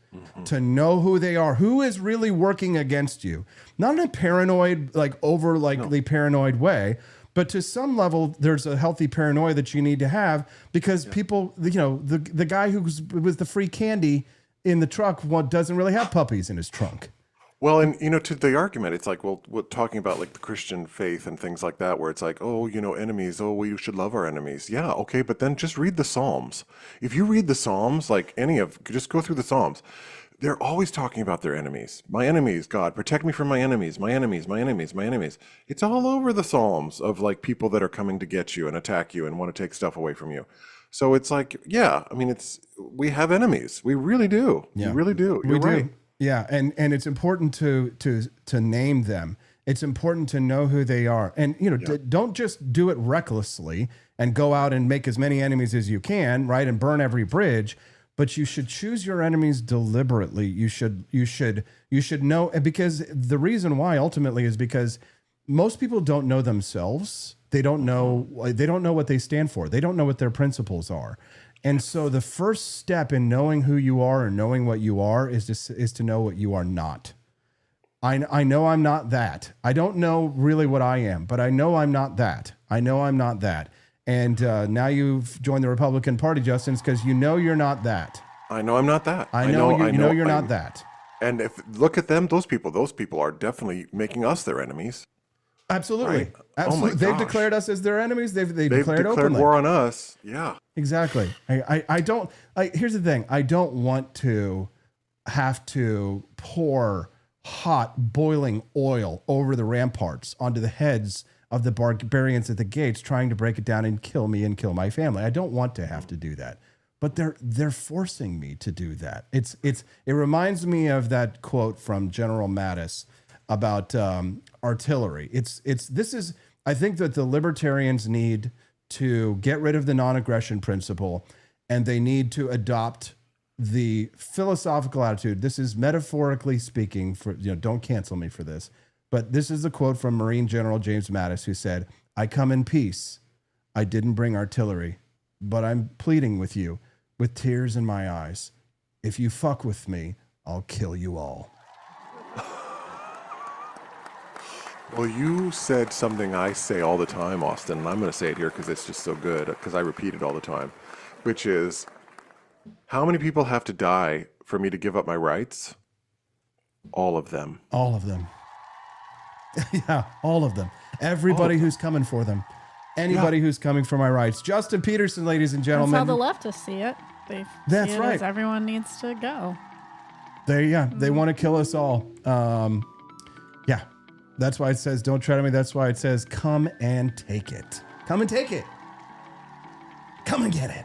to know who they are, who is really working against you. Not in a paranoid, like overly paranoid way, but to some level, there's a healthy paranoia that you need to have, because people, you know, the guy who was the free candy in the truck doesn't really have puppies in his trunk. Well, and, you know, to the argument, it's like, well, we're talking about like the Christian faith and things like that, where it's like, oh, you know, enemies, oh, we should love our enemies. Yeah, okay, but then just read the Psalms. If you read the Psalms, like just go through the Psalms, they're always talking about their enemies. My enemies, God, protect me from my enemies, my enemies, my enemies, my enemies. It's all over the Psalms of like people that are coming to get you and attack you and want to take stuff away from you. So it's like, yeah, I mean, we have enemies. We really do. Yeah. We really do. You're right. Yeah, and it's important to name them. It's important to know who they are, and you know, don't just do it recklessly and go out and make as many enemies as you can, right, and burn every bridge. But you should choose your enemies deliberately. You should know, because the reason why ultimately is because most people don't know themselves. They don't know what they stand for. They don't know what their principles are. And so the first step in knowing who you are and knowing what you are is to know what you are not. I know I'm not that. I don't know really what I am, but I know I'm not that. I know I'm not that. And now you've joined the Republican Party, Justin, because you know you're not that. I know I'm not that. I know you're not that. And if look at them, those people are definitely making us their enemies. Absolutely. Right? Absolutely. Oh my They've gosh. declared us as their enemies. They've declared declared openly war on us. Yeah. Exactly. I don't, here's the thing. I don't want to have to pour hot boiling oil over the ramparts onto the heads of the barbarians at the gates trying to break it down and kill me and kill my family. I don't want to have to do that. But they're forcing me to do that. It reminds me of that quote from General Mattis about artillery. I think that the libertarians need to get rid of the non-aggression principle, and they need to adopt the philosophical attitude. This is metaphorically speaking, for don't cancel me for this, but this is a quote from Marine General James Mattis, who said, "I come in peace. I didn't bring artillery, but I'm pleading with you with tears in my eyes. If you fuck with me, I'll kill you all." Well, you said something I say all the time, Austin, and I'm going to say it here because it's just so good, because I repeat it all the time, which is, how many people have to die for me to give up my rights? All of them. All of them. Yeah, all of them. Everybody who's coming for them. Anybody who's coming for my rights. Justin Petersen, ladies and gentlemen. That's how the leftists see it. They That's see it right. as everyone needs to go. They want to kill us all. Yeah. That's why it says, don't tread on me. That's why it says, come and take it. Come and take it. Come and get it.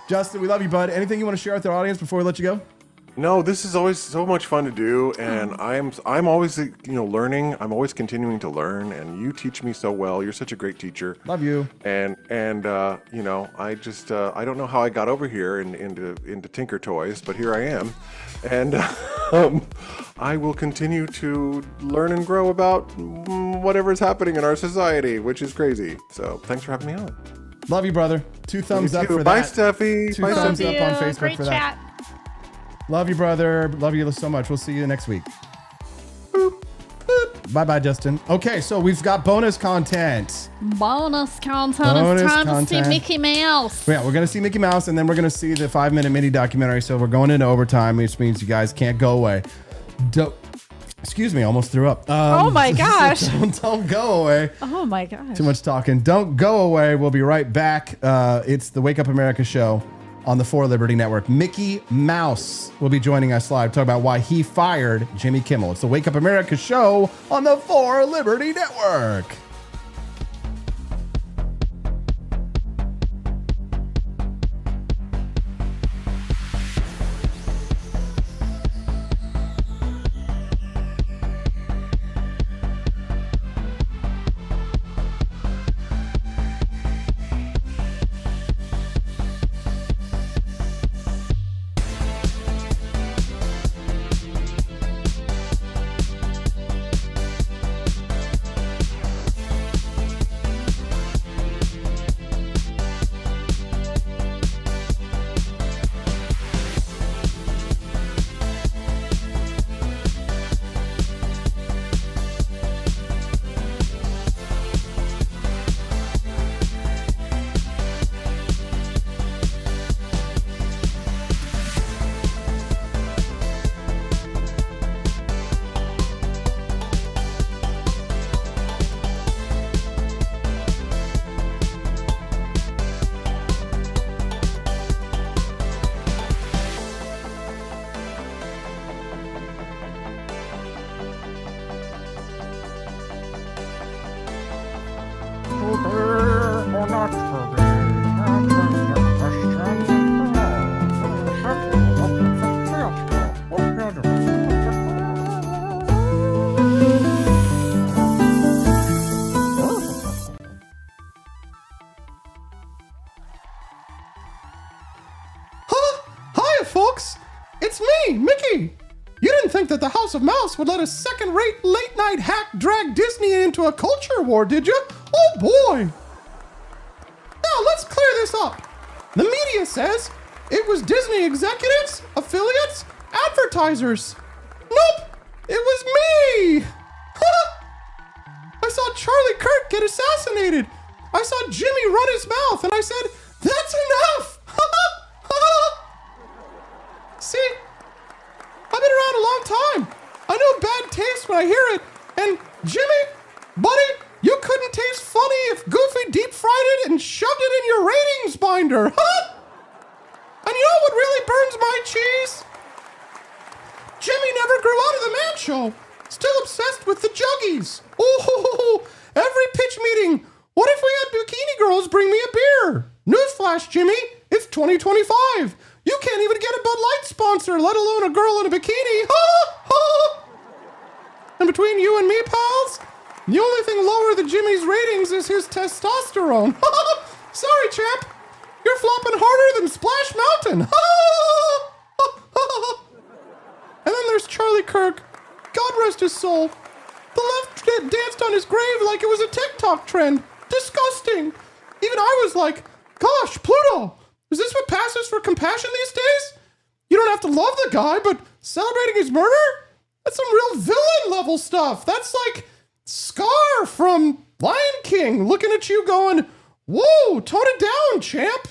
Justin, we love you, bud. Anything you want to share with our audience before we let you go? No, this is always so much fun to do, and I'm always learning. I'm always continuing to learn, and you teach me so well. You're such a great teacher. Love you. And I just I don't know how I got over here into Tinker Toys, but here I am, and I will continue to learn and grow about whatever's happening in our society, which is crazy. So thanks for having me on. Love you, brother. 2 thumbs up for that. Bye, Steffi. 2 Bye, thumbs Steffi. up on Facebook Great for chat. that. Love you, brother. Love you so much. We'll see you next week. Bye-bye, Justin. Okay, so we've got bonus content. Bonus content. Bonus It's time content. to see Mickey Mouse. Yeah, we're going to see Mickey Mouse, and then we're going to see the 5-minute mini documentary. So we're going into overtime, which means you guys can't go away. Excuse me, I almost threw up. Oh my gosh. Don't go away. Oh my gosh. Too much talking. Don't go away. We'll be right back. It's the Wake Up America show on the For Liberty Network. Mickey Mouse will be joining us live, talk about why he fired Jimmy Kimmel. It's the Wake Up America show on the For Liberty Network. Hiya, folks. It's me, Mickey. You didn't think that the House of Mouse would let a second-rate late-night hack drag Disney into a culture war, did you? Oh, boy. Now, let's clear this up. The media says it was Disney executives, affiliates, advertisers. Nope, it was Kirk get assassinated. I saw Jimmy run his mouth, and I said, that's enough. See, I've been around a long time. I know bad taste when I hear it. And Jimmy, buddy, you couldn't taste funny if Goofy deep fried it and shoved it in your ratings binder. And you know what really burns my cheese? Jimmy never grew out of the man show. Still obsessed with the juggies. Oh, every pitch meeting. What if we had bikini girls bring me a beer? Newsflash, Jimmy, it's 2025. You can't even get a Bud Light sponsor, let alone a girl in a bikini. And between you and me, pals, the only thing lower than Jimmy's ratings is his testosterone. Sorry, champ. You're flopping harder than Splash Mountain. And then there's Charlie Kirk. God rest his soul. The left danced on his grave like it was a TikTok trend. Disgusting. Even I was like, gosh, Pluto, is this what passes for compassion these days? You don't have to love the guy, but celebrating his murder? That's some real villain level stuff. That's like Scar from Lion King looking at you going, whoa, tone it down, champ.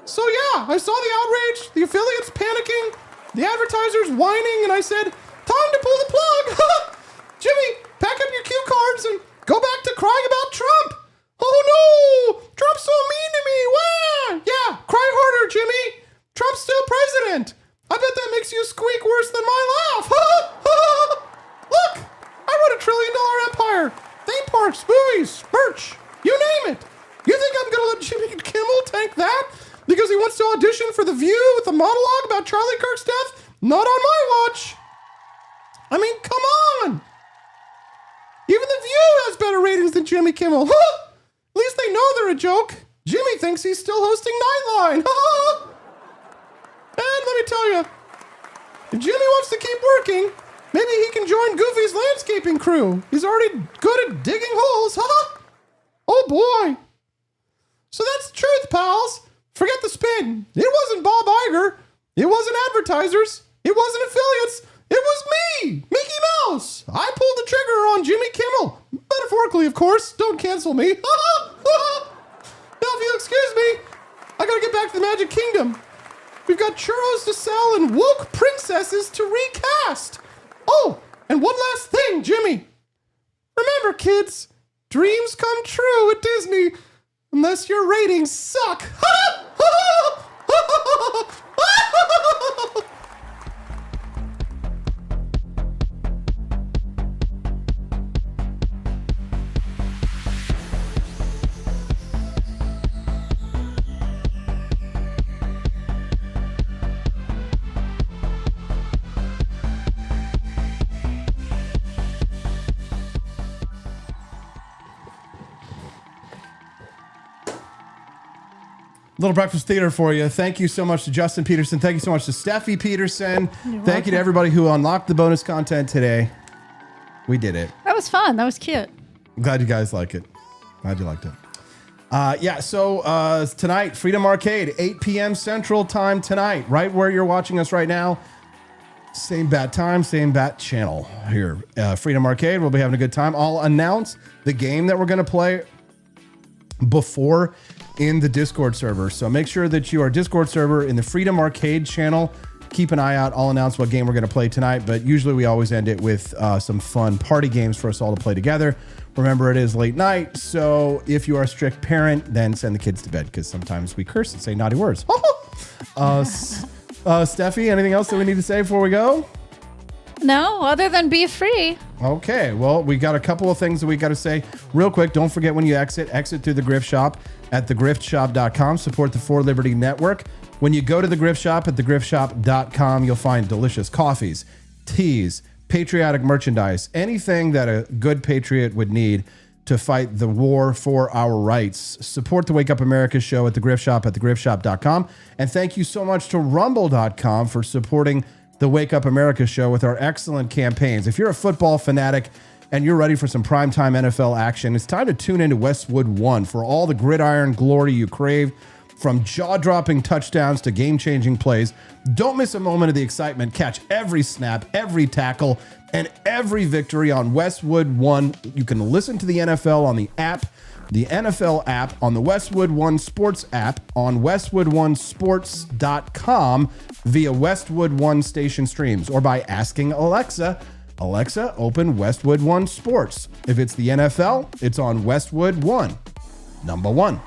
So yeah, I saw the outrage, the affiliates panicking, the advertisers whining, and I said, time to pull the plug. Jimmy, pack up your cue cards and go back to crying about Trump. Oh no, Trump's so mean to me. Wah! Yeah, cry harder, Jimmy. Trump's still president. I bet that makes you squeak worse than my laugh. Look, I run $1 trillion empire. Theme parks, movies, merch, you name it. You think I'm gonna let Jimmy Kimmel tank that because he wants to audition for The View with a monologue about Charlie Kirk's death? Not on my watch. I mean, come on. Even The View has better ratings than Jimmy Kimmel. At least they know they're a joke. Jimmy thinks he's still hosting Nightline. And let me tell you, if Jimmy wants to keep working, maybe he can join Goofy's landscaping crew. He's already good at digging holes. Oh boy. So that's the truth, pals. Forget the spin. It wasn't Bob Iger. It wasn't advertisers. It wasn't affiliates. It was me, Mickey Mouse. I pulled the trigger on Jimmy Kimmel. Metaphorically, of course. Don't cancel me. Now, if you'll excuse me, I gotta get back to the Magic Kingdom. We've got churros to sell and woke princesses to recast. Oh, and one last thing, Jimmy. Remember, kids, dreams come true at Disney unless your ratings suck. Little breakfast theater for you. Thank you so much to Justin Petersen. Thank you so much to Steffi Petersen. Thank you to everybody who unlocked the bonus content today. We did it. That was fun. That was cute. I'm glad you guys like it. Glad you liked it. So tonight, Freedom Arcade, 8 p.m. Central Time tonight, right where you're watching us right now. Same bat time, same bat channel here. Freedom Arcade, we'll be having a good time. I'll announce the game that we're going to play before in the Discord server. So make sure that you are Discord server in the Freedom Arcade channel. Keep an eye out. I'll announce what game we're going to play tonight, but usually we always end it with some fun party games for us all to play together. Remember, it is late night, so if you are a strict parent, then send the kids to bed, because sometimes we curse and say naughty words. Steffi, anything else that we need to say before we go? No, other than be free. Okay, well, we got a couple of things that we got to say real quick. Don't forget, when you exit through the Grift Shop at thegriftshop.com. Support the For Liberty Network. When you go to the Grift Shop at thegriftshop.com, you'll find delicious coffees, teas, patriotic merchandise, anything that a good patriot would need to fight the war for our rights. Support the Wake Up America show at the Grift Shop at thegriftshop.com. And thank you so much to rumble.com for supporting the Wake Up America show with our excellent campaigns. If you're a football fanatic and you're ready for some primetime NFL action, it's time to tune into Westwood One for all the gridiron glory you crave From jaw-dropping touchdowns to game-changing plays, don't miss a moment of the excitement. Catch every snap, every tackle, and every victory on Westwood One. You can listen to the NFL on the app, the NFL app, on the Westwood One Sports app, on westwoodonesports.com via Westwood One station streams, or by asking Alexa, Alexa, open Westwood One Sports. If it's the NFL, it's on Westwood One, number one.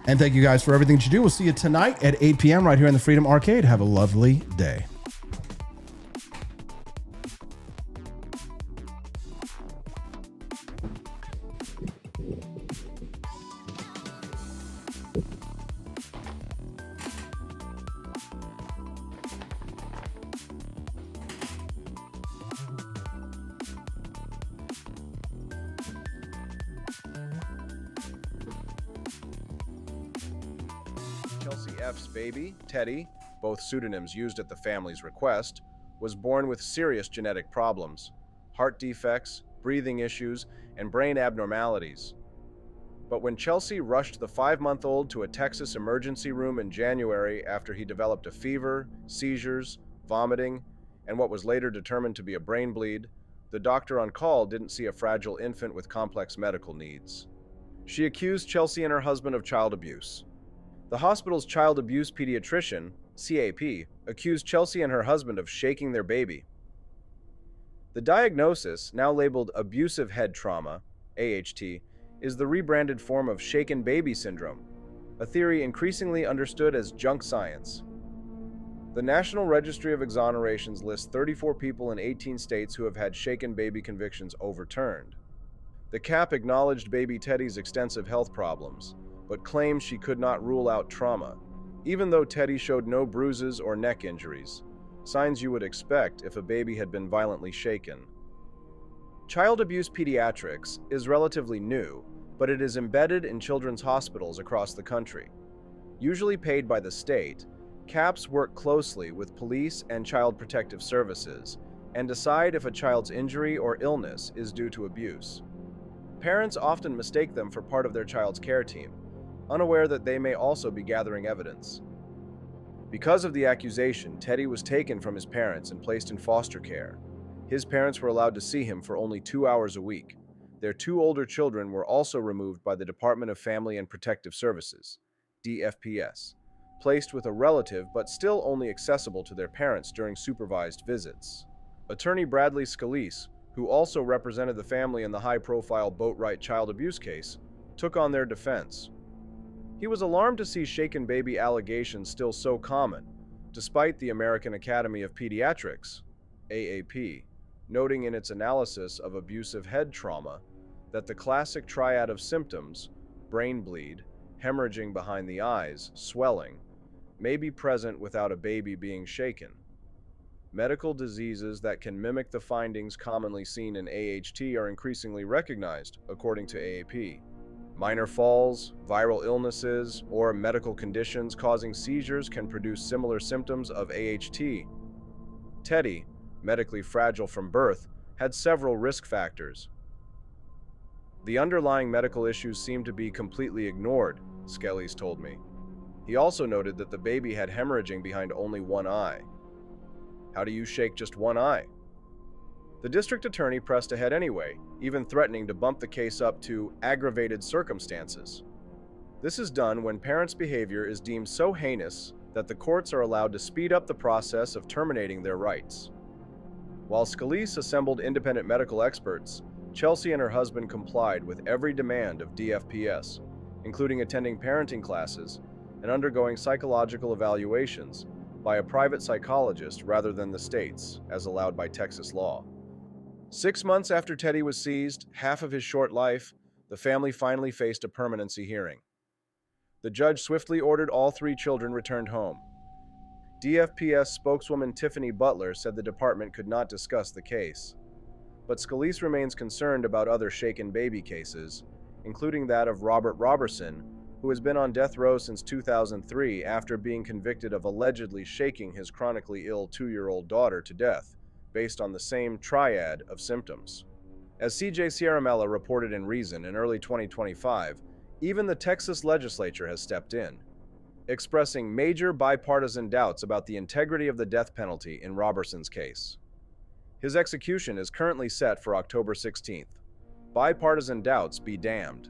And thank you guys for everything that you do. We'll see you tonight at 8 p.m. right here in the Freedom Arcade. Have a lovely day. Chelsea F's baby, Teddy, both pseudonyms used at the family's request, was born with serious genetic problems, heart defects, breathing issues, and brain abnormalities. But when Chelsea rushed the 5-month-old to a Texas emergency room in January after he developed a fever, seizures, vomiting, and what was later determined to be a brain bleed, the doctor on call didn't see a fragile infant with complex medical needs. She accused Chelsea and her husband of child abuse. The hospital's child abuse pediatrician, CAP, accused Chelsea and her husband of shaking their baby. The diagnosis, now labeled abusive head trauma, AHT, is the rebranded form of shaken baby syndrome, a theory increasingly understood as junk science. The National Registry of Exonerations lists 34 people in 18 states who have had shaken baby convictions overturned. The CAP acknowledged baby Teddy's extensive health problems, but claimed she could not rule out trauma, even though Teddy showed no bruises or neck injuries, signs you would expect if a baby had been violently shaken. Child abuse pediatrics is relatively new, but it is embedded in children's hospitals across the country. Usually paid by the state, CAPs work closely with police and child protective services and decide if a child's injury or illness is due to abuse. Parents often mistake them for part of their child's care team, unaware that they may also be gathering evidence. Because of the accusation, Teddy was taken from his parents and placed in foster care. His parents were allowed to see him for only 2 hours a week. Their 2 older children were also removed by the Department of Family and Protective Services, DFPS, placed with a relative but still only accessible to their parents during supervised visits. Attorney Bradley Scalise, who also represented the family in the high-profile Boatwright child abuse case, took on their defense. He was alarmed to see shaken baby allegations still so common, despite the American Academy of Pediatrics, AAP, noting in its analysis of abusive head trauma that the classic triad of symptoms, brain bleed, hemorrhaging behind the eyes, swelling, may be present without a baby being shaken. Medical diseases that can mimic the findings commonly seen in AHT are increasingly recognized, according to AAP. Minor falls, viral illnesses, or medical conditions causing seizures can produce similar symptoms of AHT. Teddy, medically fragile from birth, had several risk factors. The underlying medical issues seemed to be completely ignored, Scalise told me. He also noted that the baby had hemorrhaging behind only one eye. How do you shake just one eye? The district attorney pressed ahead anyway, even threatening to bump the case up to aggravated circumstances. This is done when parents' behavior is deemed so heinous that the courts are allowed to speed up the process of terminating their rights. While Scalise assembled independent medical experts, Chelsea and her husband complied with every demand of DFPS, including attending parenting classes and undergoing psychological evaluations by a private psychologist rather than the state's, as allowed by Texas law. 6 months after Teddy was seized, half of his short life, the family finally faced a permanency hearing. The judge swiftly ordered all 3 children returned home. DFPS spokeswoman Tiffany Butler said the department could not discuss the case. But Scalise remains concerned about other shaken baby cases, including that of Robert Robertson, who has been on death row since 2003 after being convicted of allegedly shaking his chronically ill 2-year-old daughter to death, based on the same triad of symptoms. As CJ Sierramella reported in Reason in early 2025, Even the Texas legislature has stepped in, expressing major bipartisan doubts about the integrity of the death penalty in Roberson's case. His execution is currently set for October 16th. Bipartisan doubts be damned.